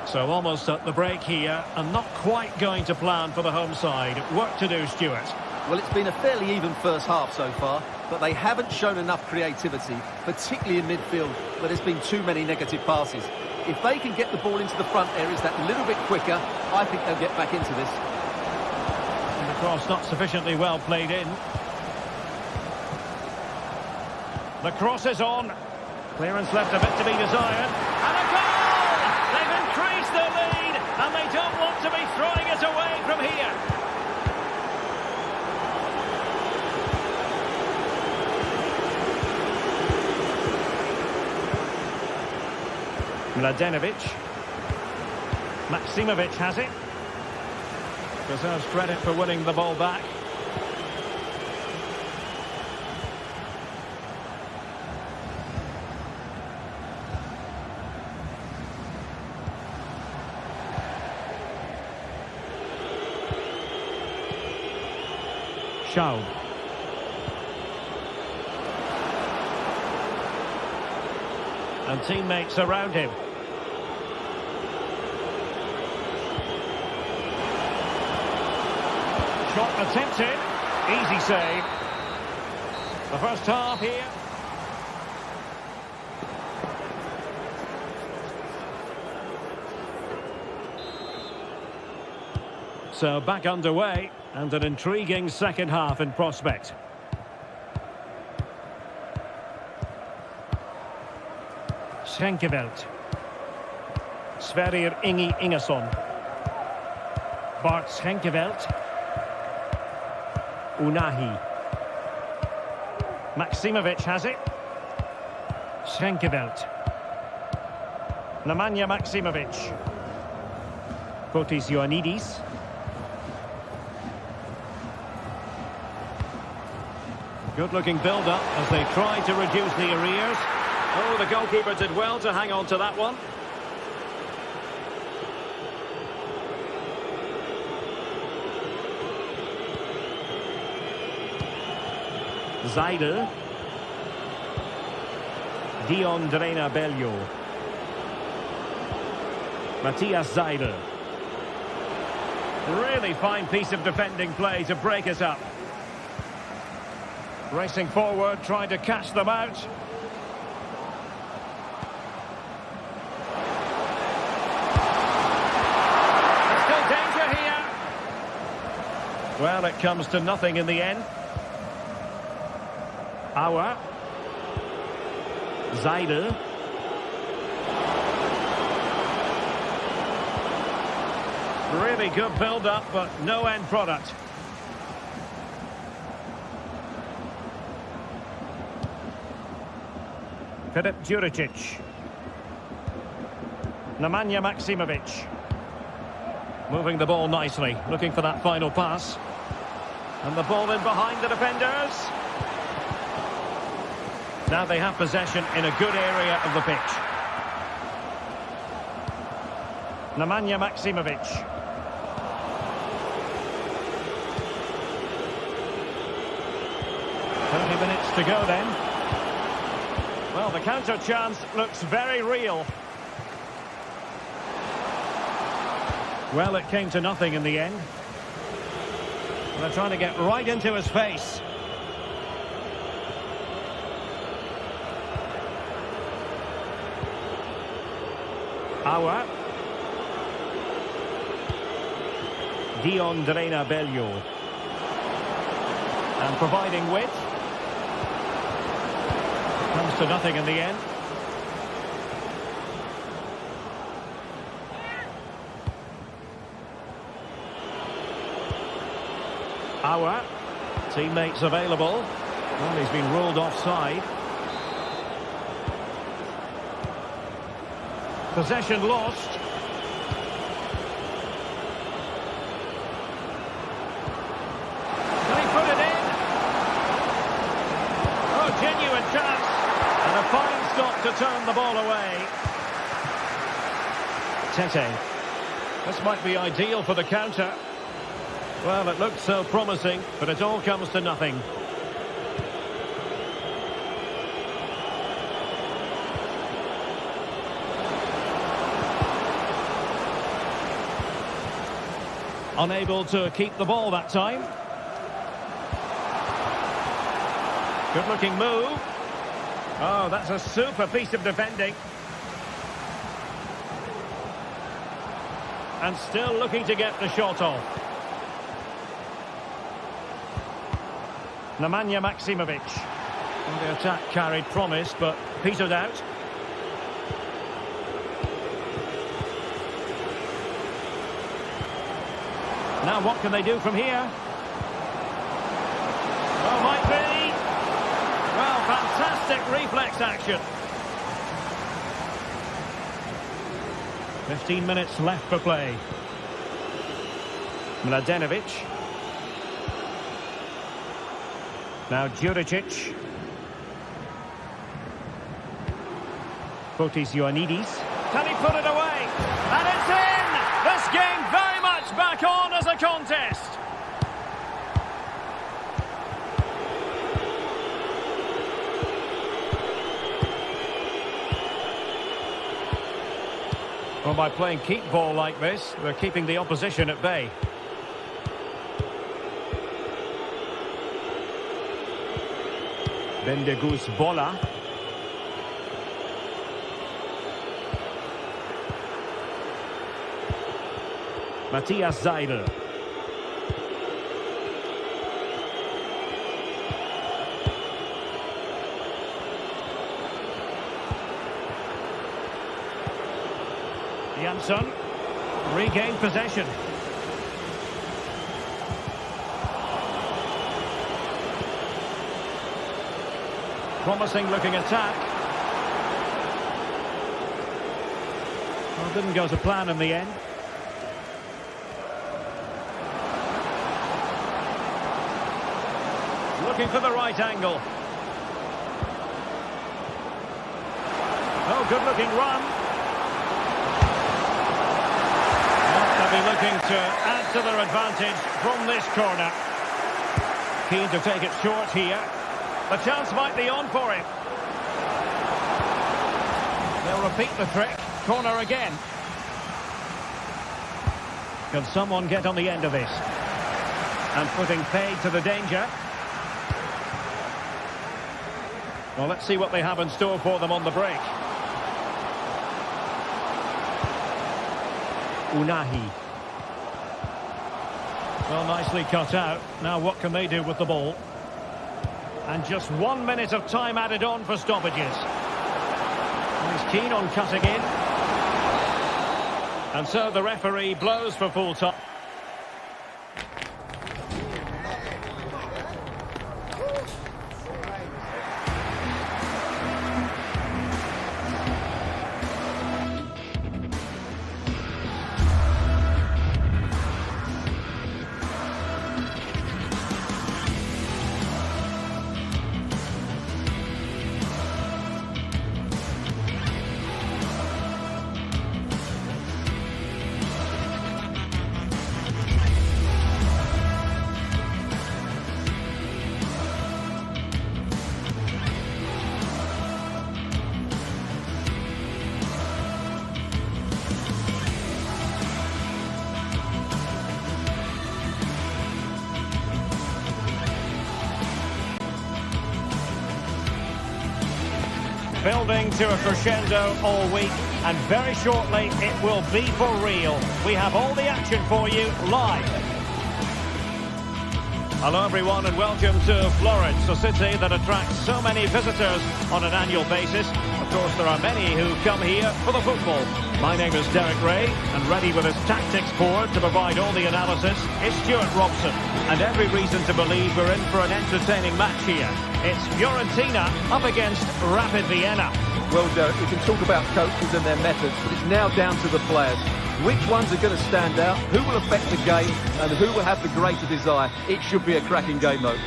So almost at the break here, and not quite going to plan for the home side. Work to do, Stuart. Well, it's been a fairly even first half so far, but they haven't shown enough creativity, particularly in midfield, where there's been too many negative passes. If they can get the ball into the front areas that little bit quicker, I think they'll get back into this. And the cross not sufficiently well played in. The cross is on. Clearance left a bit to be desired. And a goal! They've increased their lead, and they don't want to be throwing it away from here. Mladenovic. Maximovic has it. Deserves credit for winning the ball back. Schaub. And teammates around him. Shot attempted. Easy save. The first half here. So back underway, and an intriguing second half in prospect. Schenkeveld. Sverrir Ingi Ingesson. Bart Schenkeveld. Unahi. Maximovic has it. Schenkeveld. Nemanja Maximovic. Fotis Ioannidis. Good-looking build-up as they try to reduce the arrears. Oh, the goalkeeper did well to hang on to that one. Seidel. Dion Drena Bello. Matthias Seidel. Really fine piece of defending play to break us up. Racing forward, trying to catch them out. There's still danger here. Well, it comes to nothing in the end. Auer. Seidel. Really good build-up, but no end product. Filip Djuricic. Nemanja Maximovic. Moving the ball nicely, looking for that final pass. And the ball in behind the defenders. Now they have possession in a good area of the pitch. Nemanja Maximovic. Minutes to go then. Well, the counter chance looks very real. Well, it came to nothing in the end. They're trying to get right into his face. Auer. Dion Drena Bello. And providing width. Comes to nothing in the end. Auer. Teammates available. Well, he's been ruled offside. Possession lost. Can he put it in? Oh, genuine chance. And a fine stop to turn the ball away. Tete. This might be ideal for the counter. Well, it looked so promising, but it all comes to nothing. Unable to keep the ball that time. Good looking move. Oh, that's a super piece of defending. And still looking to get the shot off. Nemanja Maksimovic. Well, the attack carried promise, but petered out. Now what can they do from here? Well, might be. Well, fantastic reflex action. 15 minutes left for play. Mladenovic. Now Juricic. Fotis Ioannidis. Can he put it away? And it's in! This game very much back on as a contest. Well, by playing keep ball like this, they're keeping the opposition at bay. Bendegus Bola. Matthias Seidel. Jansson regained possession. Promising looking attack. Well, didn't go to plan in the end. Looking for the right angle. Oh, good looking run. Well, they'll be looking to add to their advantage from this corner. Keen to take it short here. The chance might be on for him. They'll repeat the trick. Corner again. Can someone get on the end of this? And putting paid to the danger. Well, let's see what they have in store for them on the break. Unahi. Well, nicely cut out. Now what can they do with the ball? And just 1 minute of time added on for stoppages. He's keen on cutting in. And so the referee blows for full time. Building to a crescendo all week, and very shortly it will be for real. We have all the action for you live. Hello everyone and welcome to Florence, a city that attracts so many visitors on an annual basis. Of course there are many who come here for the football. My name is Derek Ray, and ready with his tactics board to provide all the analysis is Stuart Robson. And every reason to believe we're in for an entertaining match here. It's Fiorentina up against Rapid Vienna. Well, Derek, we can talk about coaches and their methods, but it's now down to the players. Which ones are going to stand out, who will affect the game, and who will have the greater desire? It should be a cracking game, though.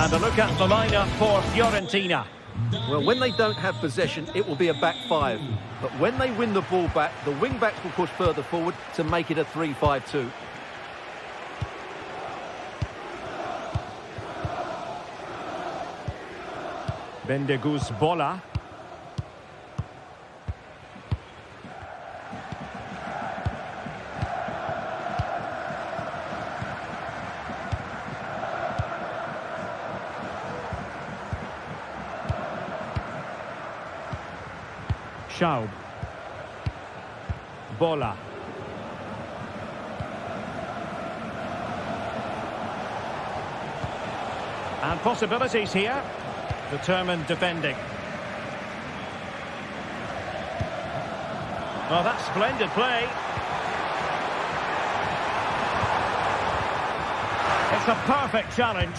And a look at the lineup for Fiorentina. Well, when they don't have possession, it will be a back five. But when they win the ball back, the wing-backs will push further forward to make it a 3-5-2. Bendegus Bola. Schaub. Bola. And possibilities here. Determined defending. Oh, that's splendid play. It's a perfect challenge.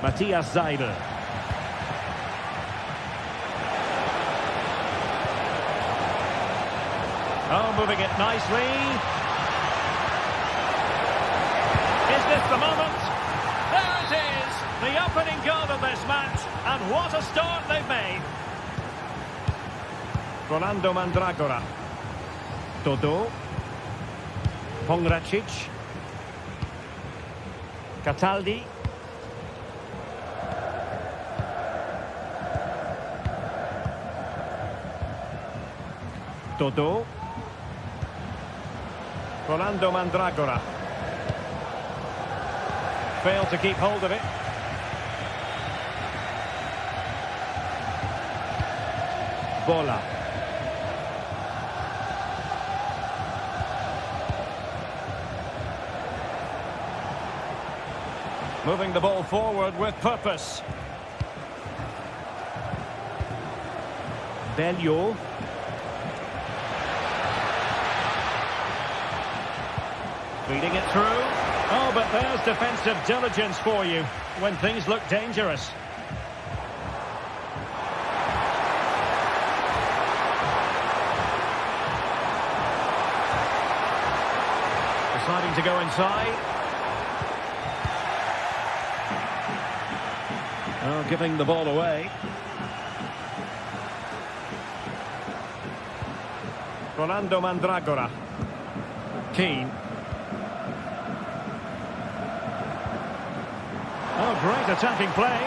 Matthias Seidel. Oh, moving it nicely. Is this the moment? There it is! The opening goal of this match. And what a start they've made. Rolando Mandragora. Dodo. Pongracic. Cataldi. Dodo. Rolando Mandragora. Failed to keep hold of it. Bola. Moving the ball forward with purpose. Bellio. Feeding it through. Oh, but there's defensive diligence for you when things look dangerous. Deciding to go inside. Oh, giving the ball away. Rolando Mandragora. Keane. Oh, great attacking play.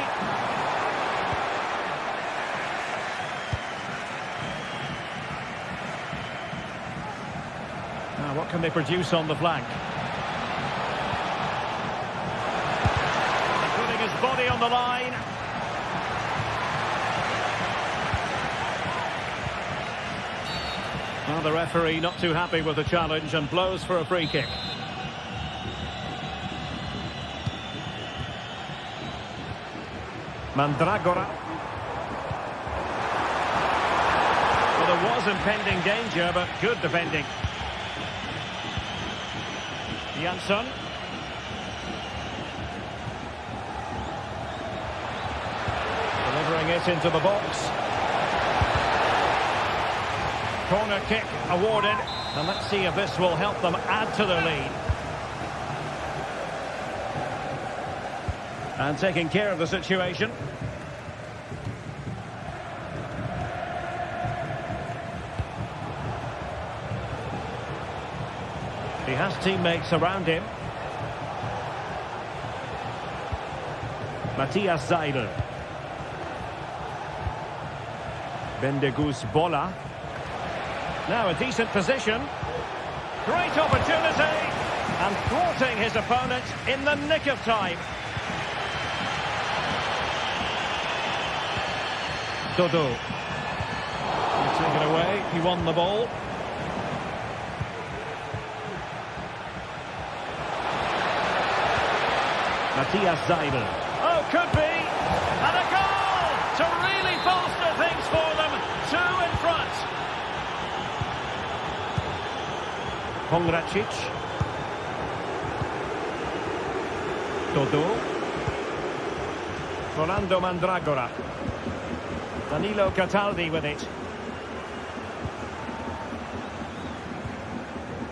Now, what can they produce on the flank? Putting his body on the line. Well, the referee not too happy with the challenge and blows for a free kick. Mandragora. Well, there was impending danger, but good defending. Jansson. Delivering it into the box. Corner kick awarded. And let's see if this will help them add to their lead. And taking care of the situation. He has teammates around him. Matthias Seidel. Bendegus Bola. Now a decent position. Great opportunity. And thwarting his opponent in the nick of time. Dodo. Taken away. He won the ball. Matthias Seidel. Oh, could be. And a goal to really bolster things for them. Two in front. Pongracic. Dodo. Rolando Mandragora. Danilo Cataldi with it.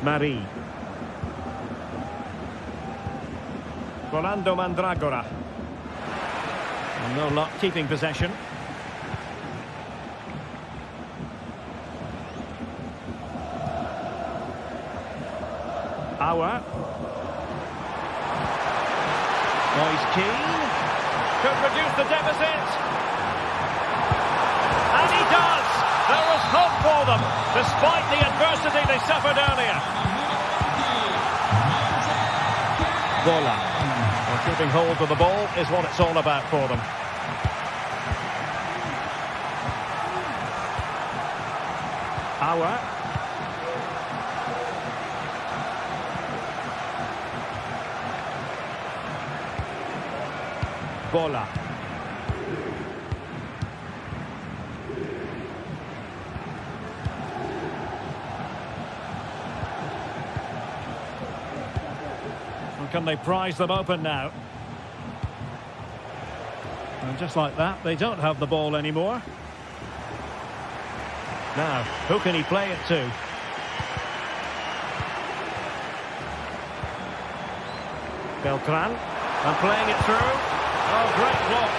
Marie. Rolando Mandragora. And no luck keeping possession. Auer. Moise Keane. Could reduce the deficit. And he does! There was hope for them, despite the adversity they suffered earlier. Bola. Well, keeping hold of the ball is what it's all about for them. Auer. Bola. Can they prise them open now? And just like that, they don't have the ball anymore. Now, who can he play it to? Beltran, and playing it through. Oh, great block.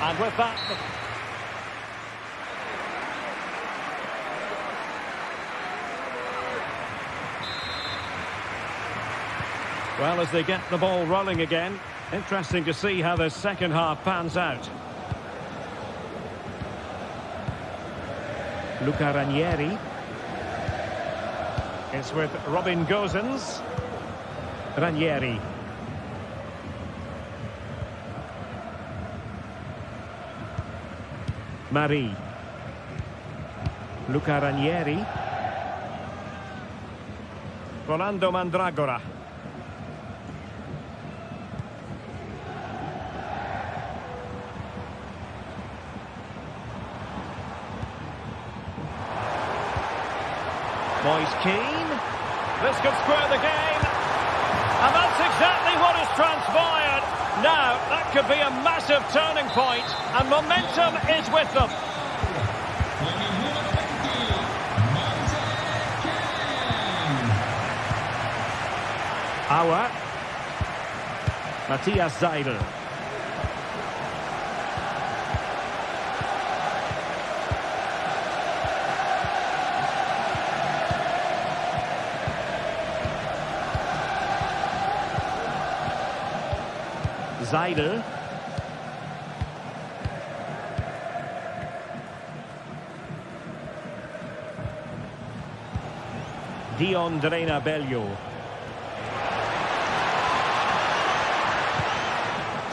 And with that... Well, as they get the ball rolling again, interesting to see how the second half pans out. Luca Ranieri. It's with Robin Gosens. Ranieri. Marie. Luca Ranieri. Rolando Mandragora. Moise Keane. This could square the game. And that's exactly what has transpired. Now, that could be a massive turning point, and momentum is with them. Auer. Matthias Seidel. Seidel. Dion Drena Bello.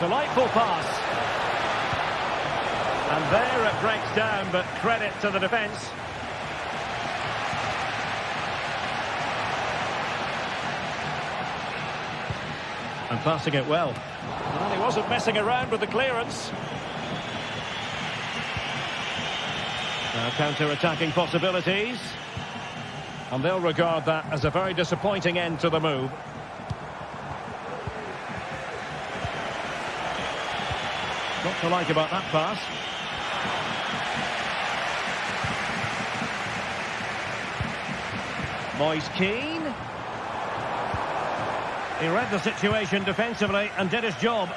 Delightful pass. And there it breaks down, but credit to the defence. And passing it well. Well, he wasn't messing around with the clearance. Now counter-attacking possibilities. And they'll regard that as a very disappointing end to the move. What to like about that pass? Moise Keane. He read the situation defensively and did his job.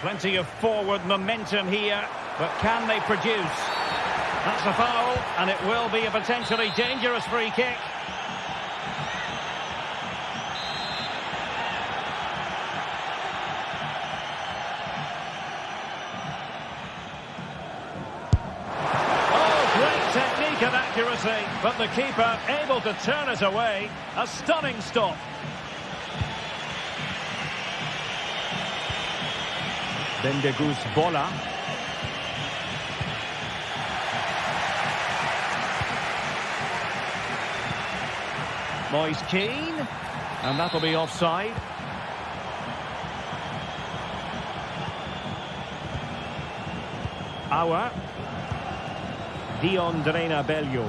Plenty of forward momentum here, but can they produce? That's a foul, and it will be a potentially dangerous free kick. Oh, great technique and accuracy, but the keeper able to turn it away. A stunning stop. Bendegus Bola. Moise Keane. And that'll be offside. Auer. Dion Drena Bello.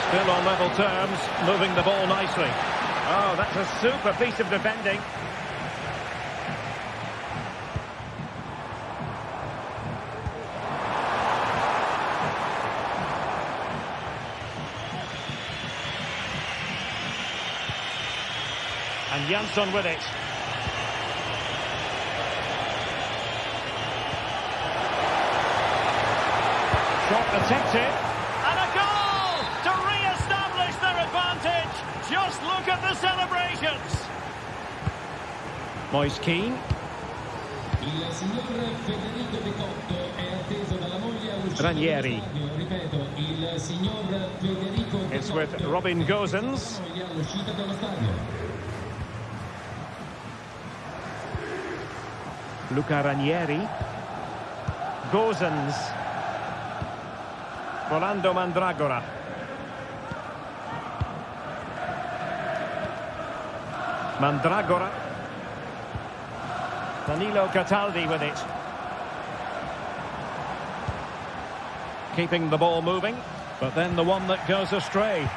Still on level terms, moving the ball nicely. Oh, that's a super piece of defending. And Jansson with it. Shot attempted. And a goal to re-establish their advantage. Just look at the celebrations. Moise Keane. Il signor Federico De Cotto è atteso dalla moglie all'uscita Ranieri. Ripeto, il signor Federico De It's with Cotto Robin Gosens. all'uscita dallo stadio. Luca Ranieri. Gosens. Rolando Mandragora. Mandragora. Danilo Cataldi with it. Keeping the ball moving, but then the one that goes astray.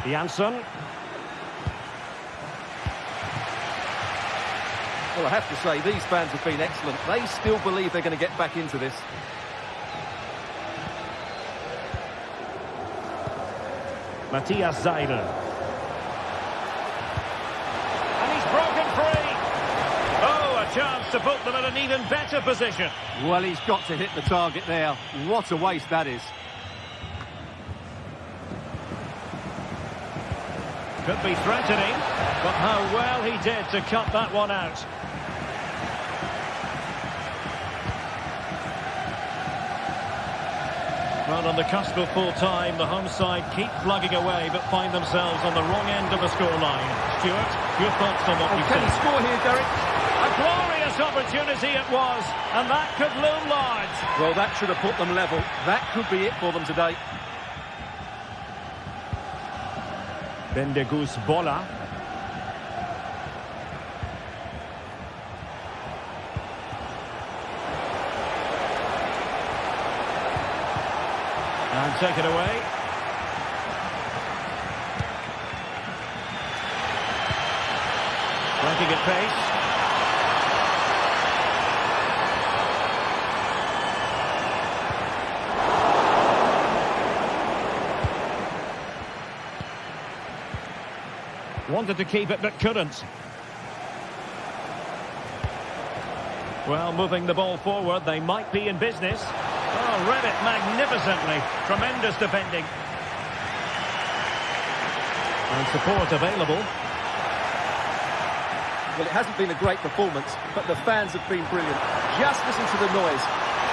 Jansson. Well, I have to say, these fans have been excellent. They still believe they're going to get back into this. Matthias Seidel. And he's broken free. Oh, a chance to put them in an even better position. Well, he's got to hit the target there. What a waste that is. Could be threatening, but how well he did to cut that one out. Well, on the cusp of full time, the home side keep plugging away, but find themselves on the wrong end of the scoreline. Stuart, your thoughts on what you've Can he seen? score here, Derek? A glorious opportunity it was, and that could loom large. Well, that should have put them level. That could be it for them today. Bendegus Bola. And take it away. Breaking at pace. Wanted to keep it but couldn't. Well, moving the ball forward, they might be in business. Oh, read it magnificently. Tremendous defending. And support available. Well, it hasn't been a great performance, but the fans have been brilliant. Just listen to the noise.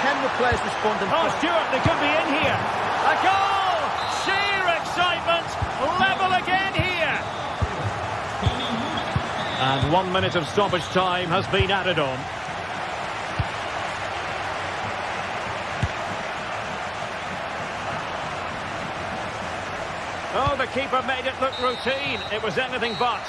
Can the players respond? Oh, Stuart, they could be in here. A goal! Sheer excitement. Level again here. And 1 minute of stoppage time has been added on. Oh, the keeper made it look routine. It was anything but.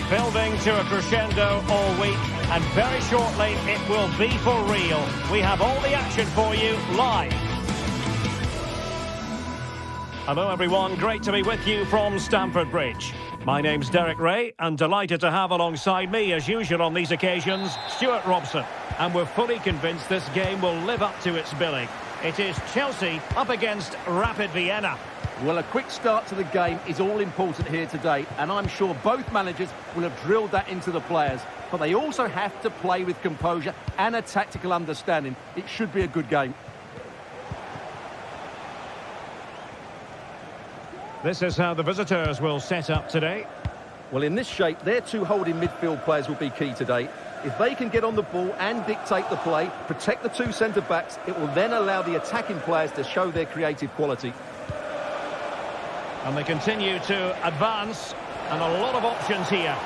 Building to a crescendo all week, and very shortly it will be for real. We have all the action for you live. Hello everyone, great to be with you from Stamford Bridge. My name's Derek Ray, and delighted to have alongside me, as usual on these occasions, Stuart Robson. And we're fully convinced this game will live up to its billing. It is Chelsea up against Rapid Vienna. Well, a quick start to the game is all important here today, and I'm sure both managers will have drilled that into the players. But they also have to play with composure and a tactical understanding. It should be a good game. This is how the visitors will set up today. Well, in this shape, their two holding midfield players will be key today. If they can get on the ball and dictate the play, protect the two centre-backs, it will then allow the attacking players to show their creative quality. And they continue to advance, and a lot of options here.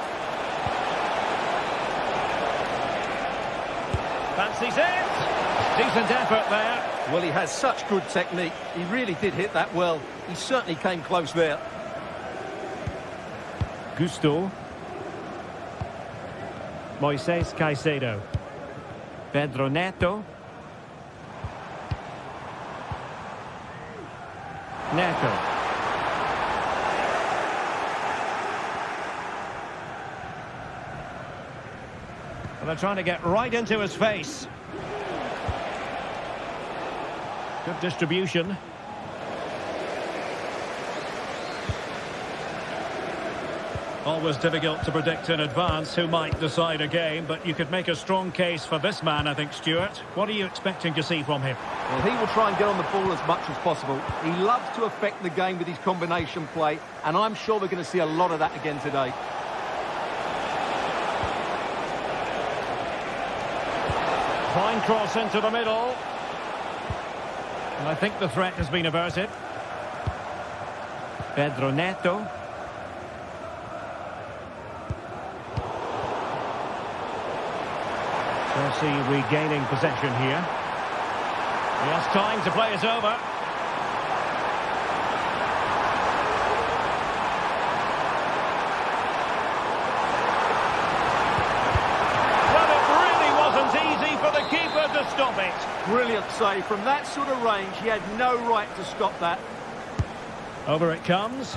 Fancies it. Decent effort there. Well, he has such good technique. He really did hit that well. He certainly came close there. Gusto. Moises Caicedo. Pedro Neto. Neto. Well, they're trying to get right into his face. Good distribution. Always difficult to predict in advance who might decide a game, but you could make a strong case for this man, I think, Stuart. What are you expecting to see from him? Well, he will try and get on the ball as much as possible. He loves to affect the game with his combination play, and I'm sure we're going to see a lot of that again today. Fine cross into the middle. And I think the threat has been averted. Pedro Neto. Chelsea regaining possession here. He has time to play it over. Well, it really wasn't easy for the keeper to stop it. Brilliant save. From that sort of range, he had no right to stop that. Over it comes.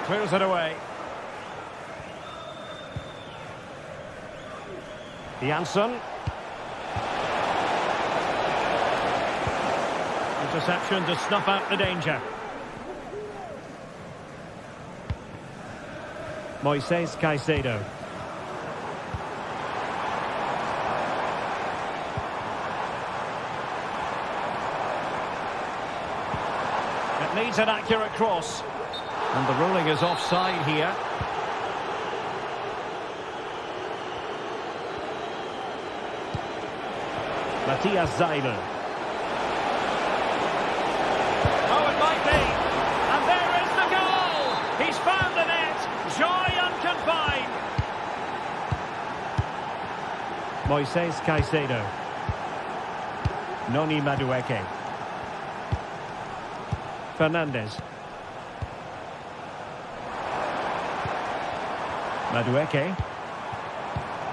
Clears it away. Janssen. Interception to snuff out the danger. Moises Caicedo. It needs an accurate cross. And the ruling is offside here. Matthias Seidel. Oh, it might be. And there is the goal. He's found the net. Joy unconfined. Moises Caicedo. Noni Madueke. Fernandes. Madueke.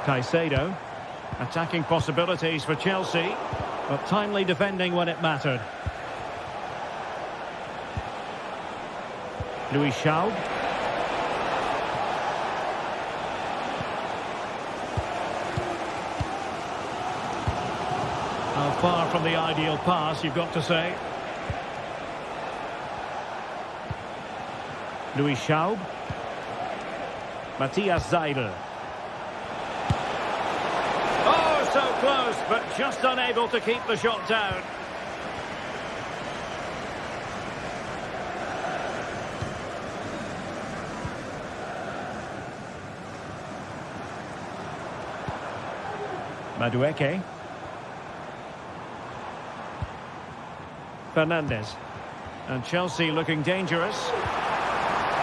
Caicedo. Attacking possibilities for Chelsea, but timely defending when it mattered. Louis Schaub. How far from the ideal pass, you've got to say. Louis Schaub. Matthias Seidel. So close, but just unable to keep the shot down. Madueke. Fernandes. And Chelsea looking dangerous,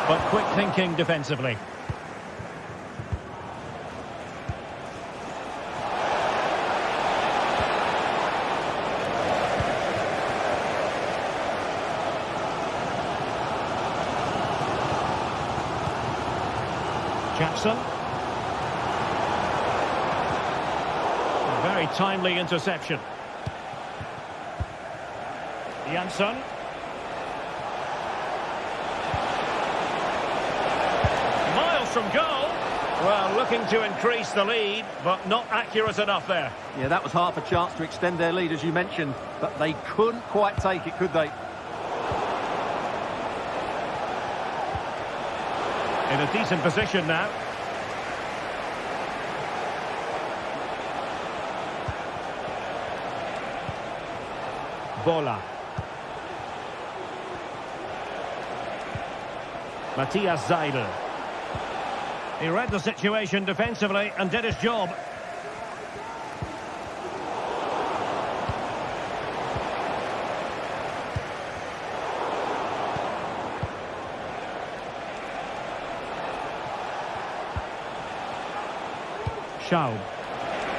but quick thinking defensively. Jackson. A very timely interception. Janssen. from goal. Well, looking to increase the lead, but not accurate enough there. Yeah, that was half a chance to extend their lead, as you mentioned, but they couldn't quite take it, could they? In a decent position now. Bola. Matthias Seidel. He read the situation defensively and did his job. Schaub.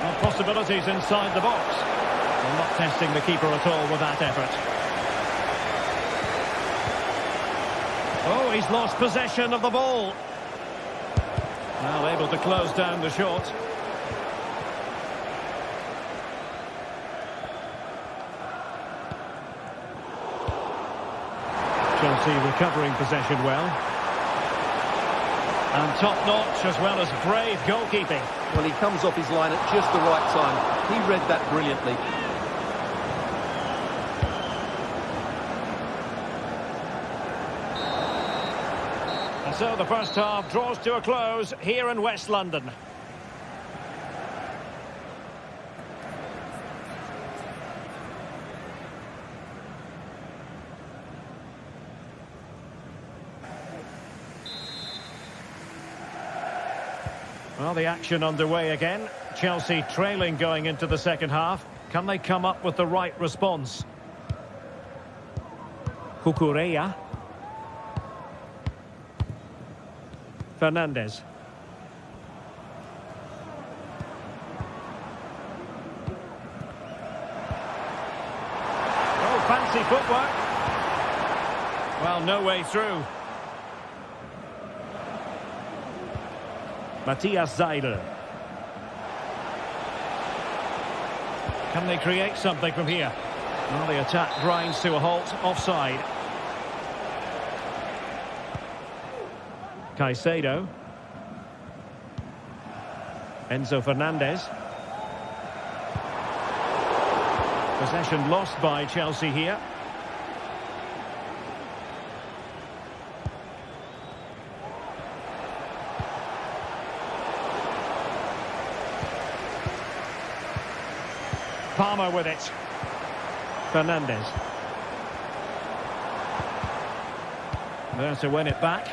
Well, possibilities inside the box. Well, not testing the keeper at all with that effort. Oh, he's lost possession of the ball. Now able to close down the shot. Chelsea recovering possession well. And top-notch as well as brave goalkeeping. Well, he comes off his line at just the right time. He read that brilliantly. And so the first half draws to a close here in West London. Well, the action underway again. Chelsea trailing going into the second half. Can they come up with the right response? Cucurella. Fernandes. Oh, fancy footwork. Well, no way through. Matthias Seidel. Can they create something from here? Well, the attack grinds to a halt, offside. Caicedo. Enzo Fernandez. Possession lost by Chelsea here. Palmer with it. Fernandes. There to win it back.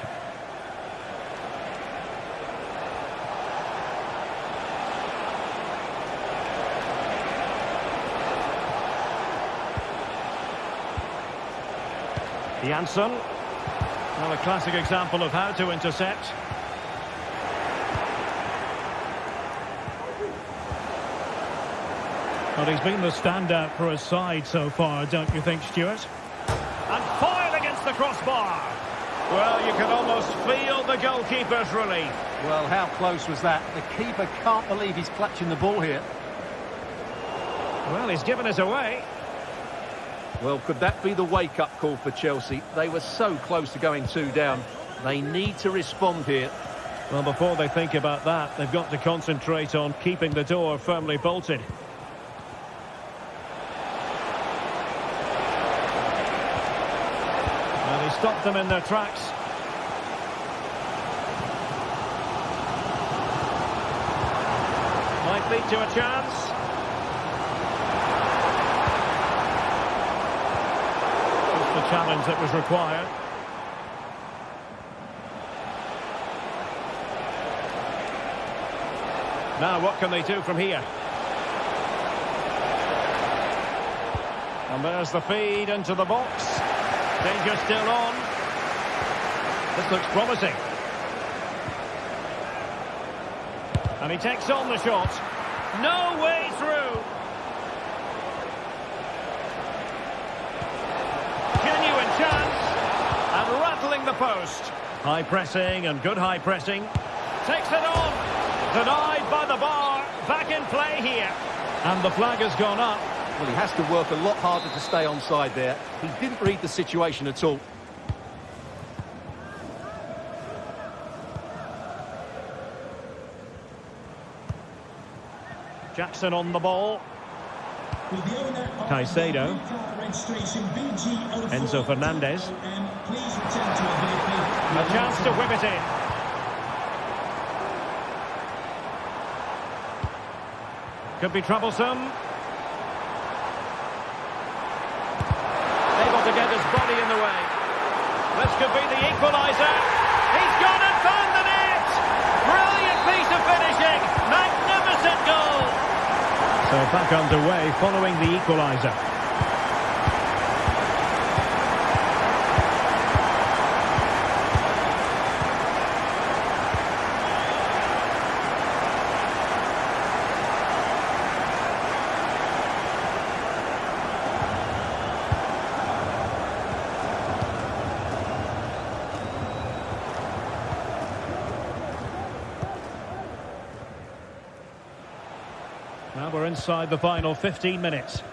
Janssen. Well, a classic example of how to intercept. Well, he's been the standout for his side so far, don't you think, Stuart? And foiled against the crossbar. Well, you can almost feel the goalkeeper's relief. Well, how close was that? The keeper can't believe he's clutching the ball here. Well, he's given us away. Well, could that be the wake-up call for Chelsea? They were so close to going 2 down. They need to respond here. Well, before they think about that, they've got to concentrate on keeping the door firmly bolted. Well, he stopped them in their tracks. Might lead to a chance. The challenge that was required. Now what can they do from here? And there's the feed into the box. Danger still on. This looks promising. And he takes on the shot. No way through. Genuine chance. And rattling the post. High pressing and good high pressing. Takes it on. Denied by the bar. Back in play here. And the flag has gone up. Well, he has to work a lot harder to stay onside there. He didn't read the situation at all. Jackson on the ball. With the owner of Caicedo. the car registration BG Enzo Fernandez. Please return to your vehicle. A chance to whip it in. Could be troublesome. Able to get his body in the way. This could be the equaliser. He's gone and found the net! Brilliant piece of finishing! Magnificent goal! So back underway following the equaliser. Now we're inside the final 15 minutes.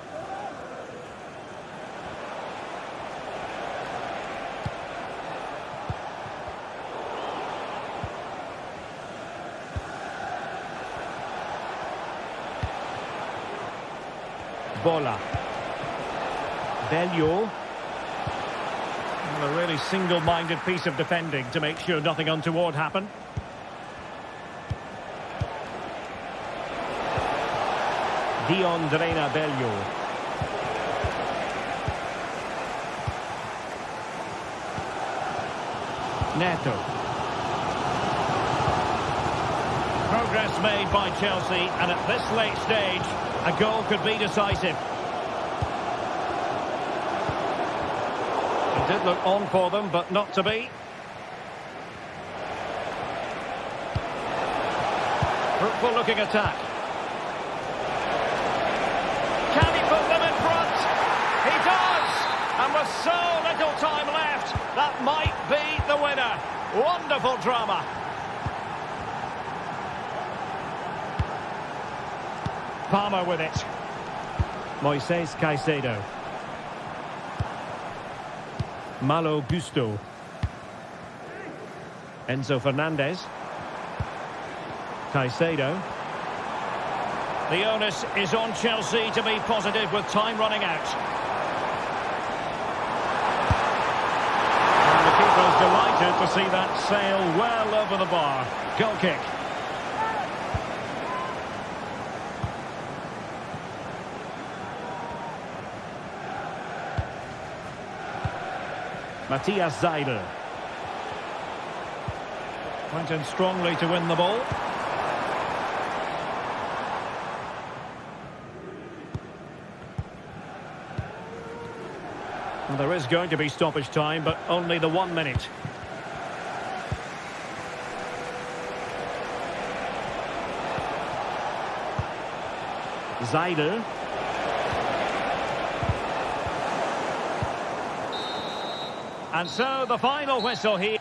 Bola. Bello. A really single-minded piece of defending to make sure nothing untoward happened. Dion Drena Bello. Neto. Progress made by Chelsea, and at this late stage, a goal could be decisive. It did look on for them, but not to be. Fruitful looking attack. Can he put them in front? He does! And with so little time left, that might be the winner. Wonderful drama. Palmer with it. Moises Caicedo. Malo Gusto. Enzo Fernandez. Caicedo. The onus is on Chelsea to be positive with time running out. And the keeper's delighted to see that sail well over the bar. Goal kick. Matthias Seidel. Went in strongly to win the ball. Well, there is going to be stoppage time, but only the 1 minute. Seidel. And so the final whistle here.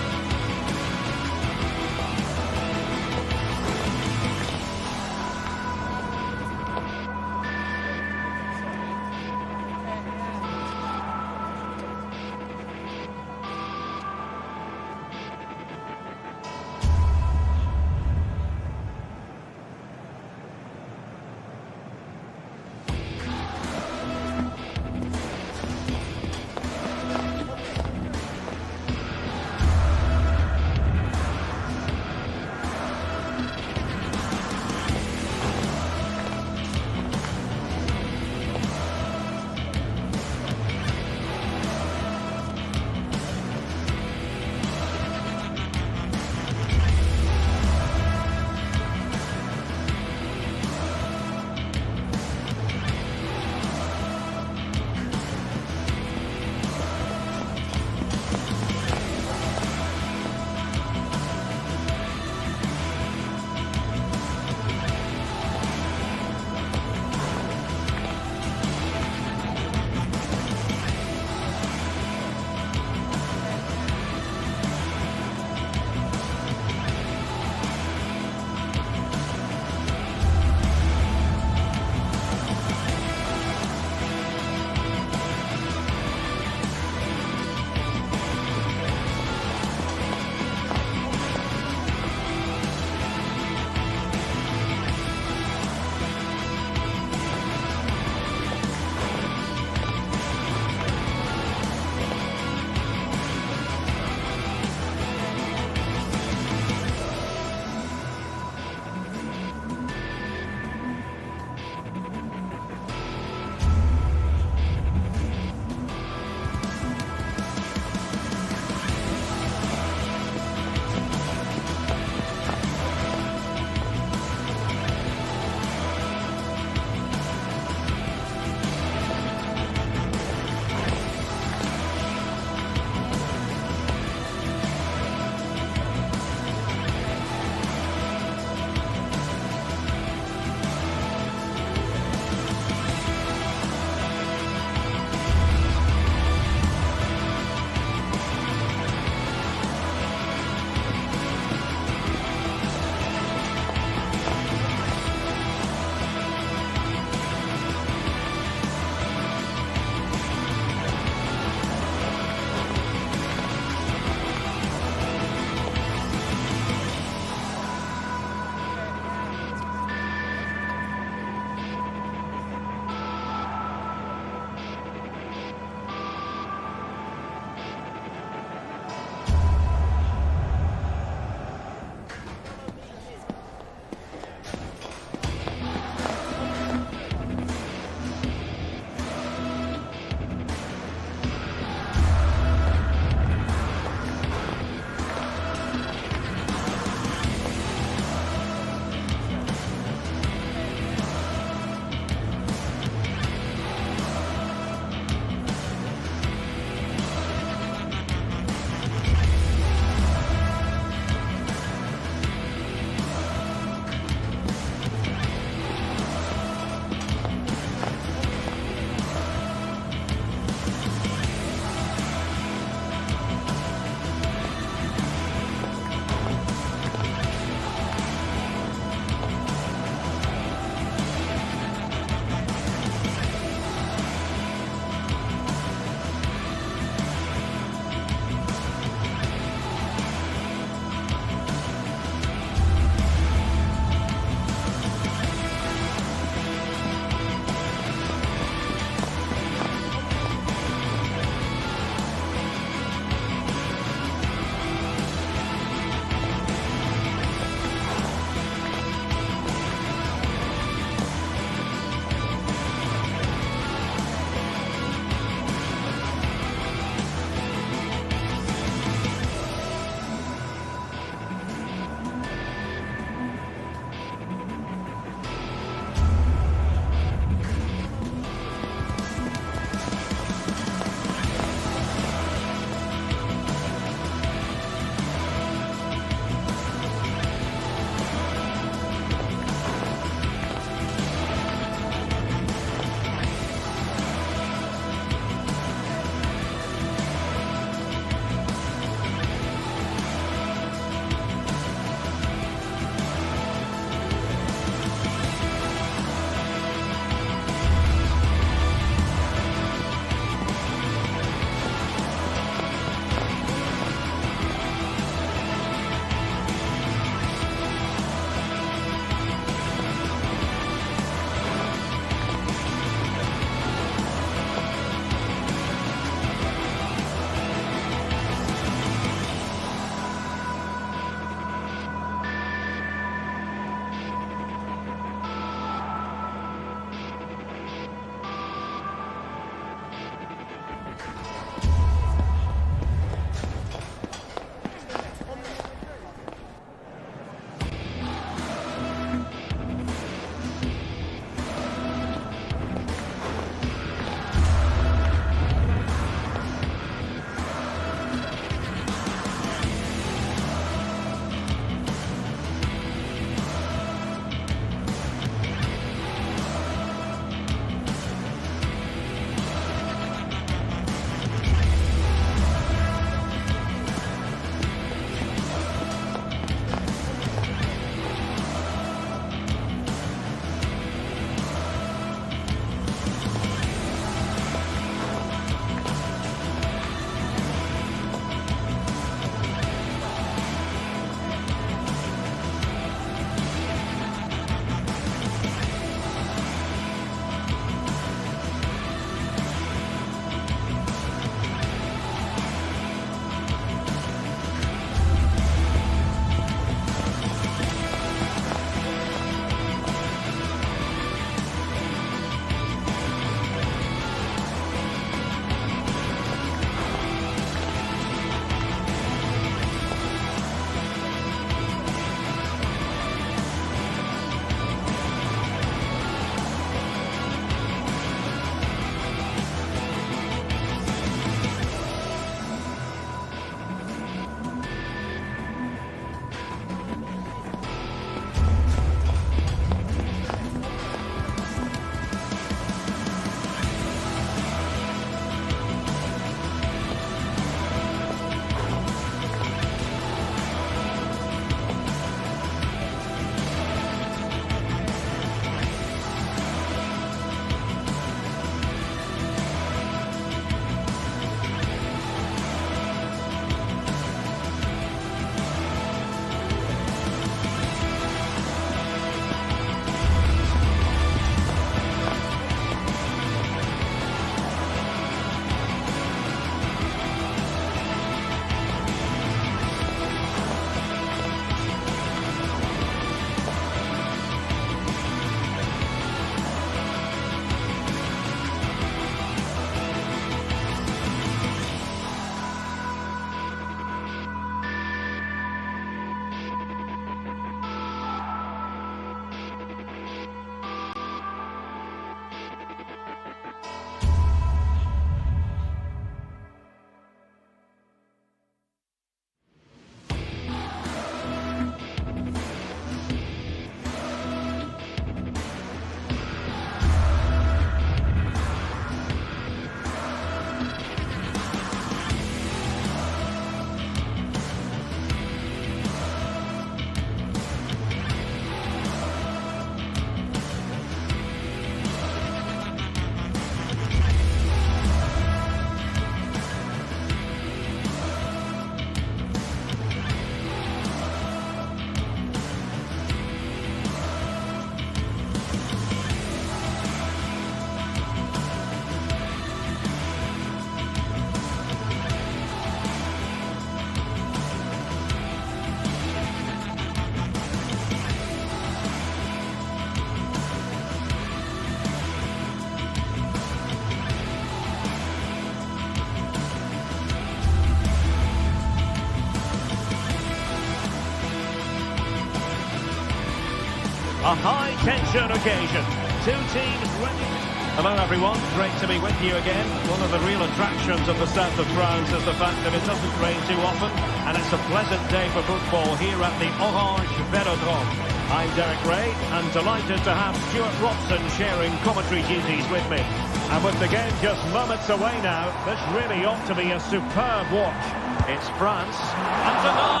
A high-tension occasion. Two teams ready. Hello everyone, great to be with you again. One of the real attractions of the south of France is the fact that it doesn't rain too often, and it's a pleasant day for football here at the Orange Velodrome. I'm Derek Ray, and delighted to have Stuart Robson sharing commentary duties with me. And with the game just moments away now, this really ought to be a superb watch. It's France, and tonight...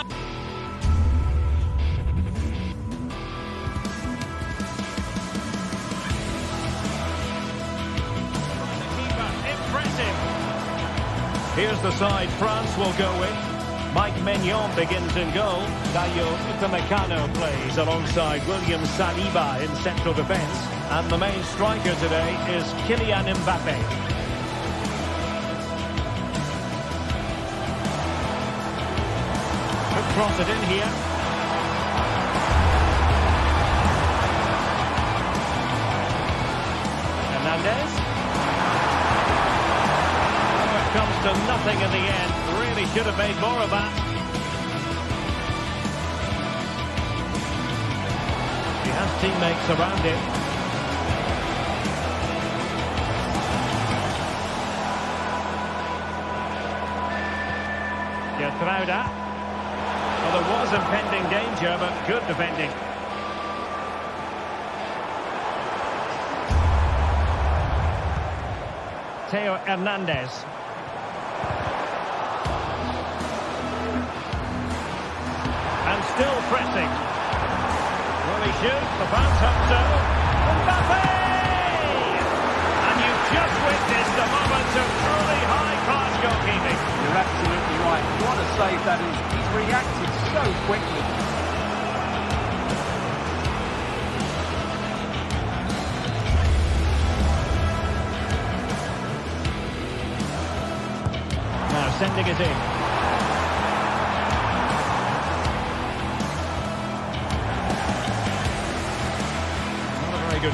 Here's the side France will go with. Mike Maignan begins in goal. Dayo Upamecano plays alongside William Saliba in central defence. And the main striker today is Kylian Mbappe. Could cross it in here. Hernandez. Comes to nothing in the end. Really should have made more of that. He has teammates around him. Gertruida. Well, there was impending danger, but good defending. Theo Hernandez. And still pressing. Will he shoot? The fans hope so. Mbappe! And you've just witnessed a moment of truly high-class goalkeeping. You're absolutely right. What a save that is. He's reacted so quickly. Now sending it in. Good.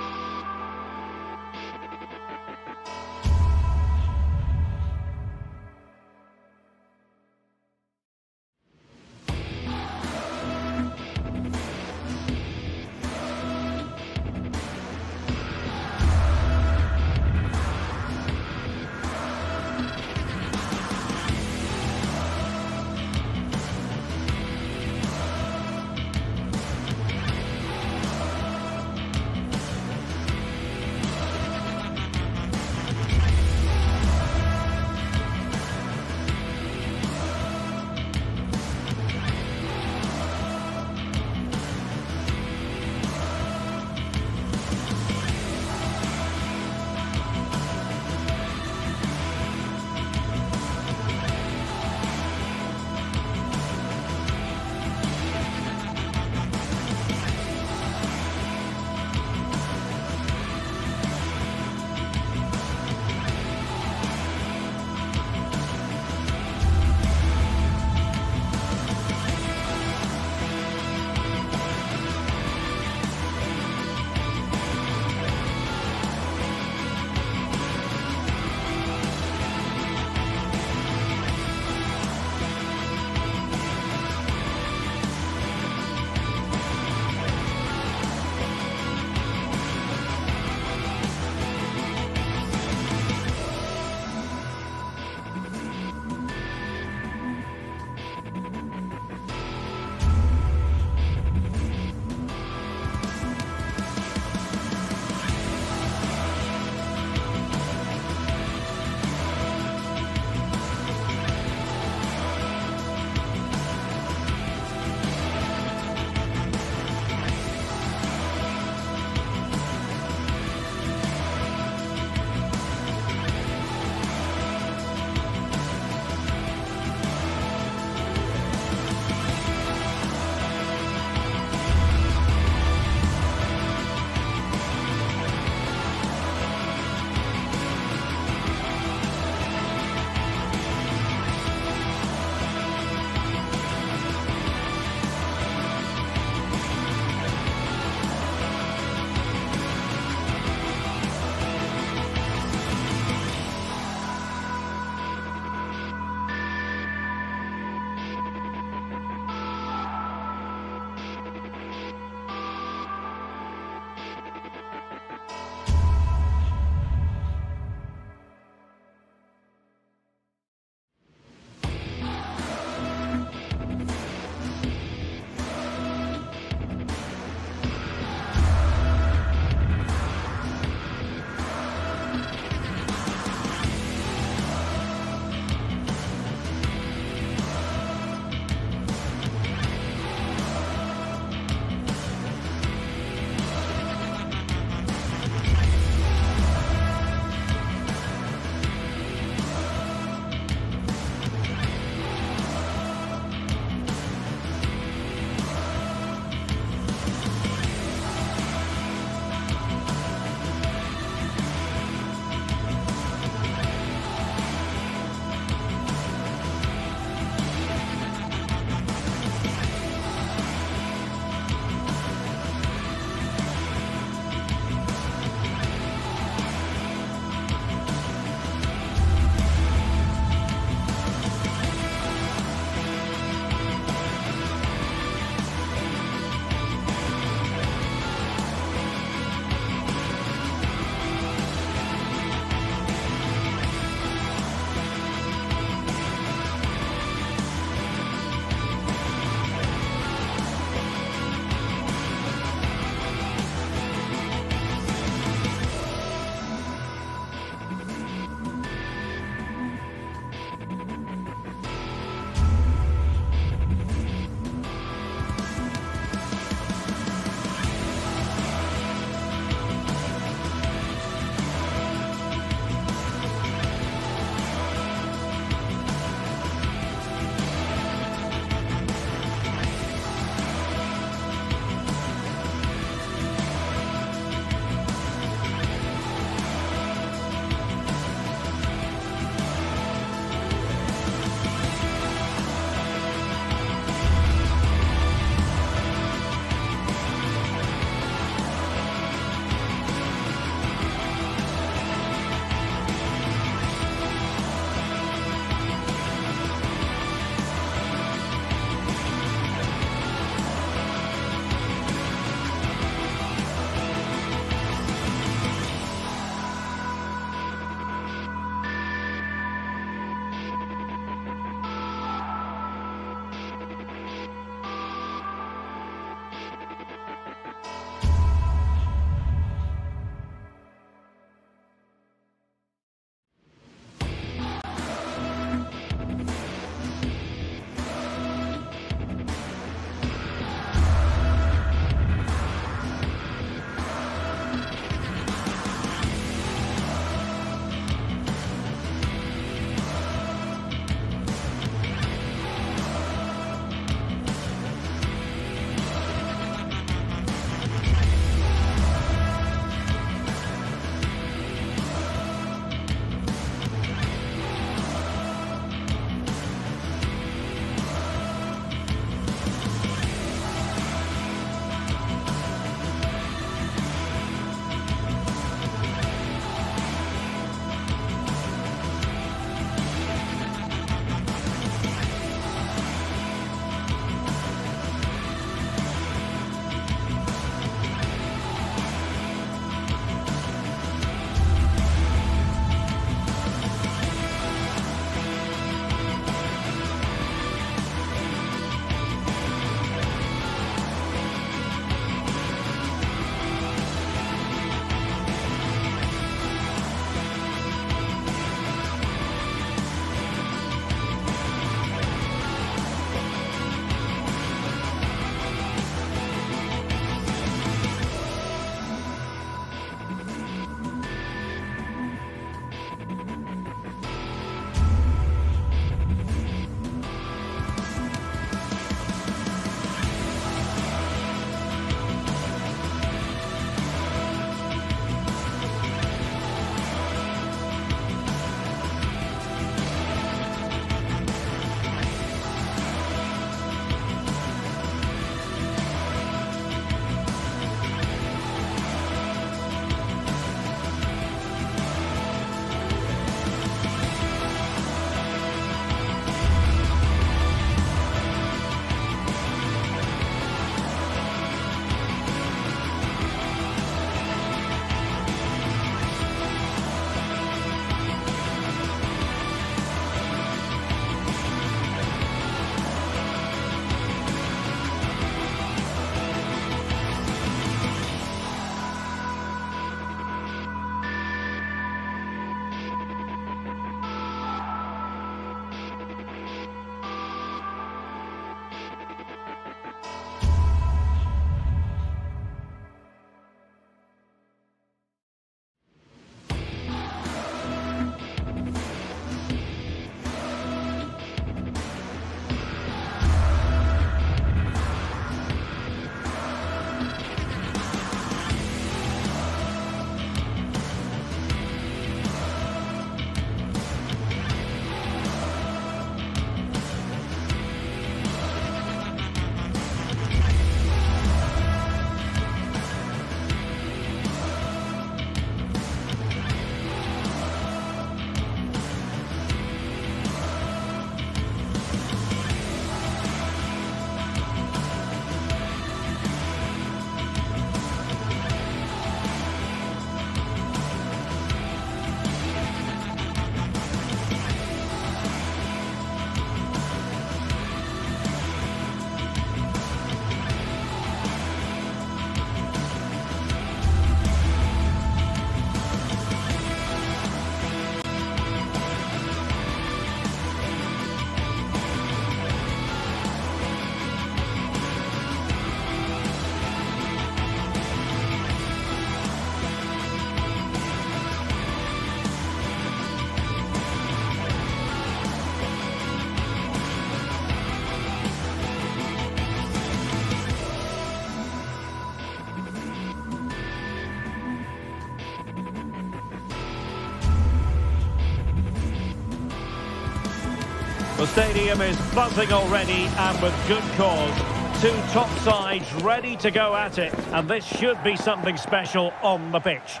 The stadium is buzzing already, and with good cause. Two top sides ready to go at it, and this should be something special on the pitch.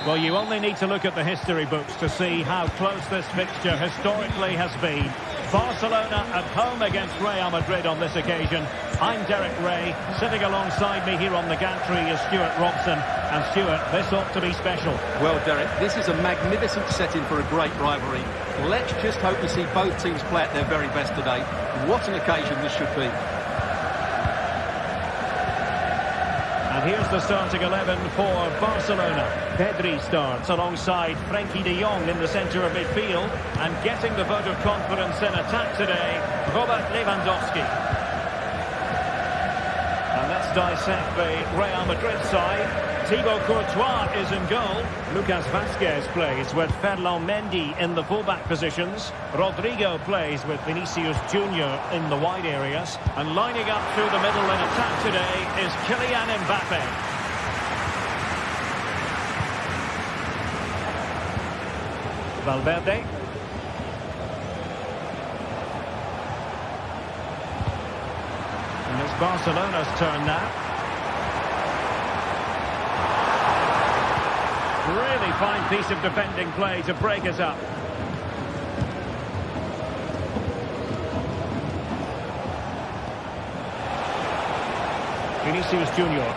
Well, you only need to look at the history books to see how close this fixture historically has been. Barcelona at home against Real Madrid on this occasion. I'm Derek Ray. Sitting alongside me here on the gantry is Stuart Robson. And Stuart, this ought to be special. Well, Derek, this is a magnificent setting for a great rivalry. Let's just hope to see both teams play at their very best today. What an occasion this should be. And here's the starting 11 for Barcelona. Pedri starts alongside Frenkie de Jong in the centre of midfield. And getting the vote of confidence in attack today, Robert Lewandowski. And let's dissect the Real Madrid side. Thibaut Courtois is in goal. Lucas Vazquez plays with Ferland Mendy in the fullback positions. Rodrigo plays with Vinicius Junior in the wide areas. And lining up through the middle in attack today is Kylian Mbappe. Valverde. And it's Barcelona's turn now. Really fine piece of defending play to break us up. Vinicius Junior.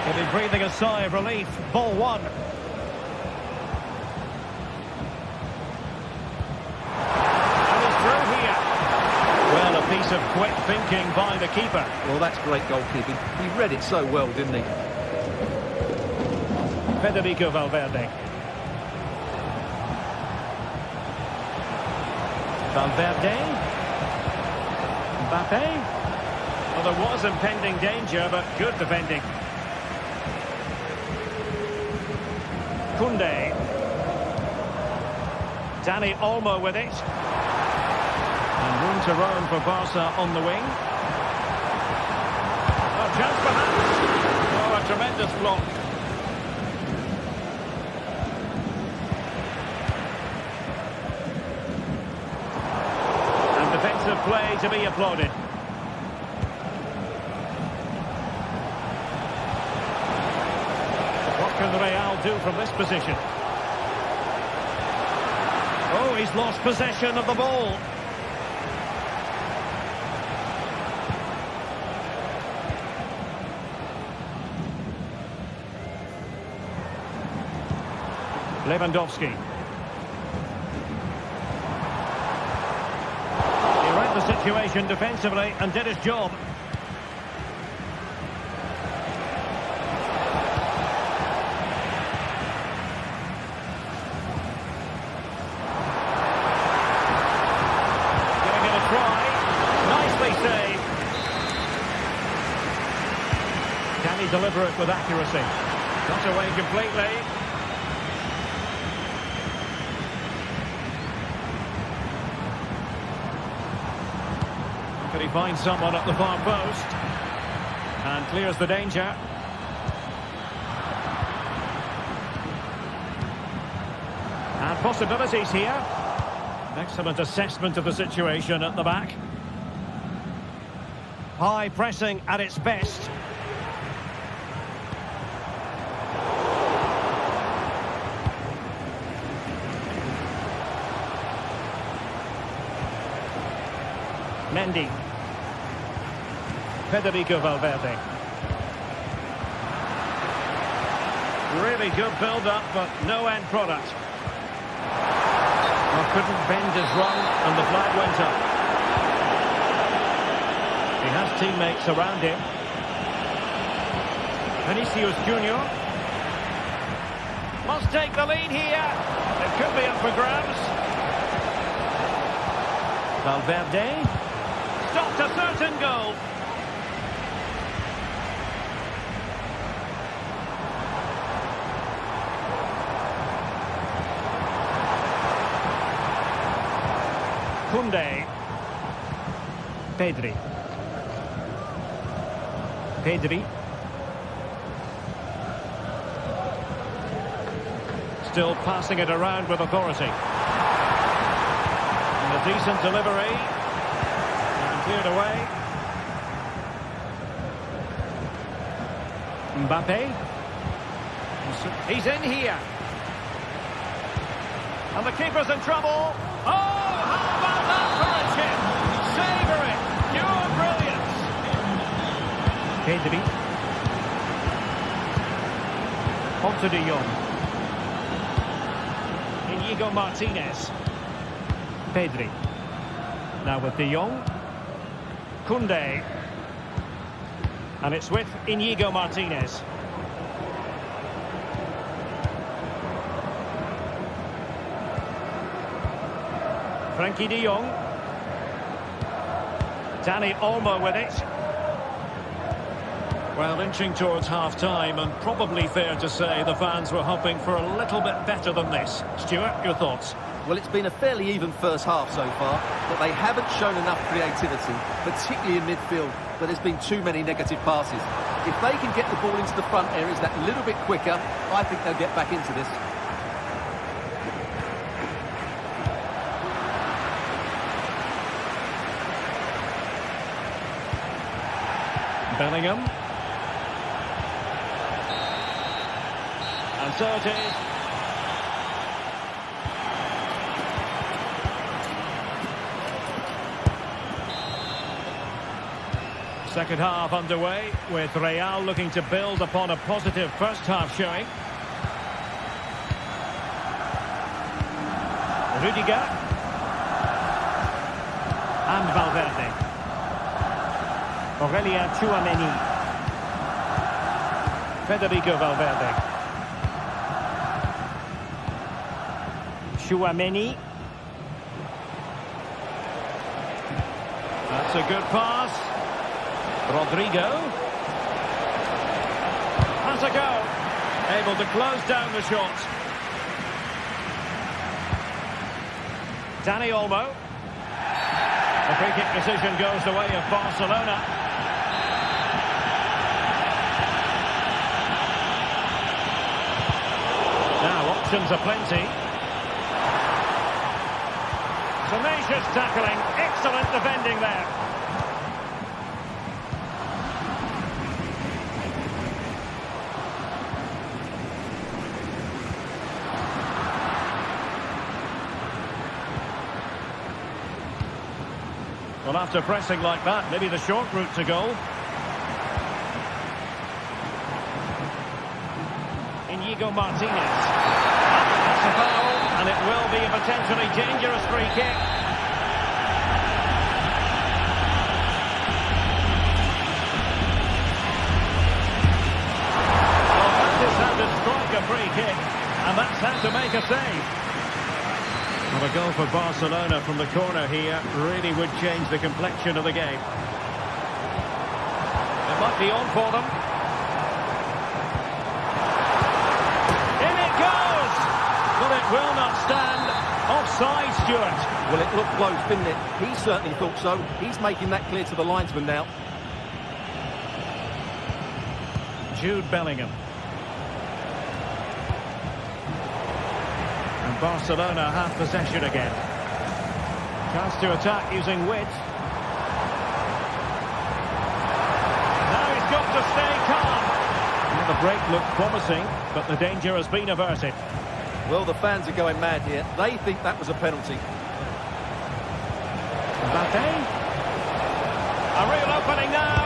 He'll be breathing a sigh of relief. Ball one. And he's through here. Well, a piece of quick thinking by the keeper. Well, that's great goalkeeping. He read it so well, didn't he? Federico Valverde. Valverde. Mbappe. Well, there was impending danger, but good defending. Koundé. Dani Olmo with it. And room to roam for Barca on the wing. Oh, chance perhaps. Oh, a tremendous block. And defensive play to be applauded. What can Real do from this position? Oh, he's lost possession of the ball. Lewandowski. He read the situation defensively and did his job. Giving it a try. Nicely saved. Can he deliver it with accuracy? Got away completely. Could he find someone at the far post? And clears the danger. And possibilities here. Excellent assessment of the situation at the back. High pressing at its best. Mendy. Federico Valverde. Really good build-up, but no end product. Well, couldn't bend his run, and the flag went up. He has teammates around him. Vinicius Junior. Must take the lead here. It could be up for grabs. Valverde. Stopped a certain goal. Koundé. Pedri. Still passing it around with authority. A decent delivery. And cleared away. Mbappe. He's in here. And the keeper's in trouble. Oh, how about that for a chip? Savour it. Pure brilliance. Pedri. On to De Jong. Inigo Martinez. Pedri. Now with De Jong. Koundé. And it's with Inigo Martinez. Frankie de Jong. Dani Olmo with it. Well, inching towards half-time, and probably fair to say the fans were hoping for a little bit better than this. Stuart, your thoughts? Well, it's been a fairly even first half so far, but they haven't shown enough creativity, particularly in midfield, where there's been too many negative passes. If they can get the ball into the front areas that little bit quicker, I think they'll get back into this. Bellingham. And so it is. Second half underway, with Real looking to build upon a positive first half showing. Rudiger. And Valverde. Aurelien Tchouameni. Federico Valverde. Tchouameni. That's a good pass. Rodrigo. Has a go. Able to close down the shot. Dani Olmo. The free kick decision goes the way of Barcelona. Now options are plenty. Tenacious tackling, excellent defending there. Well, after pressing like that, maybe the short route to goal. Inigo Martinez. That's a foul, and it will be a potentially dangerous free kick. Well, that is how to strike a free kick, and that's how to make a save. Well, a goal for Barcelona from the corner here really would change the complexion of the game. It might be on for them. In it goes! But it will not stand. Offside, Stuart. Well, it looked close, didn't it? He certainly thought so. He's making that clear to the linesman now. Jude Bellingham. Barcelona have possession again. Chance to attack using width. Now he's got to stay calm. Well, the break looked promising, but the danger has been averted. Well, the fans are going mad here. They think that was a penalty. Mbappe. A real opening now.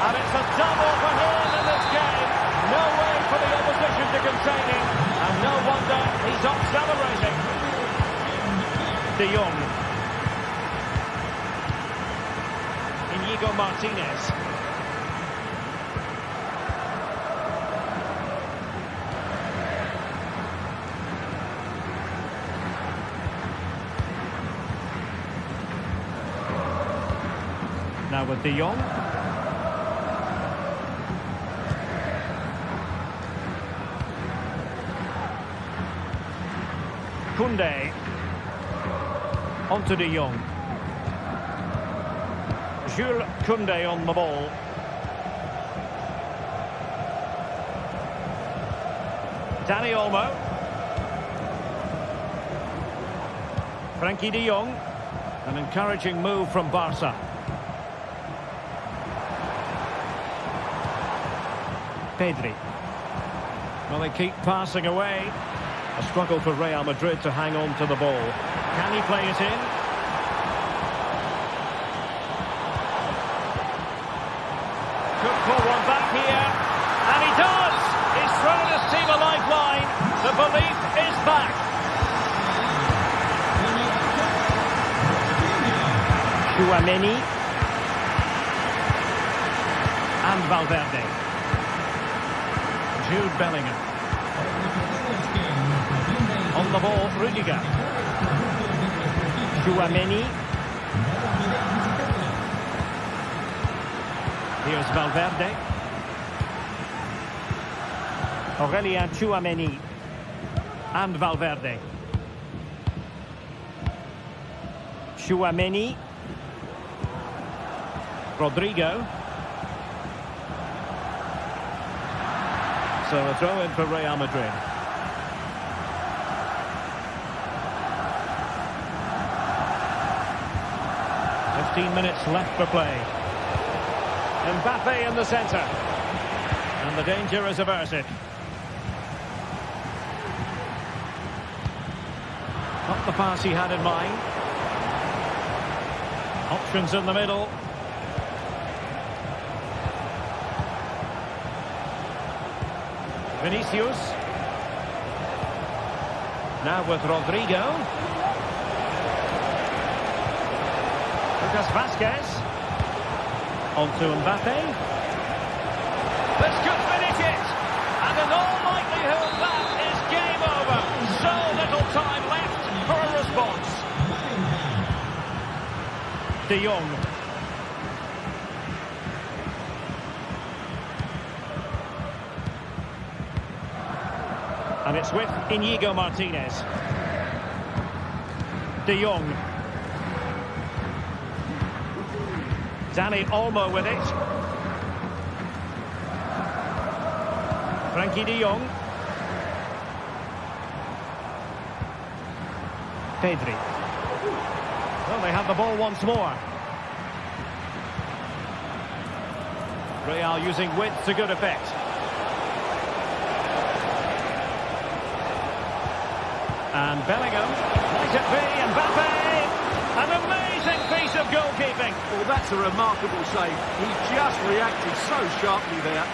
And it's a double for him in this game. No way for the opposition to contain him. And no wonder he's off celebrating. De Jong. Inigo Martinez. Now with De Jong. Koundé. On to De Jong. Jules Koundé on the ball. Dani Olmo. Frankie de Jong. An encouraging move from Barca. Pedri. Well, they keep passing away. A struggle for Real Madrid to hang on to the ball. Can he play it in? Could pull one back here. And he does! He's thrown his team a lifeline. The belief is back. Tchouaméni. And Valverde. Jude Bellingham. On the ball, Rudiger. Tchouaméni. Here's Valverde. Aurélien Tchouaméni. And Valverde. Tchouaméni. Rodrigo. So a throw in for Real Madrid. Minutes left for play. Mbappe in the centre. And the danger is averted. Not the pass he had in mind. Options in the middle. Vinicius. Now with Rodrigo. Lucas Vázquez. On to Mbappe. This could finish it. And in all likelihood, that is game over. So little time left for a response. De Jong. And it's with Íñigo Martínez. De Jong. Dani Olmo with it. Frankie de Jong. Pedri. Well, they have the ball once more. Real using width to good effect. And Bellingham. Might it be Mbappe? An amazing piece of goalkeeping. Well, that's a remarkable save. He just reacted so sharply there.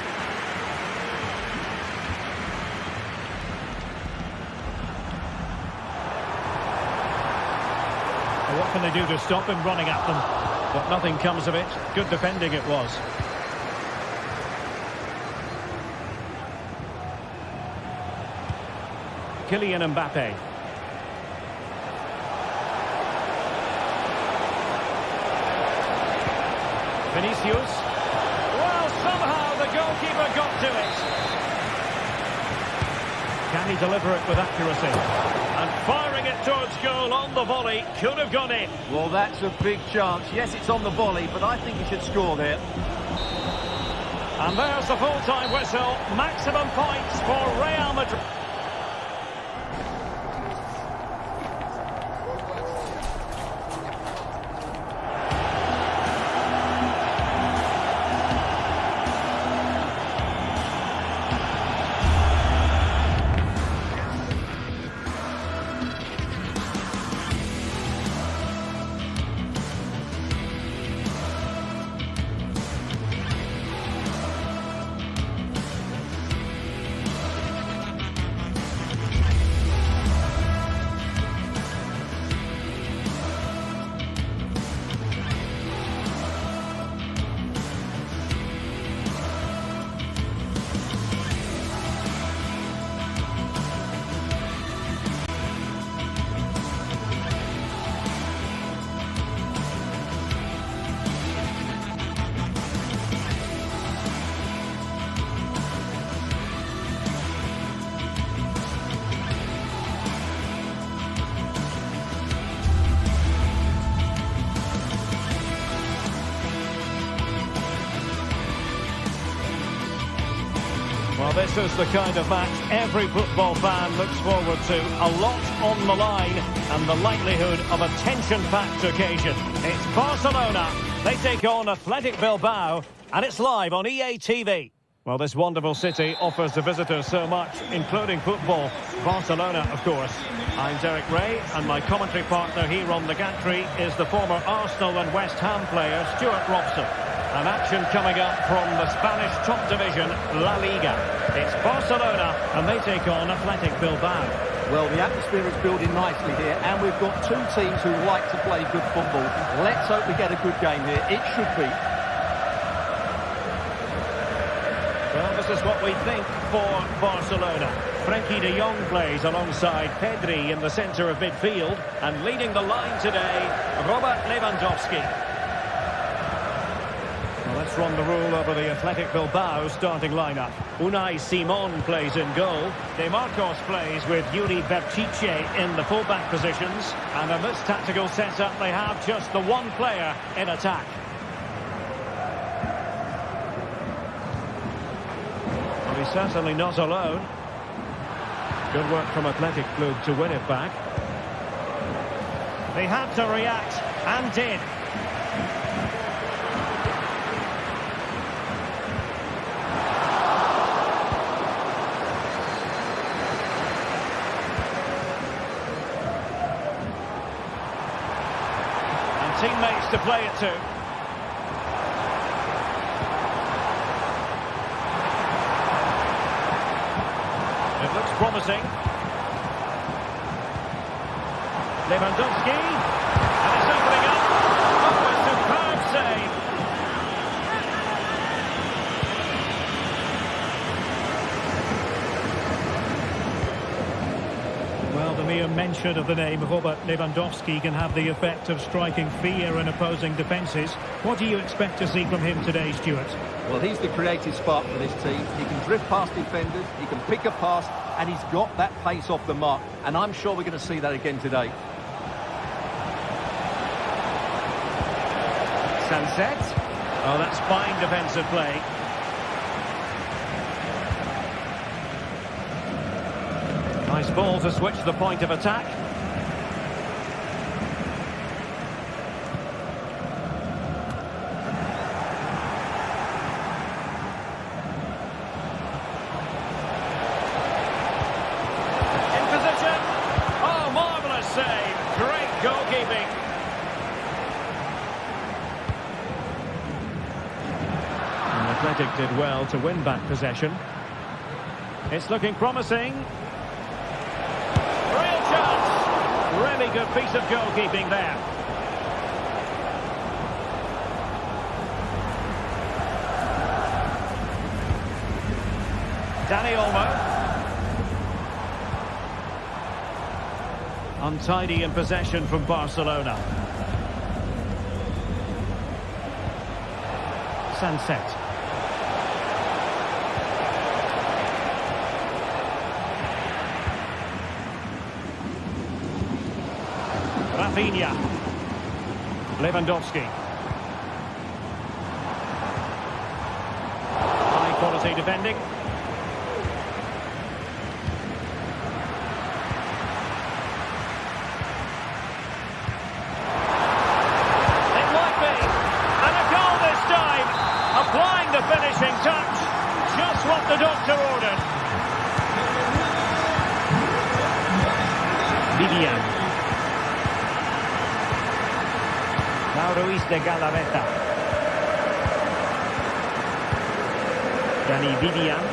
Well, what can they do to stop him running at them? But nothing comes of it. Good defending it was. Kylian Mbappe. Vinicius. Well, somehow the goalkeeper got to it. Can he deliver it with accuracy? And firing it towards goal on the volley. Could have gone in. Well, that's a big chance. Yes, it's on the volley, but I think he should score there. And there's the full-time whistle. Maximum points for Real Madrid. Well, this is the kind of match every football fan looks forward to. A lot on the line and the likelihood of a tension-packed occasion. It's Barcelona. They take on Athletic Bilbao, and it's live on EA TV. Well, this wonderful city offers the visitors so much, including football. Barcelona, of course. I'm Derek Ray, and my commentary partner here on the gantry is the former Arsenal and West Ham player, Stuart Robson. An action coming up from the Spanish top division, La Liga. It's Barcelona, and they take on Athletic Bilbao. Well, the atmosphere is building nicely here, and we've got two teams who like to play good football. Let's hope we get a good game here. It should be. Well, this is what we think for Barcelona. Frankie de Jong plays alongside Pedri in the centre of midfield, and leading the line today, Robert Lewandowski. Let's run the rule over the Athletic Bilbao starting lineup. Unai Simon plays in goal. De Marcos plays with Yuri Berchiche in the fullback positions. And in this tactical setup, they have just the one player in attack. Well, he's certainly not alone. Good work from Athletic Club to win it back. They had to react, and did. Teammates to play it to. It looks promising. Lewandowski, and it's opening up. Oh, a superb save. Well, the mere mention of the name of Robert Lewandowski can have the effect of striking fear in opposing defences. What do you expect to see from him today, Stuart? Well, he's the creative spark for this team. He can drift past defenders, he can pick a pass, and he's got that pace off the mark. And I'm sure we're going to see that again today. Sunset. Oh, that's fine defensive play. Nice ball to switch the point of attack. In position. Oh, marvellous save. Great goalkeeping. And Athletic did well to win back possession. It's looking promising. Really good piece of goalkeeping there. Dani Olmo. Untidy in possession from Barcelona. Sunset. Rafinha. Lewandowski. High quality defending. It might be. And a goal this time. Applying the finishing touch. Just what the doctor ordered. Vivian. Ruiz de Galarreta. Dani Vivian.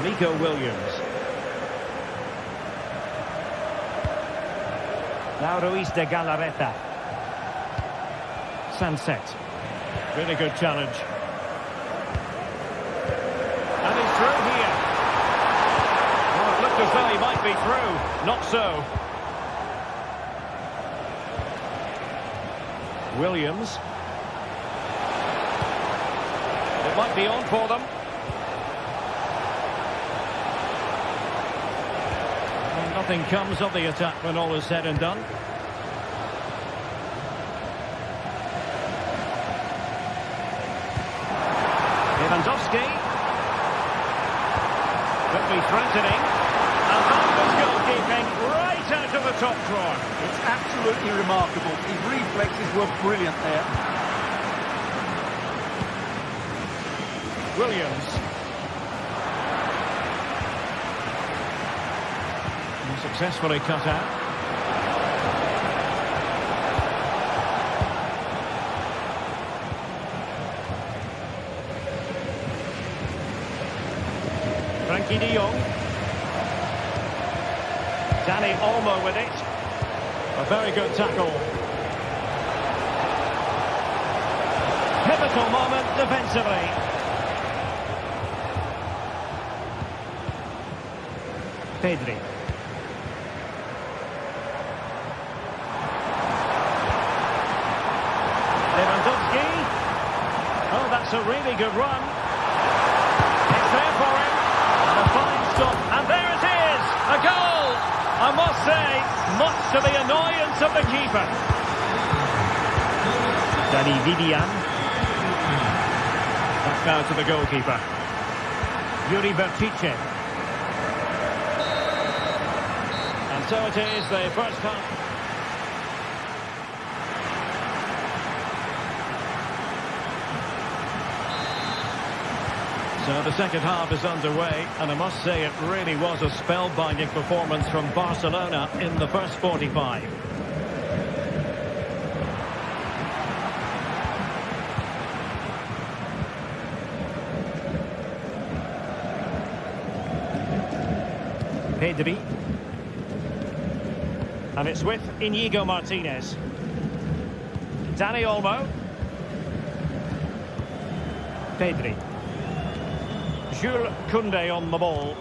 Nico Williams. Now Ruiz de Galarreta. Sunset. Really good challenge. As though he might be through. Not so. Williams. It might be on for them. nothing comes of the attack when all is said and done. Lewandowski. Could be threatening. And marvelous goalkeeping right out of the top drawer. It's absolutely remarkable. His reflexes were brilliant there. Williams. And successfully cut out. Frankie de Jong. Dani Olmo with it. A very good tackle. Pivotal moment defensively. Pedri. Lewandowski. Oh, that's a really good run. It's there for him. And a fine stop. And there it is. A goal. I must say, much to the annoyance of the keeper. Dani Vivian. Back now to the goalkeeper. Yuri Bertice. And so it is, the first half. So the second half is underway, and I must say it really was a spellbinding performance from Barcelona in the first 45. Pedri. And it's with Inigo Martinez. Dani Olmo. Pedri. Jules Koundé on the ball.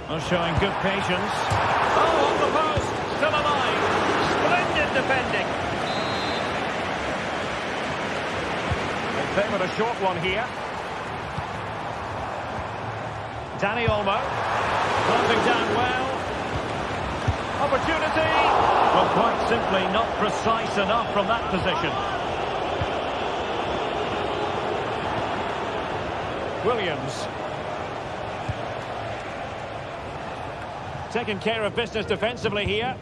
Oh, showing good patience. Oh, on the post, still alive. Splendid defending. They favoured a short one here. Dani Olmo. Closing down well. Opportunity. Well, quite simply not precise enough from that position. Williams. Taking care of business defensively here.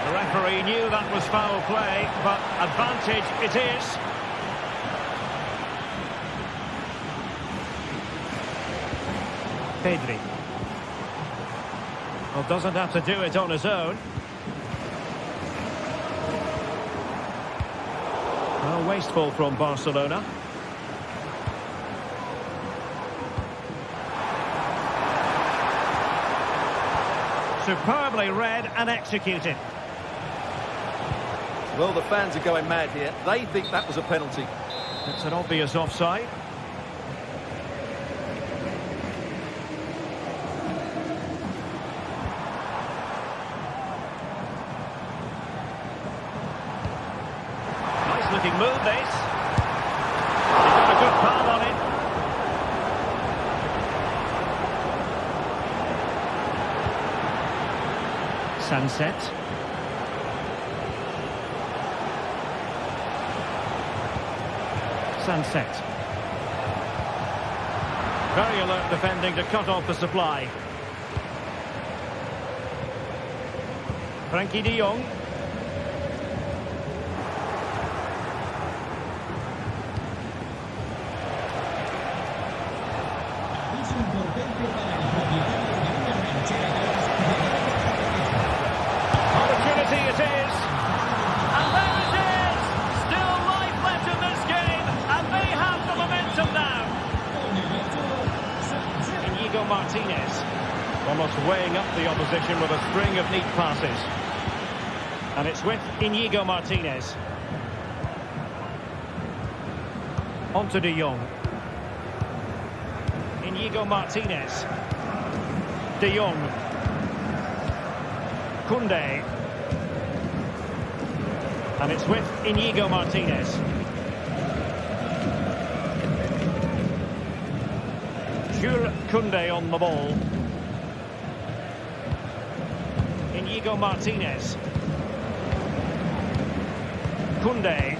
The referee knew that was foul play, but advantage it is. Pedri. Well, doesn't have to do it on his own. Well, wasteful from Barcelona. Superbly read and executed. Well, the fans are going mad here. They think that was a penalty. It's an obvious offside. Nice looking move, this. He's got a good palm on it. Sunset. Sunset. Very alert defending to cut off the supply. Frankie de Jong. Opportunity it is. And there it is. Still life left in this game. And they have the momentum now. Inigo Martinez. Almost weighing up the opposition with a string of neat passes. And it's with Inigo Martinez. On to de Jong. Inigo Martinez. De Jong. Koundé. And it's with Inigo Martinez. Jules Koundé on the ball. Inigo Martinez. Koundé.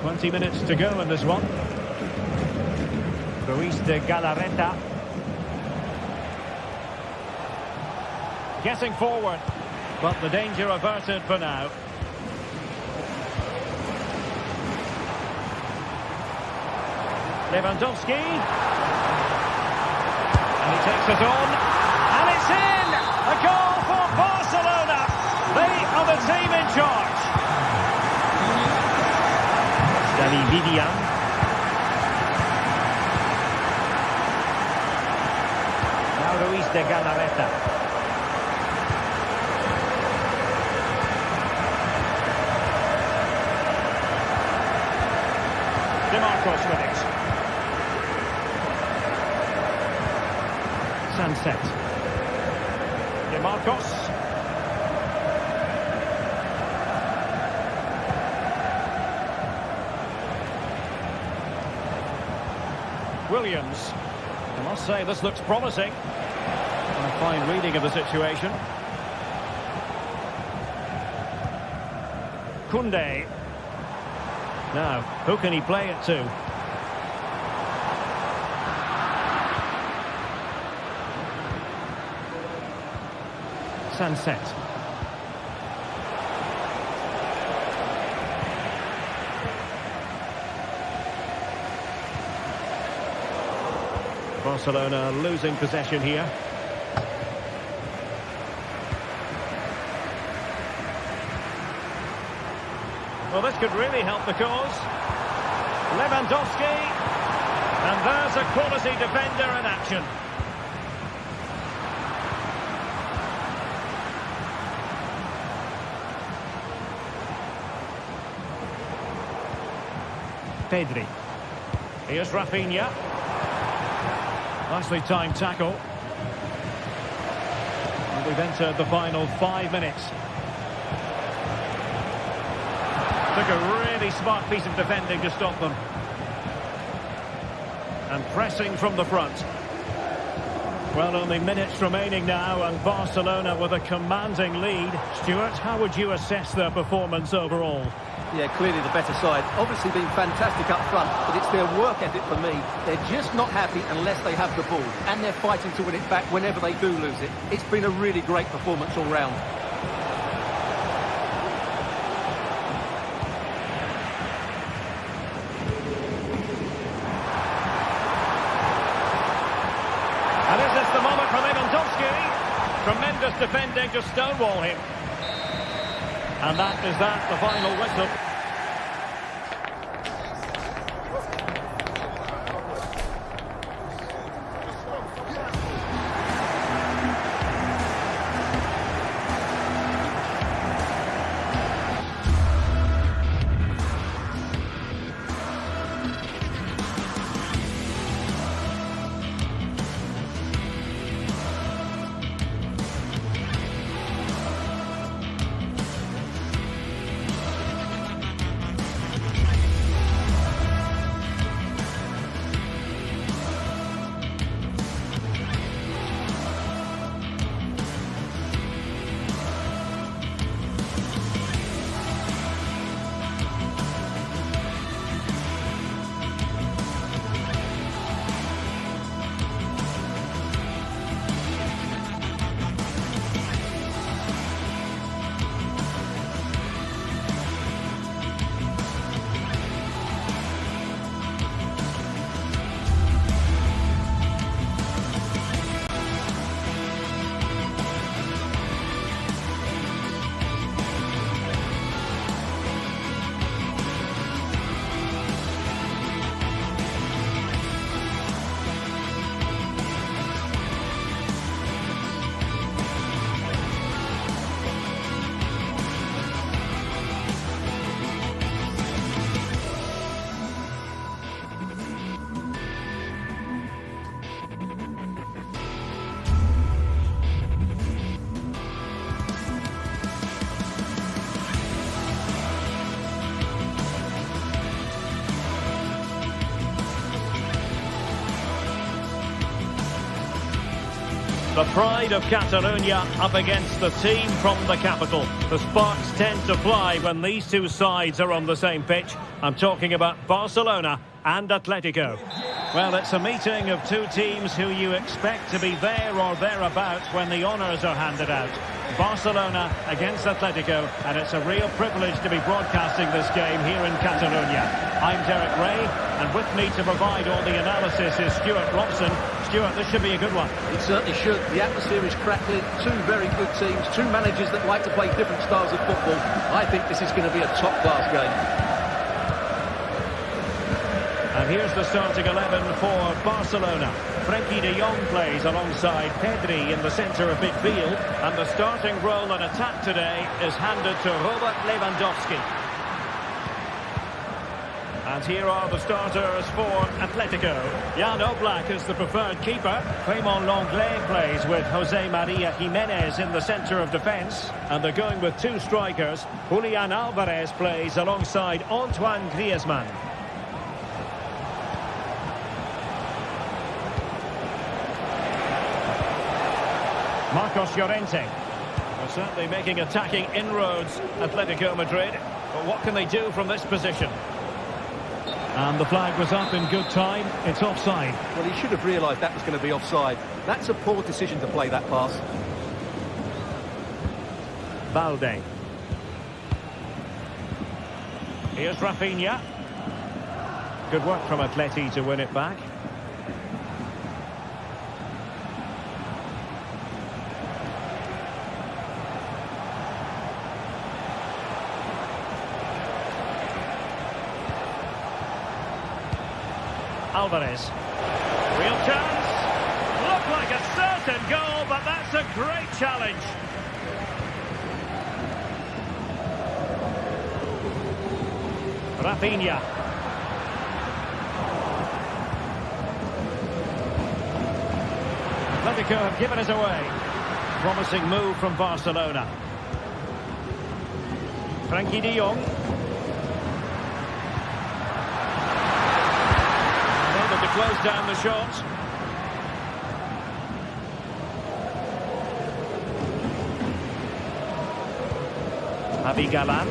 "20 minutes to go in this one. Ruiz de Galarreta. Getting forward, but the danger averted for now. Lewandowski. And he takes it on. And it's in! A goal for Barcelona. They are the team in charge. Danny Vivian. Now Ruiz de Galarreta. Marcos with it. Sunset. Marcos. Williams. I must say this looks promising. A fine reading of the situation. Koundé. Now, who can he play it to? Sunset. Barcelona losing possession here. Well, this could really help the cause. Lewandowski. And there's a quality defender in action. Pedri. Here's Rafinha. Nicely timed tackle. And we've entered the final 5 minutes. Took a really smart piece of defending to stop them. And pressing from the front. Well, only minutes remaining now, and Barcelona with a commanding lead. Stuart, how would you assess their performance overall? Yeah, clearly the better side. Obviously been fantastic up front, but it's their work ethic for me. They're just not happy unless they have the ball, and they're fighting to win it back whenever they do lose it. It's been a really great performance all round. And is this the moment for Lewandowski? Tremendous defending to stonewall him. And that is the final whistle. The pride of Catalonia up against the team from the capital. The sparks tend to fly when these two sides are on the same pitch. I'm talking about Barcelona and Atletico. Well, it's a meeting of two teams who you expect to be there or thereabouts when the honours are handed out. Barcelona against Atletico, and it's a real privilege to be broadcasting this game here in Catalonia. I'm Derek Ray, and with me to provide all the analysis is Stuart Robson. Stuart, this should be a good one. It certainly should. The atmosphere is crackling. Two very good teams, two managers that like to play different styles of football. I think this is going to be a top-class game. And here's the starting 11 for Barcelona. Frenkie de Jong plays alongside Pedri in the centre of midfield. And the starting role in attack today is handed to Robert Lewandowski. And here are the starters for Atletico. Jan Oblak is the preferred keeper. Clément Lenglet plays with Jose Maria Jimenez in the centre of defence. And they're going with two strikers. Julian Alvarez plays alongside Antoine Griezmann. Marcos Llorente. They're certainly making attacking inroads, Atletico Madrid. But what can they do from this position? And the flag was up in good time. It's offside. Well, he should have realised that was going to be offside. That's a poor decision to play that pass. Balde. Here's Rafinha. Good work from Atleti to win it back. Alvarez. Real chance. Looked like a certain goal, but that's a great challenge. Rafinha. Atletico have given it away. Promising move from Barcelona. Frenkie de Jong. Close down the shot. Javi Galán.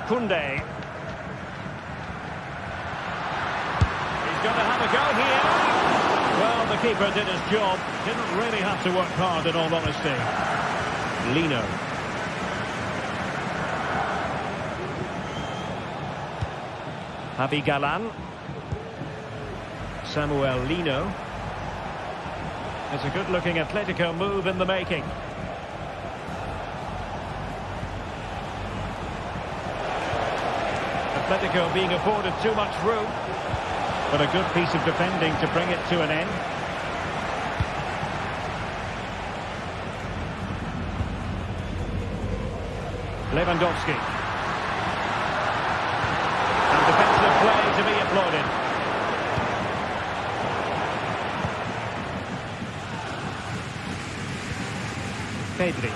Koundé. He's going to have a go here. Well, the keeper did his job. Didn't really have to work hard, in all honesty. Lino. Javi Galán. Samuel Lino. It's a good-looking Atletico move in the making. Atletico being afforded too much room. But a good piece of defending to bring it to an end. Lewandowski. And defensive play to be applauded. Pedri.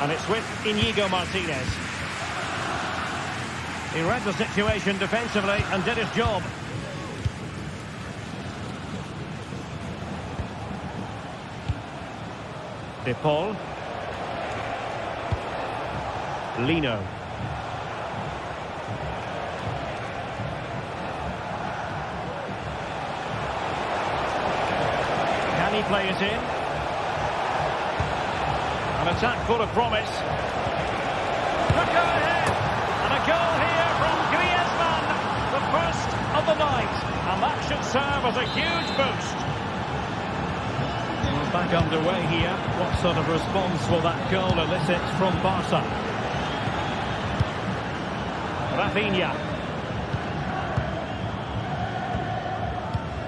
And it's with Íñigo Martínez. He read the situation defensively and did his job. De Paul. Lino. Can he play it in? An attack full of promise. Look ahead! And a goal here from Griezmann, the first of the night, and that should serve as a huge boost. Well, back underway here. What sort of response will that goal elicit from Barca? Rafinha.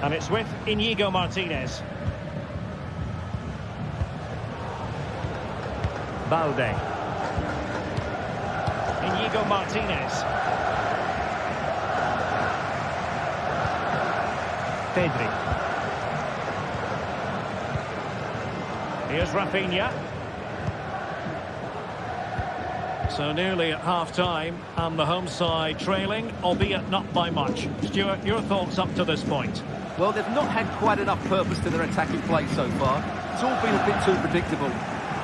And it's with Íñigo Martínez. Balde. Íñigo Martínez. Pedri. Here's Rafinha. So nearly at half-time, and the home side trailing, albeit not by much. Stuart, your thoughts up to this point? Well, they've not had quite enough purpose to their attacking play so far. It's all been a bit too predictable.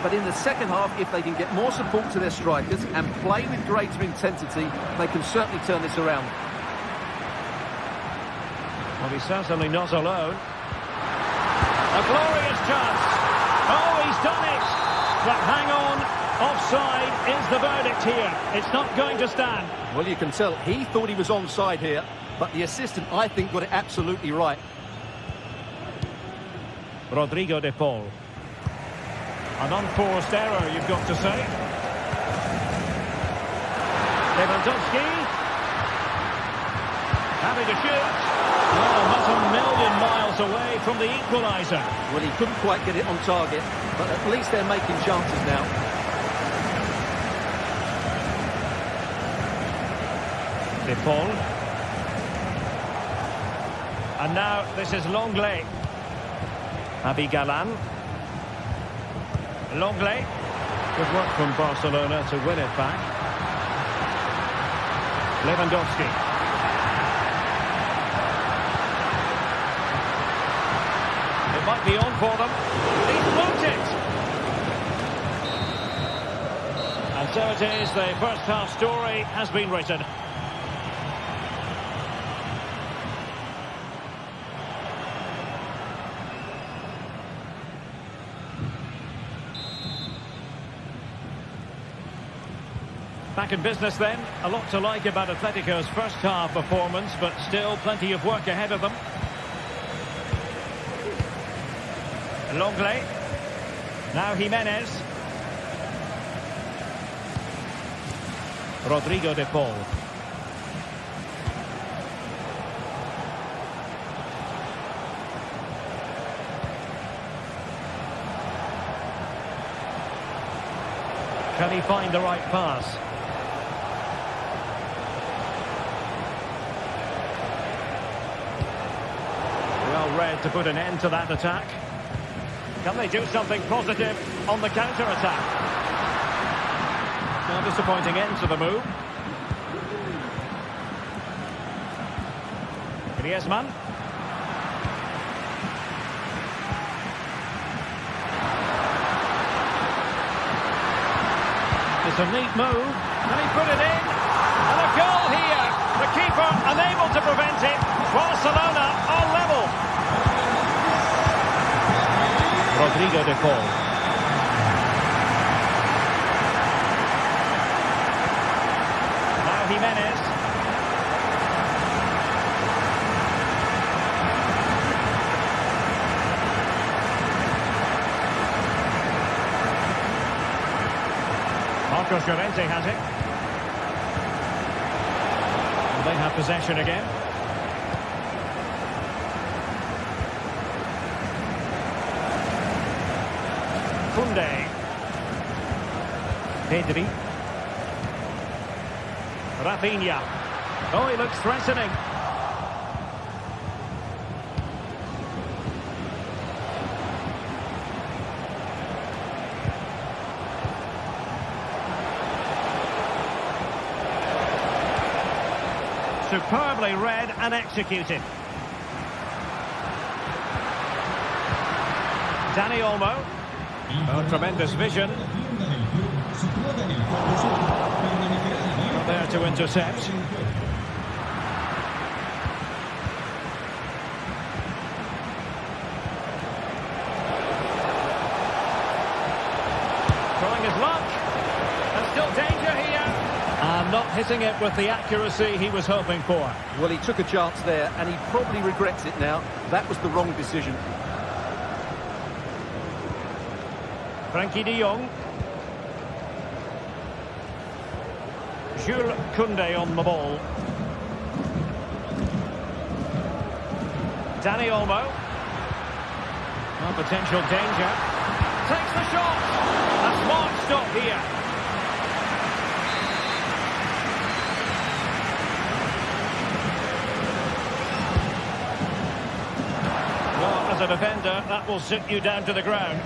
But in the second half, if they can get more support to their strikers and play with greater intensity, they can certainly turn this around. Well, he's certainly not alone. A glorious chance. Oh, he's done it. But hang on. Offside is the verdict here. It's not going to stand. Well, you can tell he thought he was onside here, but the assistant, I think, got it absolutely right. Rodrigo de Paul. An unforced error, you've got to say. Lewandowski. Having to shoot. Well, not a million miles away from the equaliser. Well, he couldn't quite get it on target, but at least they're making chances now. De Paul. And now this is Longley. Abigalan. Longley. Good work from Barcelona to win it back. Lewandowski. It might be on for them. He's blocked it. And so it is, the first half story has been written. Back in business then. A lot to like about Atletico's first half performance, but still plenty of work ahead of them. Longley. Now Jimenez. Rodrigo de Paul. Can he find the right pass? Well read to put an end to that attack. Can they do something positive on the counter-attack? No disappointing end to the move. Griezmann. It's a neat move. Can he put it in? And a goal here. The keeper unable to prevent it. Barcelona are level. Rodrigo de Paul. Now Jimenez. Marcos Llorente has it. And they have possession again. Kunde. Pedri. Rafinha. Oh, he looks threatening. Superbly read and executed. Dani Olmo. Oh, tremendous vision. Not there to intercept. Trying his luck. There's still danger here. And not hitting it with the accuracy he was hoping for. Well, he took a chance there, and he probably regrets it now. That was the wrong decision. Frankie de Jong. Jules Koundé on the ball. Dani Olmo. No potential danger. Takes the shot. A smart stop here. Well, as a defender, that will sit you down to the ground.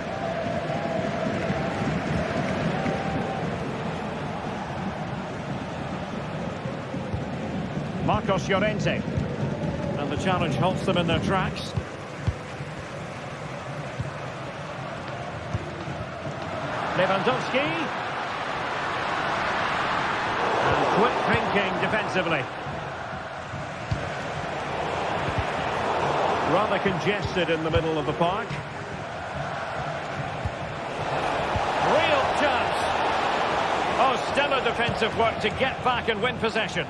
Marcos Llorente. And the challenge halts them in their tracks. Lewandowski. And quick thinking defensively. Rather congested in the middle of the park. Real chance. Oh, stellar defensive work to get back and win possession.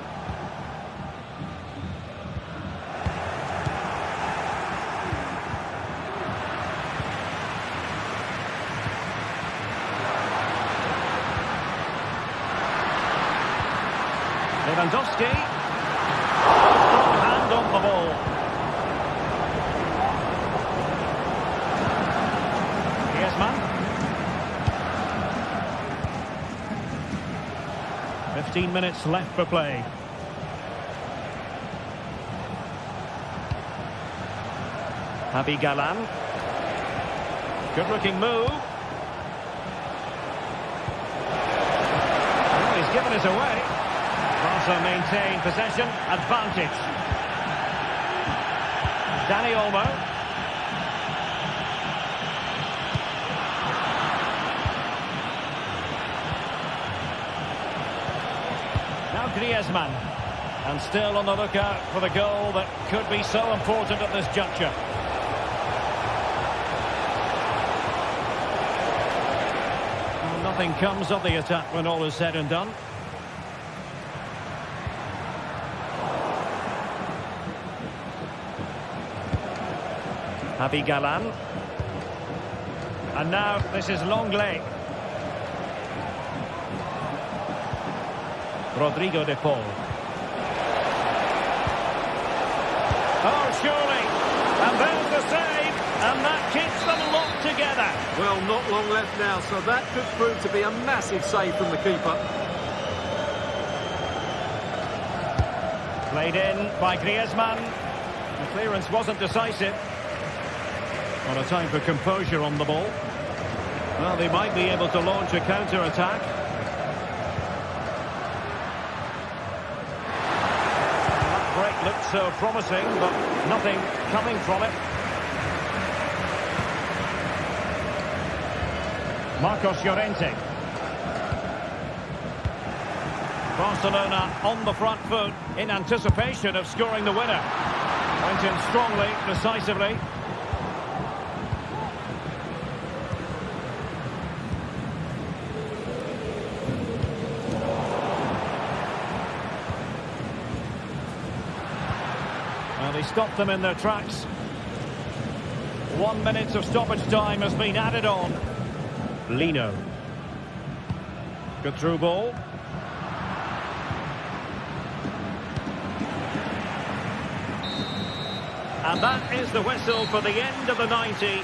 Lewandowski. Strong hand on the ball. Griezmann. 15 minutes left for play. Javi Galan. Good looking move. Well, he's given it away. Barca maintain possession, advantage. Dani Olmo. Now Griezmann. And still on the lookout for the goal that could be so important at this juncture. Well, nothing comes of the attack when all is said and done. Javi Galan. And now this is Longley. Rodrigo de Paul. Oh, surely. And there's the save. And that keeps them locked together. Well, not long left now, so that could prove to be a massive save from the keeper. Played in by Griezmann. The clearance wasn't decisive. Not a time for composure on the ball. Well, they might be able to launch a counter-attack. That break looked so promising, but nothing coming from it. Marcos Llorente. Barcelona on the front foot in anticipation of scoring the winner. Went in strongly, decisively. Well, he stopped them in their tracks. 1 minute of stoppage time has been added on. Lino. Good through ball. And that is the whistle for the end of the 90.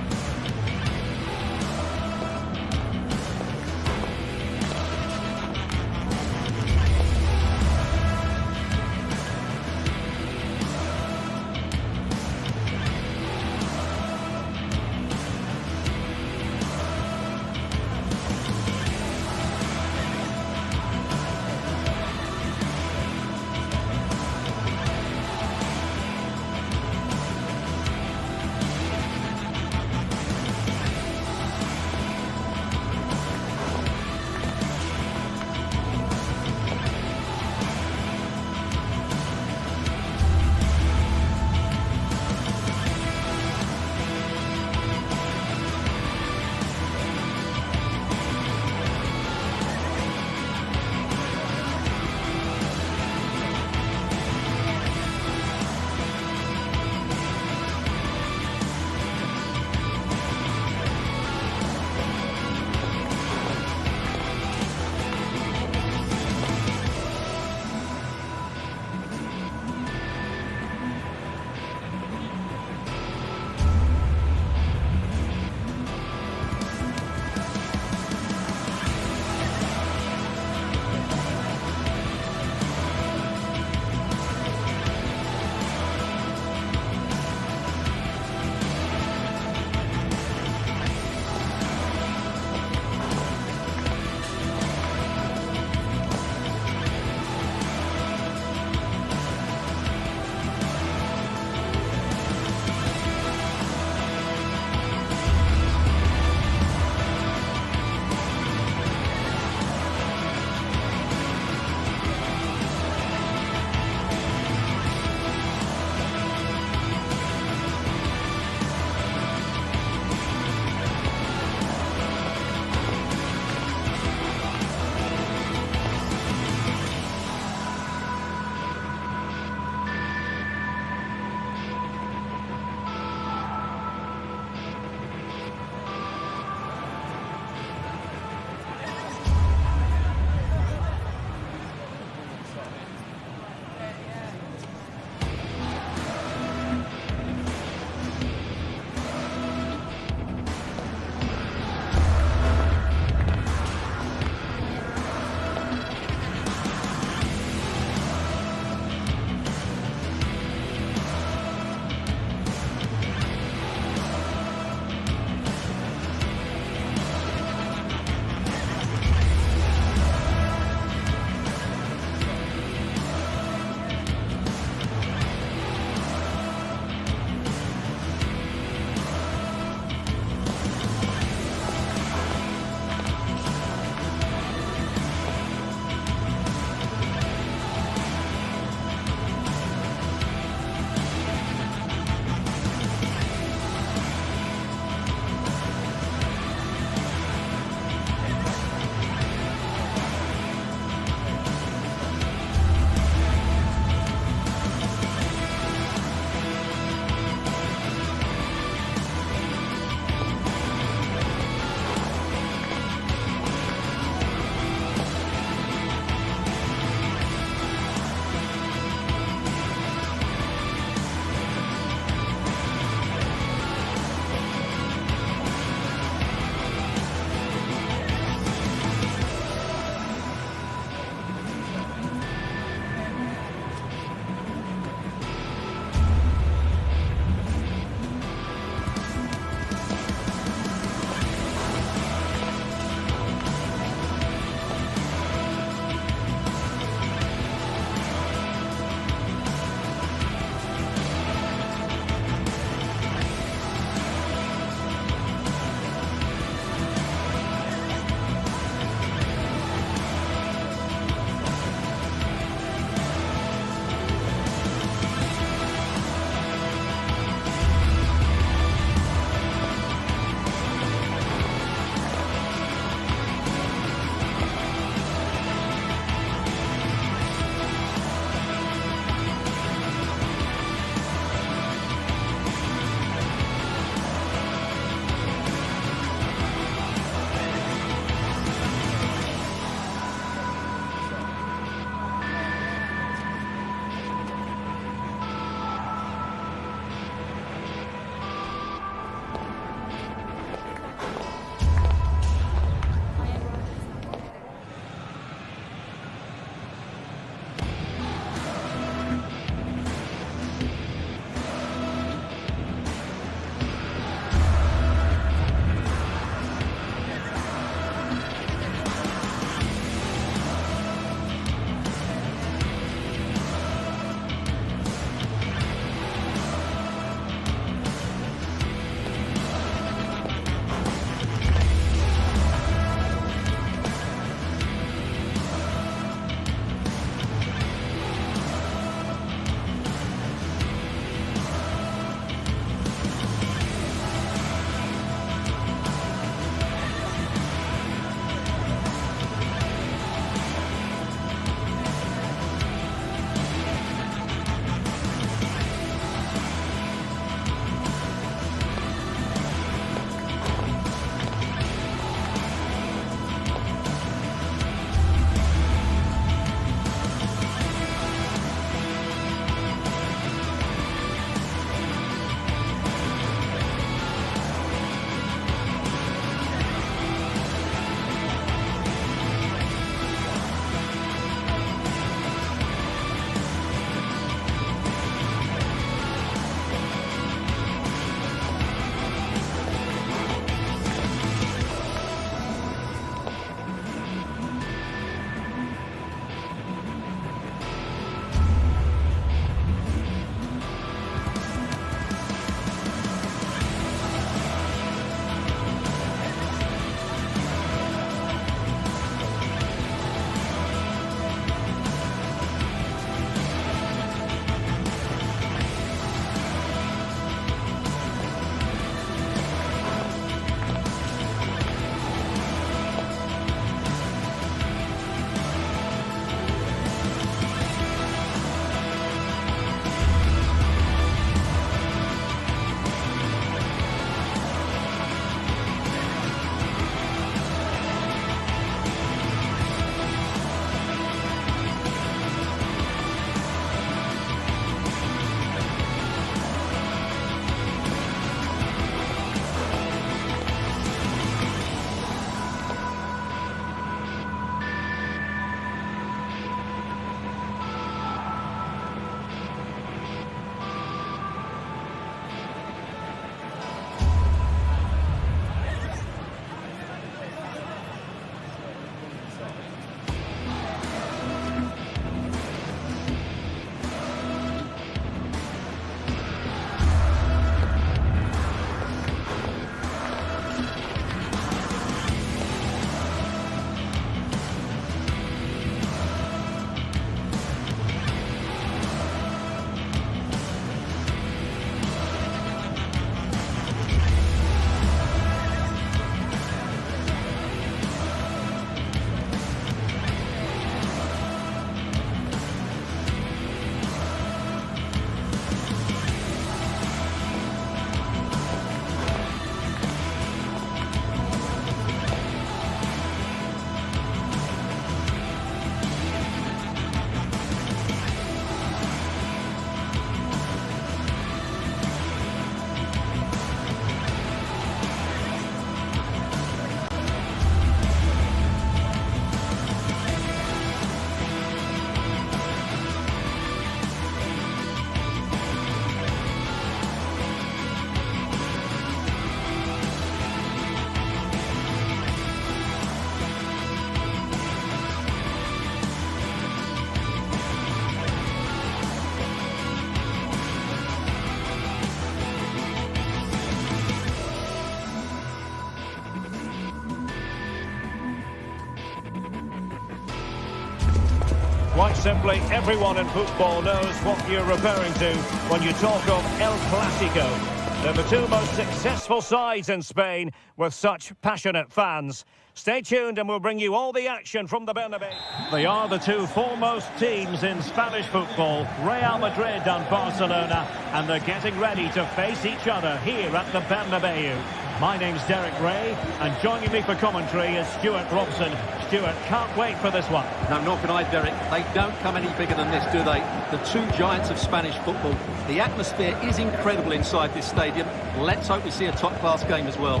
Quite simply, everyone in football knows what you're referring to when you talk of El Clasico. They're the two most successful sides in Spain with such passionate fans. Stay tuned and we'll bring you all the action from the Bernabeu. They are the two foremost teams in Spanish football, Real Madrid and Barcelona, and they're getting ready to face each other here at the Bernabeu. My name's Derek Ray, and joining me for commentary is Stuart Robson. Stuart, can't wait for this one. No, nor can I, Derek. They don't come any bigger than this, do they? The two giants of Spanish football. The atmosphere is incredible inside this stadium. Let's hope we see a top-class game as well.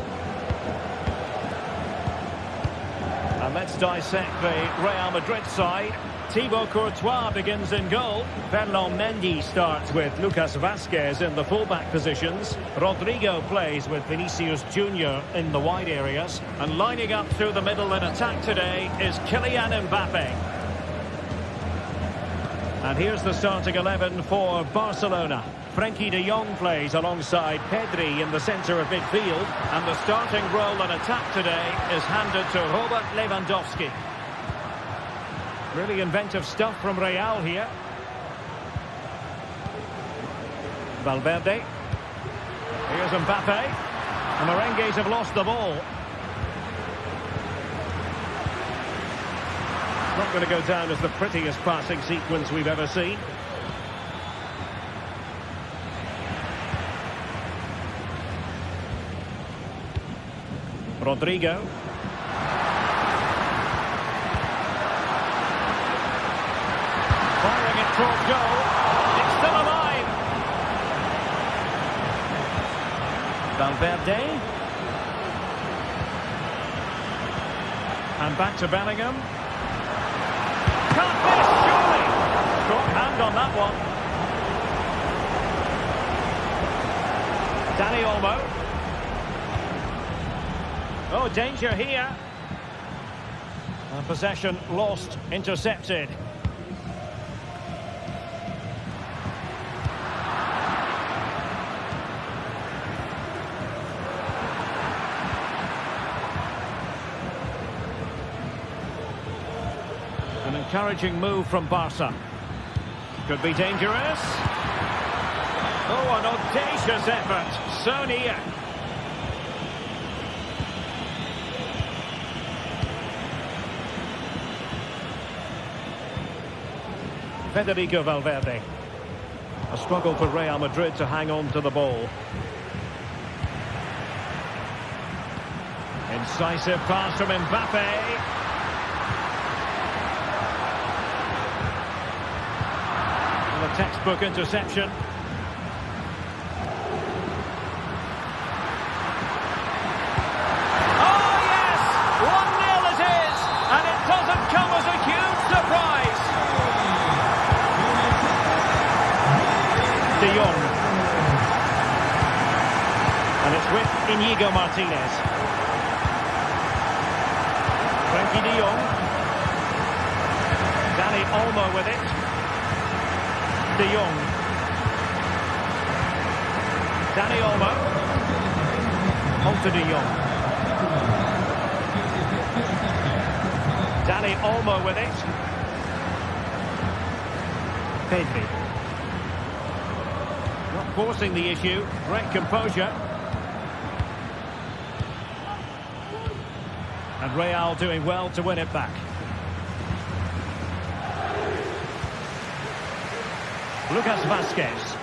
And let's dissect the Real Madrid side. Thibaut Courtois begins in goal. Ferland Mendy starts with Lucas Vazquez in the fullback positions. Rodrigo plays with Vinicius Junior in the wide areas. And lining up through the middle in attack today is Kylian Mbappe. And here's the starting 11 for Barcelona. Frenkie de Jong plays alongside Pedri in the centre of midfield. And the starting role in attack today is handed to Robert Lewandowski. Really inventive stuff from Real here. Valverde. Here's Mbappe. The Merengues have lost the ball. Not going to go down as the prettiest passing sequence we've ever seen. Rodrigo. Firing it towards goal. It's still alive. Valverde. And back to Bellingham. Can't miss, surely. Strong hand on that one. Dani Olmo. Oh, danger here. And possession lost, intercepted. An encouraging move from Barca. Could be dangerous. Oh, an audacious effort. So near. Federico Valverde. A struggle for Real Madrid to hang on to the ball. Decisive pass from Mbappe. A textbook interception. Oh yes! 1-0 it is! And it doesn't come as a huge surprise. De Jong. And it's with Íñigo Martínez. Frenkie de Jong. Dani Olmo with it. De Jong. Dani Olmo. On to De Jong. Dani Olmo with it. Pedri. Not forcing the issue. Great composure. And Real doing well to win it back. Lucas Vazquez.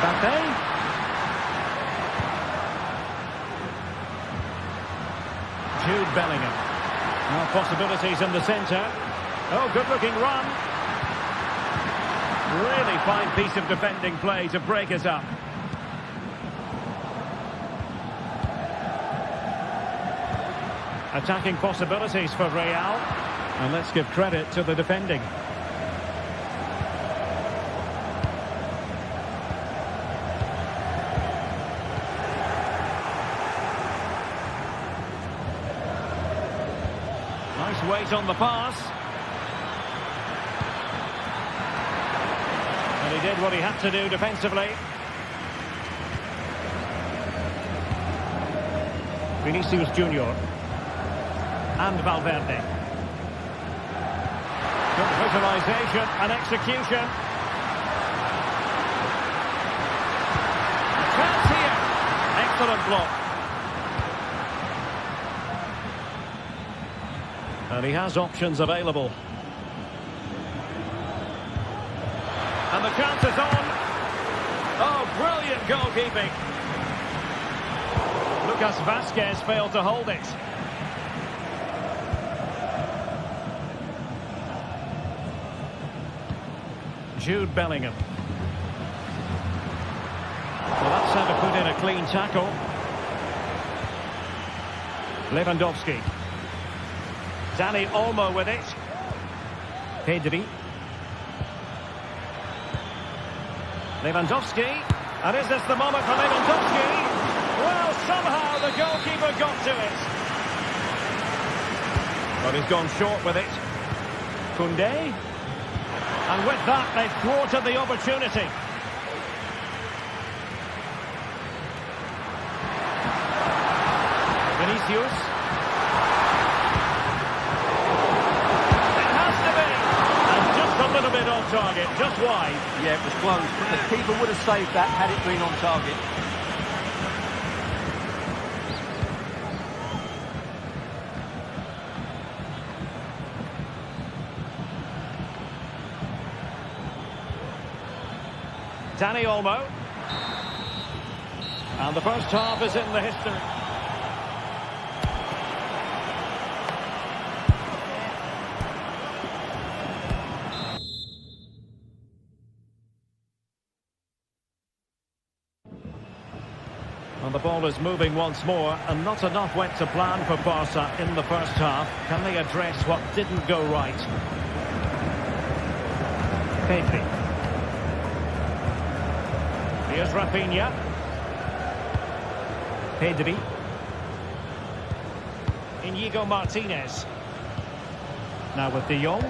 Mbappe. Jude Bellingham. Now possibilities in the centre. Oh, good-looking run. Really fine piece of defending play to break us up. Attacking possibilities for Real. And let's give credit to the defending. Nice weight on the pass. And he did what he had to do defensively. Vinicius Junior. And Valverde. Good visualisation and execution. Chance here. Excellent block. And he has options available. And the chance is on. Oh, brilliant goalkeeping. Lucas Vasquez failed to hold it. Jude Bellingham. Well, that's how to put in a clean tackle. Lewandowski. Dani Olmo with it. Pedri. Lewandowski. And is this the moment for Lewandowski? Well, somehow the goalkeeper got to it. But he's gone short with it. Koundé. And with that, they've thwarted the opportunity. Vinicius. It has to be. And just a little bit on target, just wide. Yeah, it was close, but the keeper would have saved that had it been on target. Dani Olmo. And the first half is in the history. And the ball is moving once more, and not enough went to plan for Barca in the first half. Can they address what didn't go right? Pedri. Here's Rafinha. Pedri. Inigo Martinez. Now with De Jong.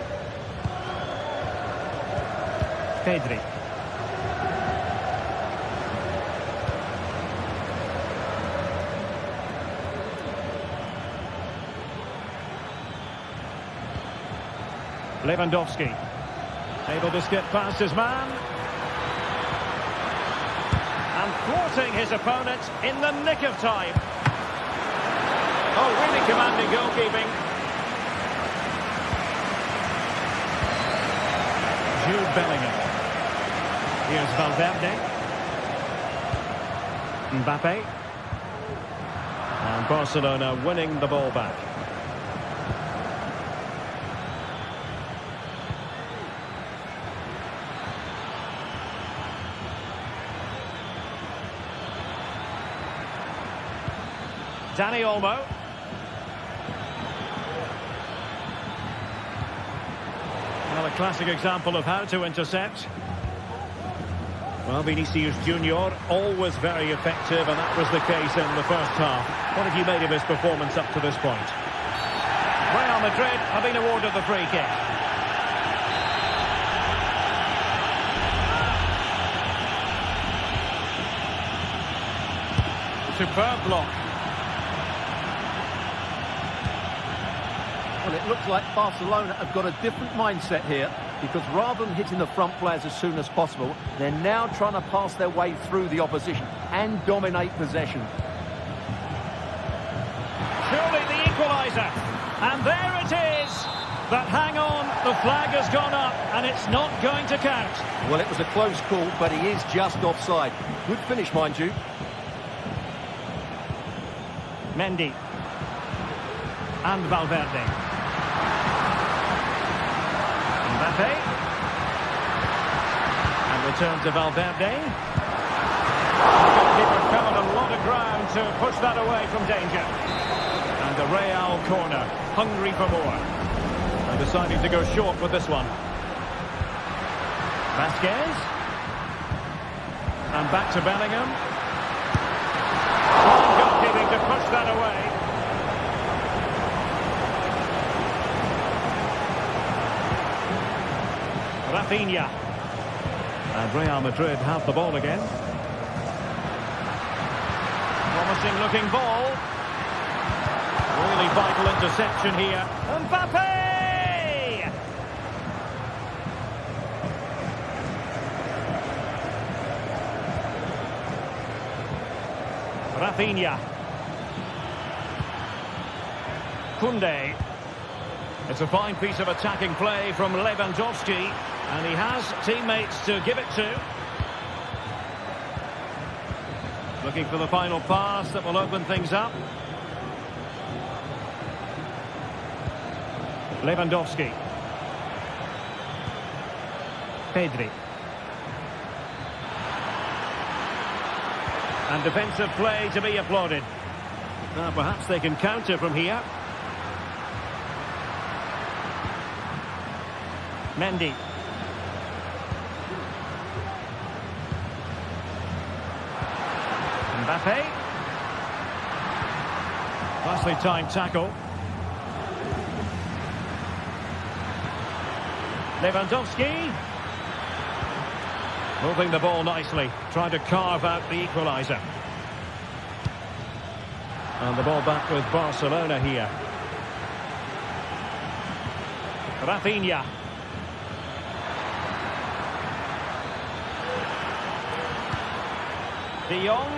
Pedri. Lewandowski. Able to skip past his man. And thwarting his opponent in the nick of time. Oh, really commanding goalkeeping. Jude Bellingham. Here's Valverde. Mbappe. And Barcelona winning the ball back. Dani Olmo. Well, a classic example of how to intercept. Well, Vinicius Junior, always very effective, and that was the case in the first half. What have you made of his performance up to this point? Real Madrid have been awarded the free kick. Superb block. Well, it looks like Barcelona have got a different mindset here, because rather than hitting the front players as soon as possible, they're now trying to pass their way through the opposition and dominate possession. Surely the equaliser. And there it is. But hang on, the flag has gone up and it's not going to count. Well, it was a close call, but he is just offside. Good finish, mind you. Mendy. And Valverde. Mbappe. And return to Valverde. The goalkeeper covered a lot of ground to push that away from danger. And the Real corner, hungry for more. And deciding to go short with this one. Vasquez. And back to Bellingham. Strong goalkeeping to push that away. Rafinha. And Real Madrid have the ball again. Promising looking ball. Really vital interception here. Mbappe! Rafinha. Koundé. It's a fine piece of attacking play from Lewandowski, and he has teammates to give it to. Looking for the final pass that will open things up. Lewandowski. Pedri. And defensive play to be applauded. Now perhaps they can counter from here. Mendy. Mbappe. Nicely timed tackle. Lewandowski. Moving the ball nicely, trying to carve out the equaliser. And the ball back with Barcelona here. Rafinha. De Jong.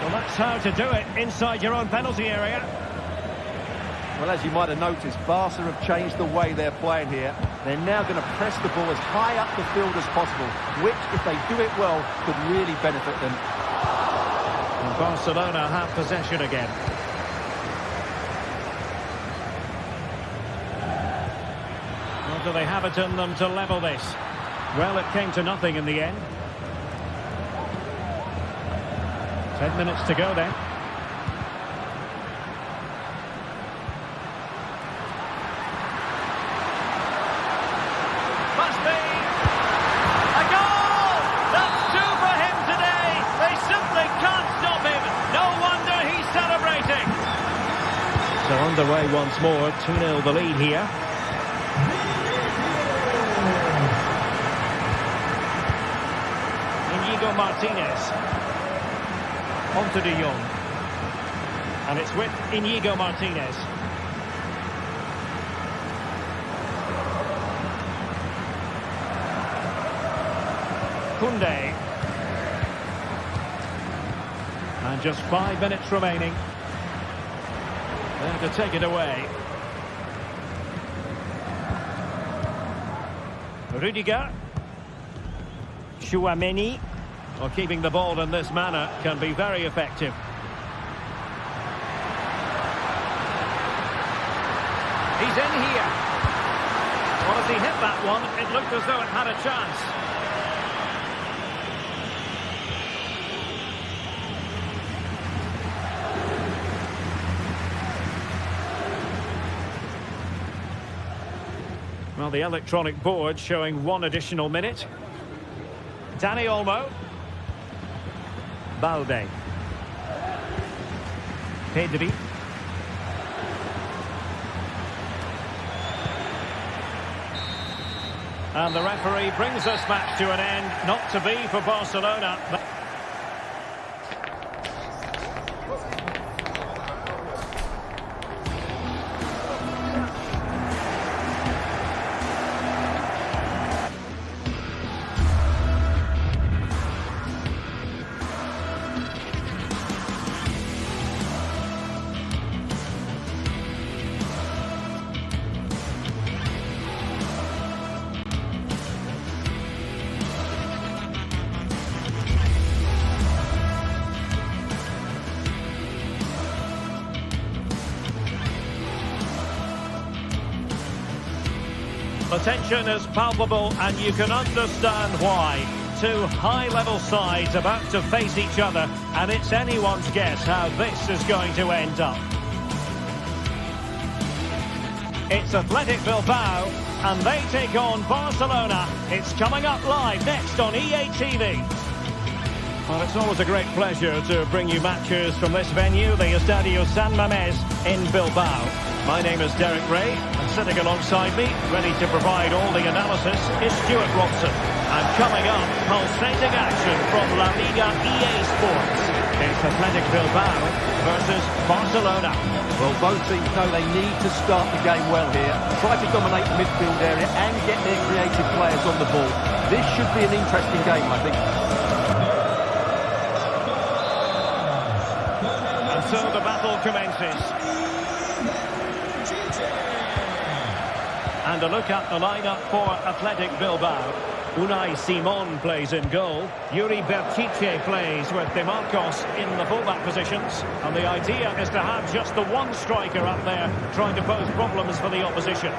Well, that's how to do it inside your own penalty area. Well, as you might have noticed, Barca have changed the way they're playing here. They're now going to press the ball as high up the field as possible, which, if they do it well, could really benefit them. And Barcelona have possession again. Or do they have it in them to level this? Well, it came to nothing in the end. 10 minutes to go then. Must be a goal! That's two for him today. They simply can't stop him. No wonder he's celebrating. So underway once more. 2-0 the lead here. Inigo Martinez. On to De Jong. And it's with Inigo Martinez. Koundé. And just 5 minutes remaining. There to take it away. Rudiger. Chouameni. Well, keeping the ball in this manner can be very effective. He's in here. Well, as he hit that one, it looked as though it had a chance. Well, the electronic board showing 1 additional minute. Dani Olmo. Balde. Pedri. And the referee brings this match to an end. Not to be for Barcelona. The tension is palpable, and you can understand why. Two high-level sides about to face each other, and it's anyone's guess how this is going to end up. It's Athletic Bilbao, and they take on Barcelona. It's coming up live next on EA TV. Well, it's always a great pleasure to bring you matches from this venue, the Estadio San Mamés in Bilbao. My name is Derek Ray, and sitting alongside me, ready to provide all the analysis, is Stuart Robson. And coming up, pulsating action from La Liga EA Sports. It's Athletic Bilbao versus Barcelona. Well, both teams know they need to start the game well here. Try to dominate the midfield area and get their creative players on the ball. This should be an interesting game, I think. so the battle commences. And a look at the lineup for Athletic Bilbao. Unai Simon plays in goal. Yuri Bertice plays with De Marcos in the fullback positions. And the idea is to have just the one striker up there trying to pose problems for the opposition.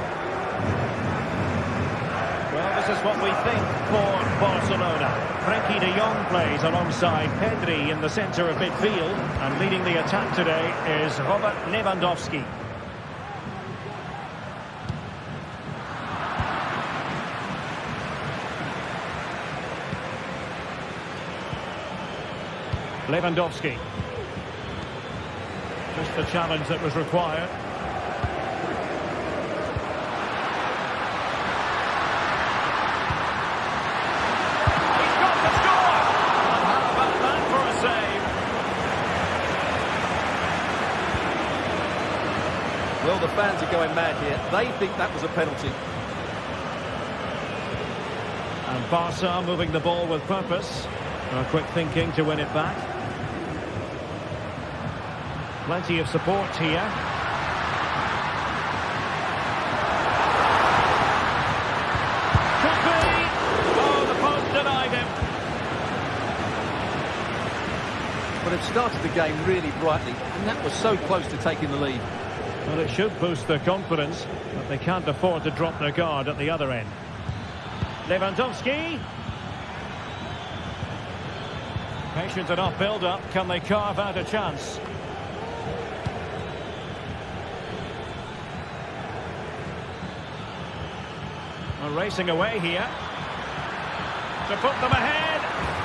Well, this is what we think for Barcelona. Frenkie de Jong plays alongside Pedri in the centre of midfield. And leading the attack today is Robert Lewandowski. Lewandowski. Just the challenge that was required. He's got to score! And how about that for a save? Well, the fans are going mad here. They think that was a penalty. And Barca moving the ball with purpose. Quick thinking to win it back. Plenty of support here. Could be! Oh, the post denied him. But it started the game really brightly, and that was so close to taking the lead. Well, it should boost their confidence, but they can't afford to drop their guard at the other end. Lewandowski. Patient enough build-up. Can they carve out a chance? Well, racing away here. To put them ahead.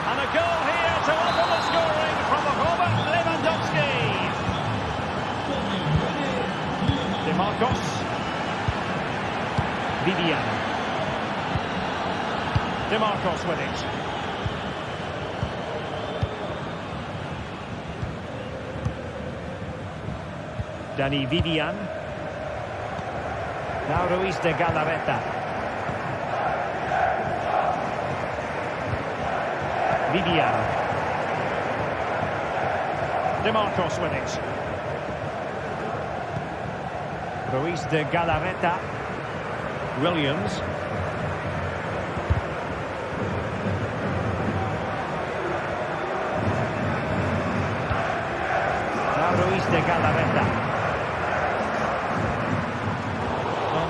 And a goal here to open the scoring from Robert Lewandowski. De Marcos. Vivian. De Marcos with it. Dani Vivian. Now Ruiz de Galarreta. Vivian. De Marcos with it. Ruiz de Galarreta. Williams. Now Ruiz de Galarreta.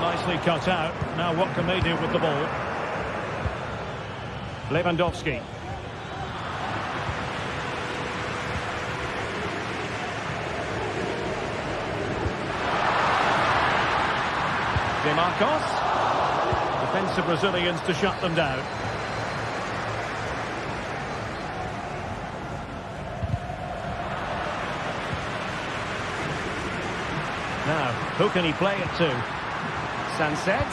Nicely cut out. Now what can they do with the ball? Lewandowski. De Marcos. Defensive Brazilians to shut them down. Now, who can he play it to? Sunset.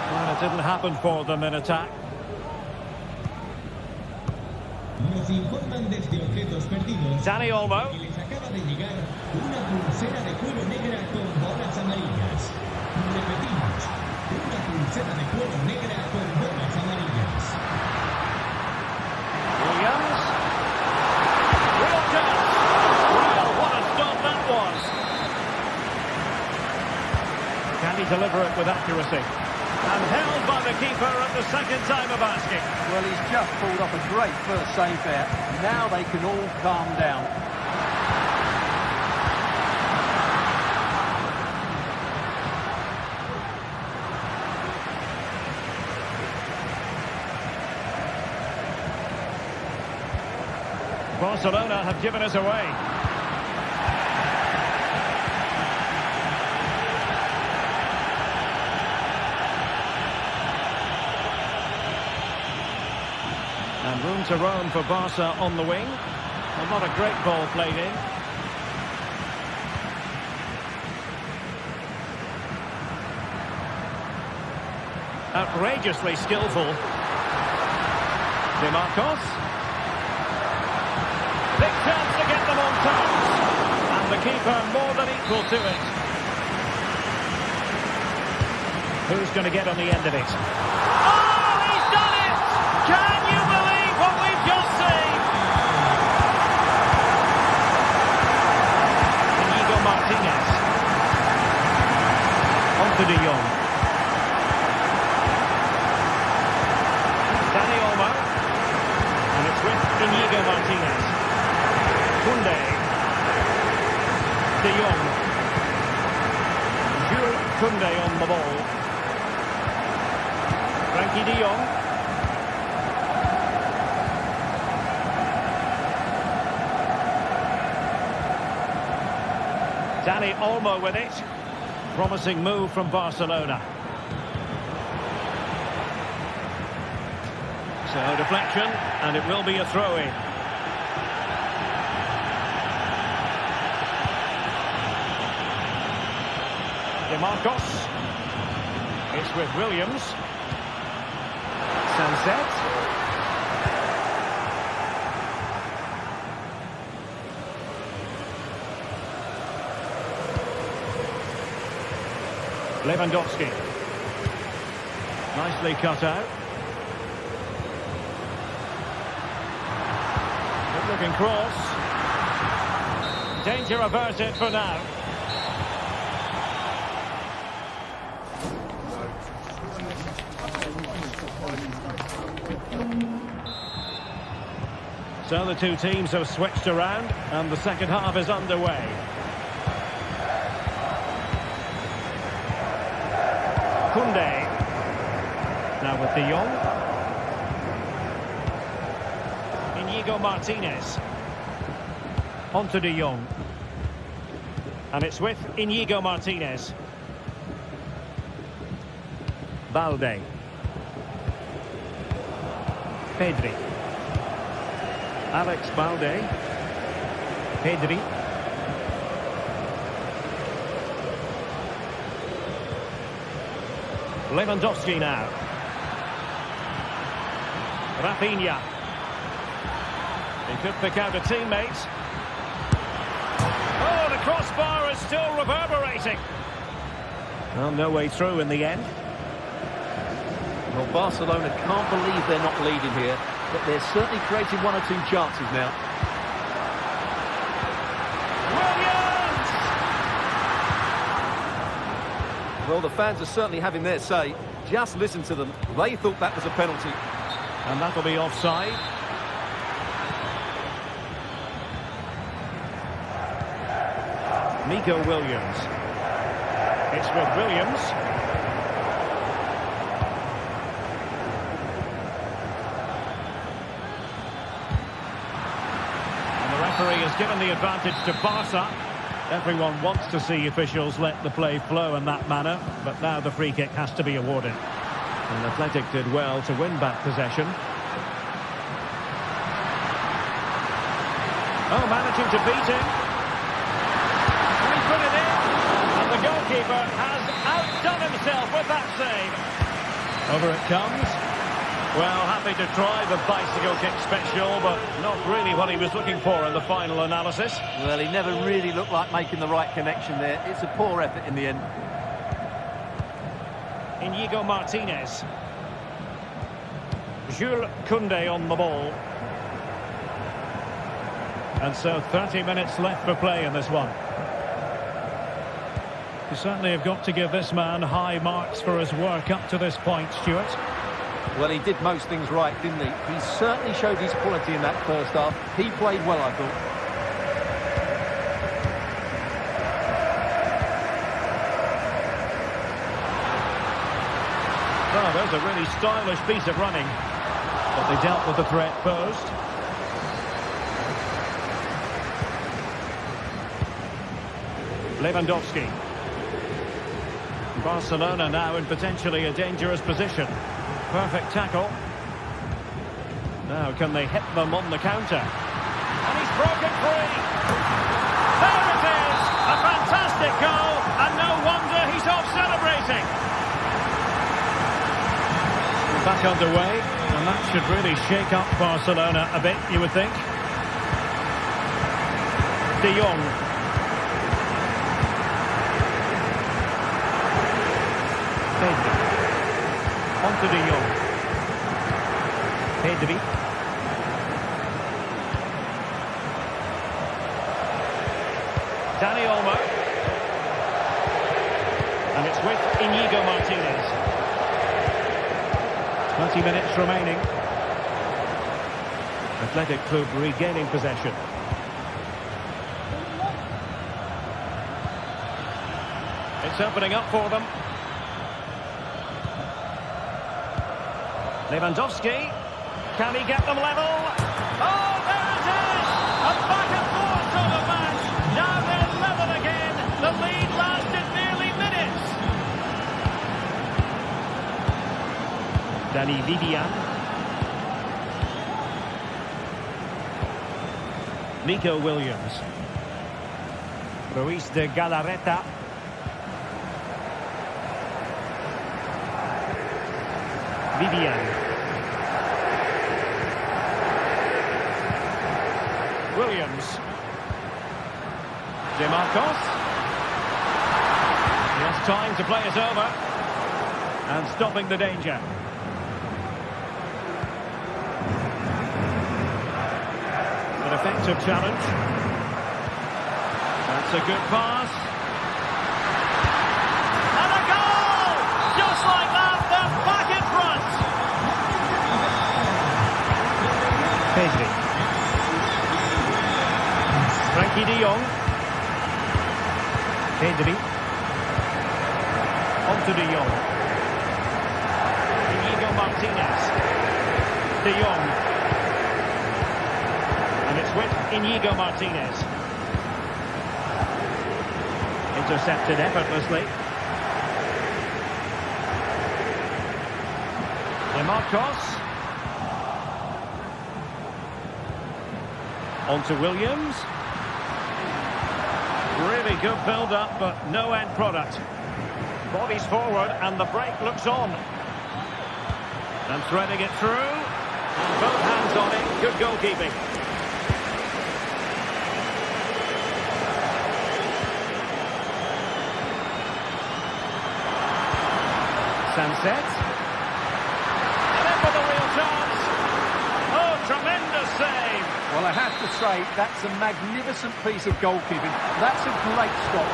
Well, it didn't happen for them in attack. Nos informan desde objetos perdidos Dani Olmo. que les acaba de llegar una pulsera de cuero negra con bolas amarillas. Repetimos, una pulsera de cuero negra con bolas amarillas. Williams. Real chance. Well, what a stop that was. Can he deliver it with accuracy? And held by the keeper at the second time of asking. Well, he's just pulled off a great first save there. Now they can all calm down. Barcelona have given us away. And room to roam for Barca on the wing. Well, not a great ball played in. Outrageously skillful. De Marcos. Big chance to get them on toes. And the keeper more than equal to it. Who's going to get on the end of it? Oh, he's done it! Can you believe what we've Inigo Martinez. Koundé. De Jong. Jules Koundé on the ball. Frankie de Jong. Dani Olmo with it. Promising move from Barcelona. So deflection, and it will be a throw-in. DeMarcos. It's with Williams. Sunset. Lewandowski. Nicely cut out. Good looking cross. Danger averted for now. So the two teams have switched around and the second half is underway. Koundé. Now with De Jong. Inigo Martinez. On to De Jong. And it's with Inigo Martinez. Balde. Pedri. Alex Balde. Pedri. Lewandowski now. Rafinha. He could pick out a teammate. Oh, the crossbar is still reverberating. Well, no way through in the end. Well, Barcelona can't believe they're not leading here, but they're certainly creating one or two chances now. Williams! Well, the fans are certainly having their say. Just listen to them. They thought that was a penalty. And that'll be offside. Nico Williams. It's with Williams. And the referee has given the advantage to Barca. Everyone wants to see officials let the play flow in that manner, but now the free kick has to be awarded. And Athletic did well to win back possession. Oh, managing to beat him. And he put it in. And the goalkeeper has outdone himself with that save. Over it comes. Well, happy to try the bicycle kick special, but not really what he was looking for in the final analysis. Well, he never really looked like making the right connection there. It's a poor effort in the end. Inigo Martinez. Jules Koundé on the ball. And so 30 minutes left for play in this one. You certainly have got to give this man high marks for his work up to this point, Stuart. Well, he did most things right, didn't he? He certainly showed his quality in that first half. He played well, I thought. Oh, there's a really stylish piece of running. But they dealt with the threat posed. Lewandowski. Barcelona now in potentially a dangerous position. Perfect tackle. Now can they hit them on the counter? And he's broken free. There it is! A fantastic goal, and no wonder he's off celebrating. Back underway, and that should really shake up Barcelona a bit, you would think. De Jong. Pedri. On to De Jong. Pedri. Dani Olmo. And it's with Inigo Martinez. 20 minutes remaining. Athletic Club regaining possession. It's opening up for them. Lewandowski. Can he get them level? Oh, there it is! A back and forth sort of match. Now they're level again. The lead lasted nearly minutes. Danny Vivian. Nico Williams. Ruiz de Galarreta. Vivian. Williams. DeMarcos. He has time to play it over. And stopping the danger. An effective challenge. That's a good pass. And a goal! Just like that, they're back in front. Pedri. Frankie de Jong. Pedri. On to de Jong. Inigo Martinez. De Jong. And it's with Inigo Martinez. Intercepted effortlessly. DeMarcos. On to Williams. Really good build-up, but no end product. Bodies forward, and the break looks on. And threading it through. And both hands on it. Good goalkeeping. Sunset. And in with a real chance. Oh, tremendous save. Well, I have to say, that's a magnificent piece of goalkeeping. That's a great stop.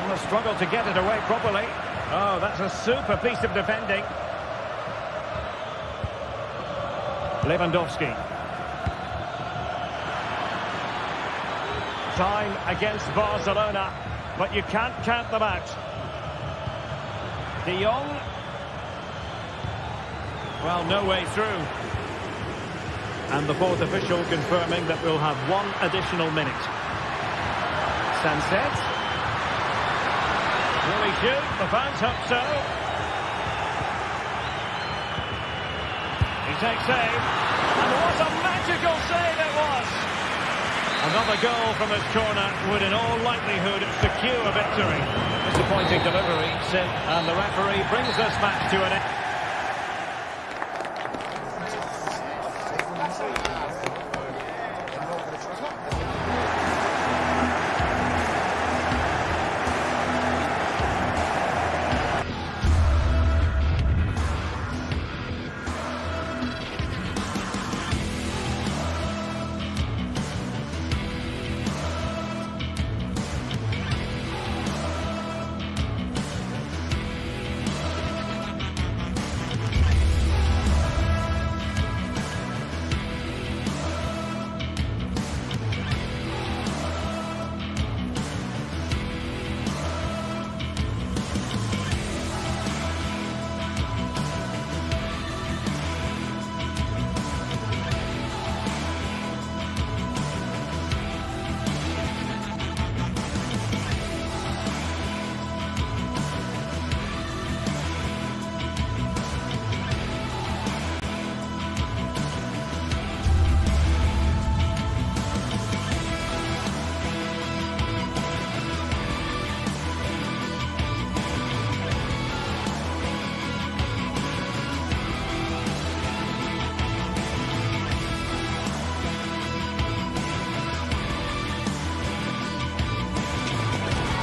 Well, a struggle to get it away properly. Oh, that's a super piece of defending. Lewandowski. Time against Barcelona, but you can't count them out. De Jong. Well, no way through. And the fourth official confirming that we'll have one additional minute. Sunset. Will he shoot? The fans hope so. He takes aim. And what a magical save it was! Another goal from his corner would in all likelihood secure a victory. Disappointing delivery, and the referee brings this match to an end.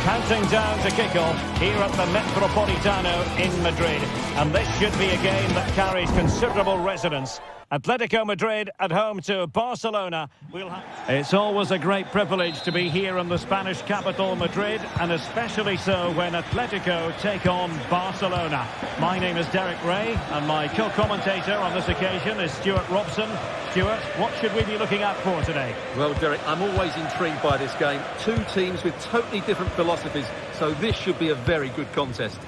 Counting down to kick-off here at the Metropolitano in Madrid. And this should be a game that carries considerable resonance. Atletico Madrid at home to Barcelona. It's always a great privilege to be here in the Spanish capital, Madrid, and especially so when Atletico take on Barcelona. My name is Derek Ray, and my co-commentator on this occasion is Stuart Robson. Stuart, what should we be looking out for today? Well, Derek, I'm always intrigued by this game. Two teams with totally different philosophies, so this should be a very good contest.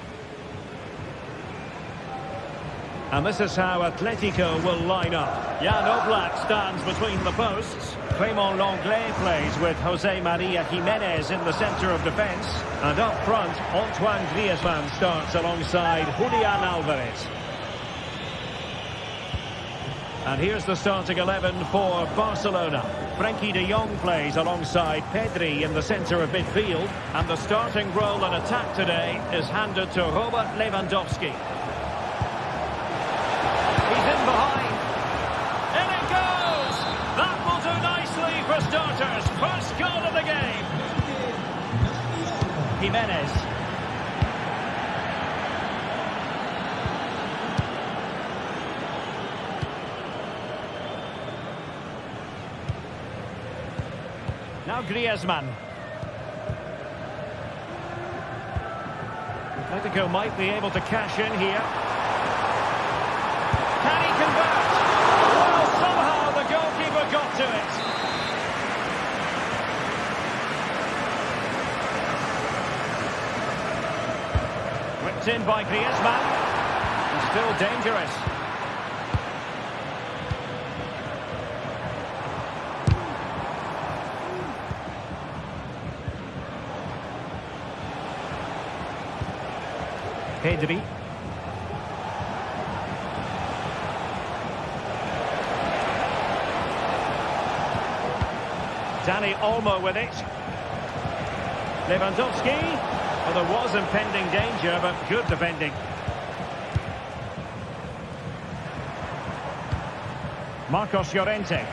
And this is how Atletico will line up. Jan Oblak stands between the posts. Clément Lenglet plays with Jose Maria Jimenez in the centre of defence. And up front, Antoine Griezmann starts alongside Julian Alvarez. And here's the starting 11 for Barcelona. Frenkie de Jong plays alongside Pedri in the centre of midfield. And the starting role in attack today is handed to Robert Lewandowski. Behind. In it goes! That will do nicely for starters. First goal of the game. Jimenez. Now Griezmann. Atletico might be able to cash in here. Can he convert? Well, somehow the goalkeeper got to it. Whipped in by Griezmann. He's still dangerous. Pedri. Dani Olmo with it. Lewandowski. Well, there was impending danger, but good defending. Marcos Llorente.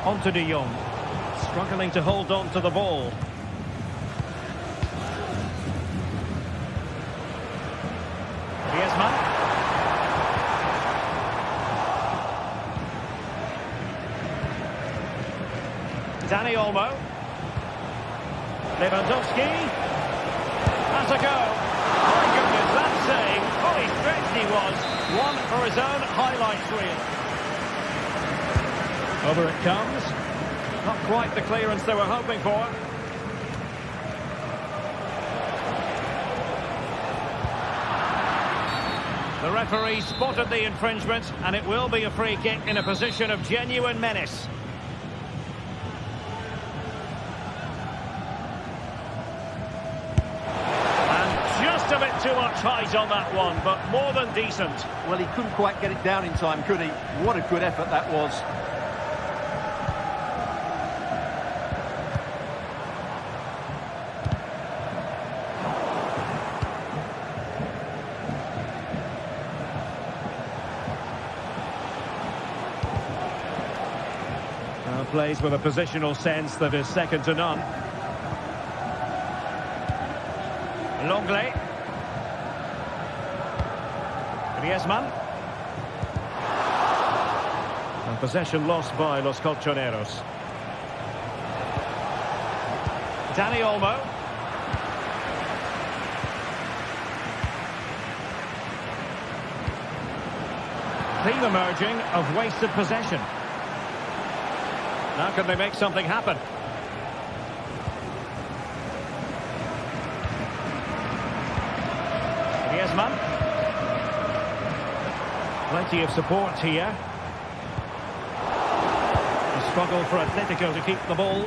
On to de Jong. Struggling to hold on to the ball. Griezmann. Dani Olmo. Lewandowski. Has a go. My goodness, that save. Oh, he stretched he was. One for his own highlights reel. Over it comes. Not quite the clearance they were hoping for. The referee spotted the infringement, and it will be a free kick in a position of genuine menace. And just a bit too much height on that one, but more than decent. Well, he couldn't quite get it down in time, could he? What a good effort that was. Plays with a positional sense that is second to none. Lenglet. Griezmann. And possession lost by Los Colchoneros. Dani Olmo. Theme emerging of wasted possession. Now can they make something happen? Griezmann. Plenty of support here. A struggle for Atletico to keep the ball.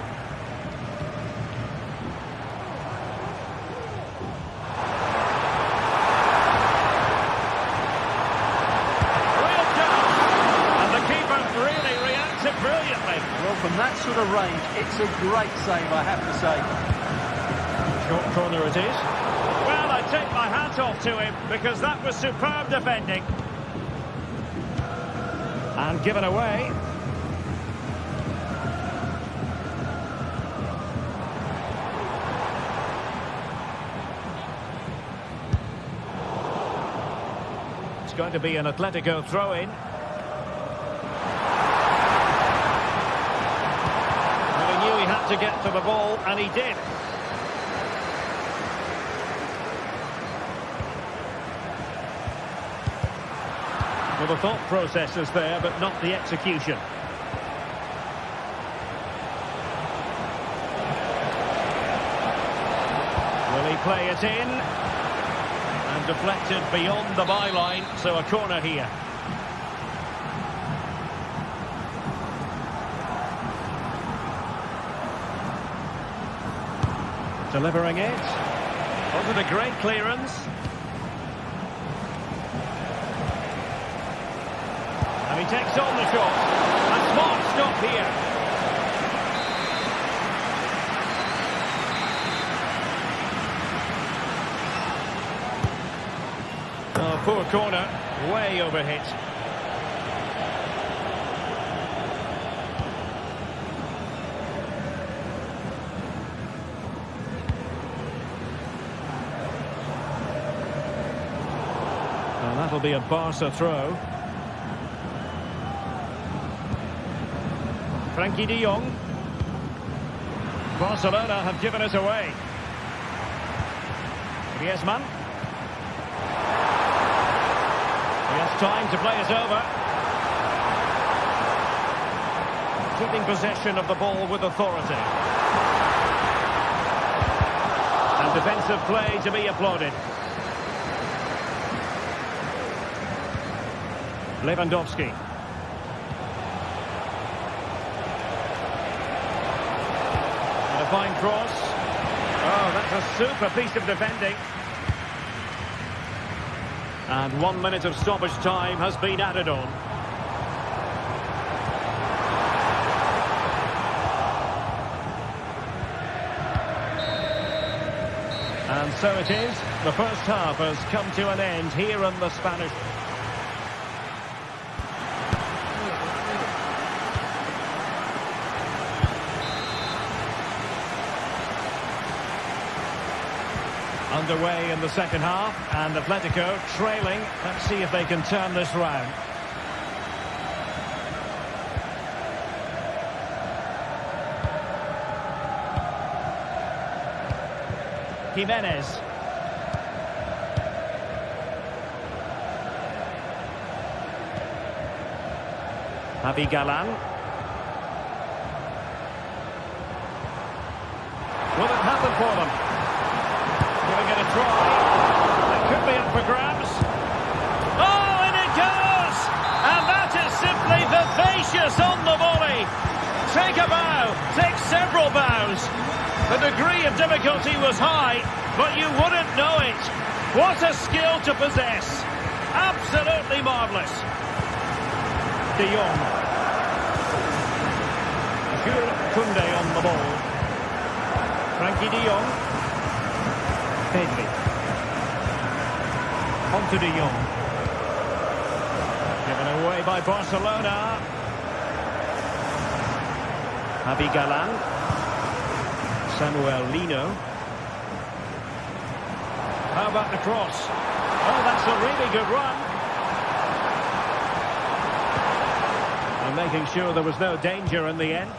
Brilliantly. Well, from that sort of range, it's a great save, I have to say. Short corner it is. Well, I take my hat off to him because that was superb defending. And given away. going to be an Atletico throw-in. Well, he knew he had to get to the ball, and he did. Well, the thought process is there, but not the execution. Will he play it in? And deflected beyond the byline, so a corner here. Delivering it. Wasn't a great clearance. And he takes on the shot. A smart stop here. Oh, poor corner. Way overhit. Well, that'll be a Barca throw. Frankie de Jong. Barcelona have given it away. Griezmann. He has time to play it over. Keeping possession of the ball with authority. And defensive play to be applauded. Lewandowski. A fine cross. Oh, that's a super piece of defending. And 1 minute of stoppage time has been added on. And so it is. The first half has come to an end here in the Spanish. Underway in the second half, and Atletico trailing. Let's see if they can turn this round. Jimenez. Javi Galán. Will it happen for them? Giving it a try. It could be up for grabs. Oh, and it goes! And that is simply vivacious on the volley. Take a bow, take several bows. The degree of difficulty was high, but you wouldn't know it. What a skill to possess. Absolutely marvellous. De Jong. Jules Koundé on the ball. Frankie de Jong. Pedri. On to de Jong. Given away by Barcelona. Javi Galán. Samuel Lino. How about the cross? Oh, that's a really good run. And making sure there was no danger in the end.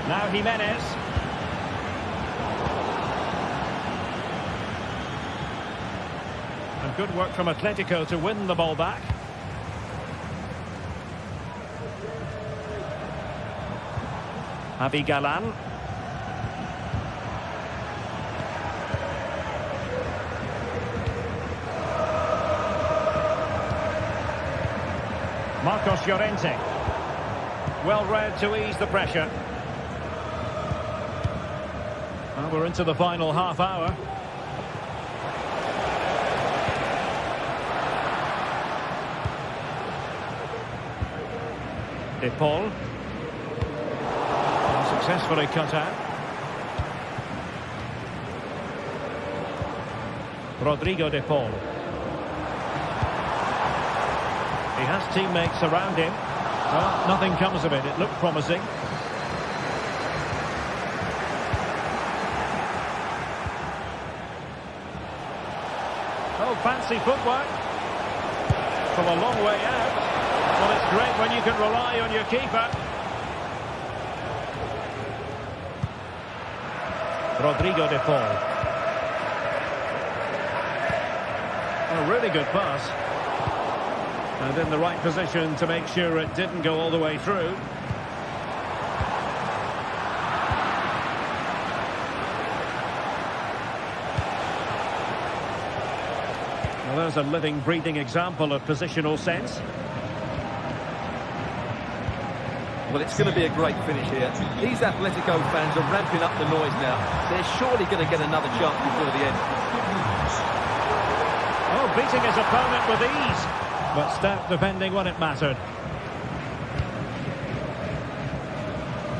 Now Jimenez. And good work from Atletico to win the ball back. Javi Galán. Marcos Llorente. Well read to ease the pressure. Well, we're into the final half hour. De Paul. Successfully cut out. Rodrigo de Paul. He has teammates around him. Well, nothing comes of it. It looked promising. Oh, fancy footwork. From a long way out. Well, it's great when you can rely on your keeper. Rodrigo de Paul. A really good pass. And in the right position to make sure it didn't go all the way through. Well, there's a living, breathing example of positional sense. Well, it's going to be a great finish here. These Atletico fans are ramping up the noise now. They're surely going to get another chance before the end. Oh, beating his opponent with ease. But stout defending when it mattered.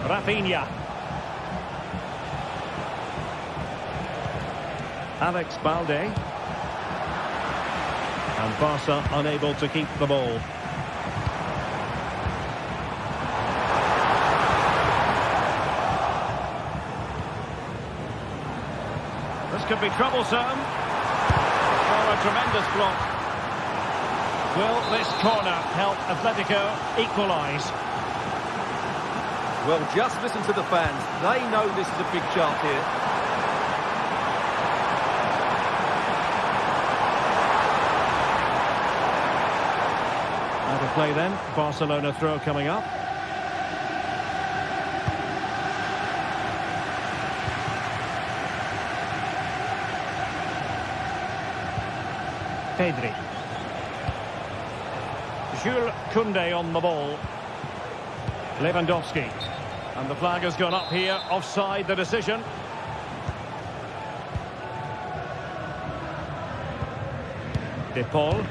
Rafinha. Alex Balde. And Barca unable to keep the ball. This could be troublesome. Oh, a tremendous block. Will this corner help Atletico equalise? Well, just listen to the fans. They know this is a big chance here. Out of play then. Barcelona throw coming up. Pedri. Jules Koundé on the ball. Lewandowski. And the flag has gone up here. Offside the decision. De Paul.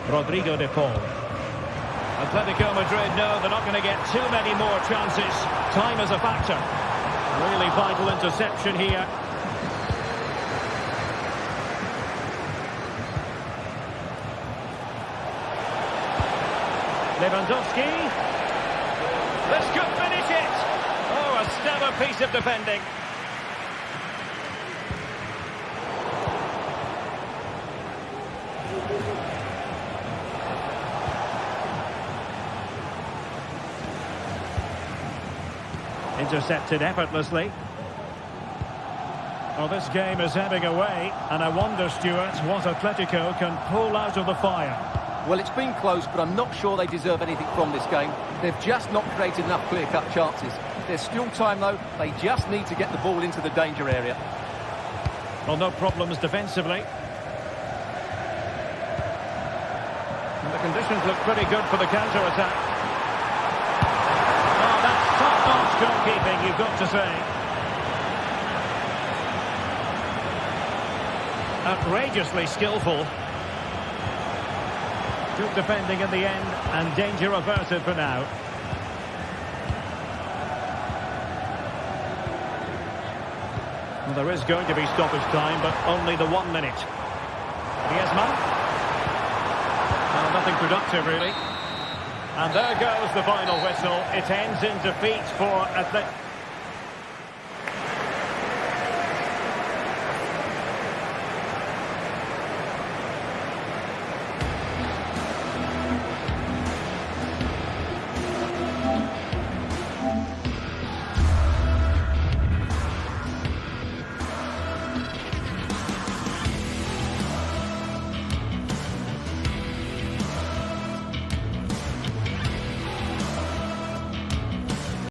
Rodrigo de Paul. Atletico Madrid know they're not going to get too many more chances. Time is a factor. Really vital interception here. Lewandowski. This could finish it. Oh, a stellar piece of defending. Intercepted effortlessly. Well, this game is ebbing away, and I wonder, Stuart, what Atletico can pull out of the fire. Well, it's been close, but I'm not sure they deserve anything from this game. They've just not created enough clear-cut chances. There's still time, though. They just need to get the ball into the danger area. Well, no problems defensively. And the conditions look pretty good for the counter-attack. Oh, that's top-notch goalkeeping, you've got to say. Outrageously skillful. Good defending in the end, and danger averted for now. Well, there is going to be stoppage time, but only the 1 minute. Griezmann. Well, nothing productive, really. And there goes the final whistle. It ends in defeat for Atletico.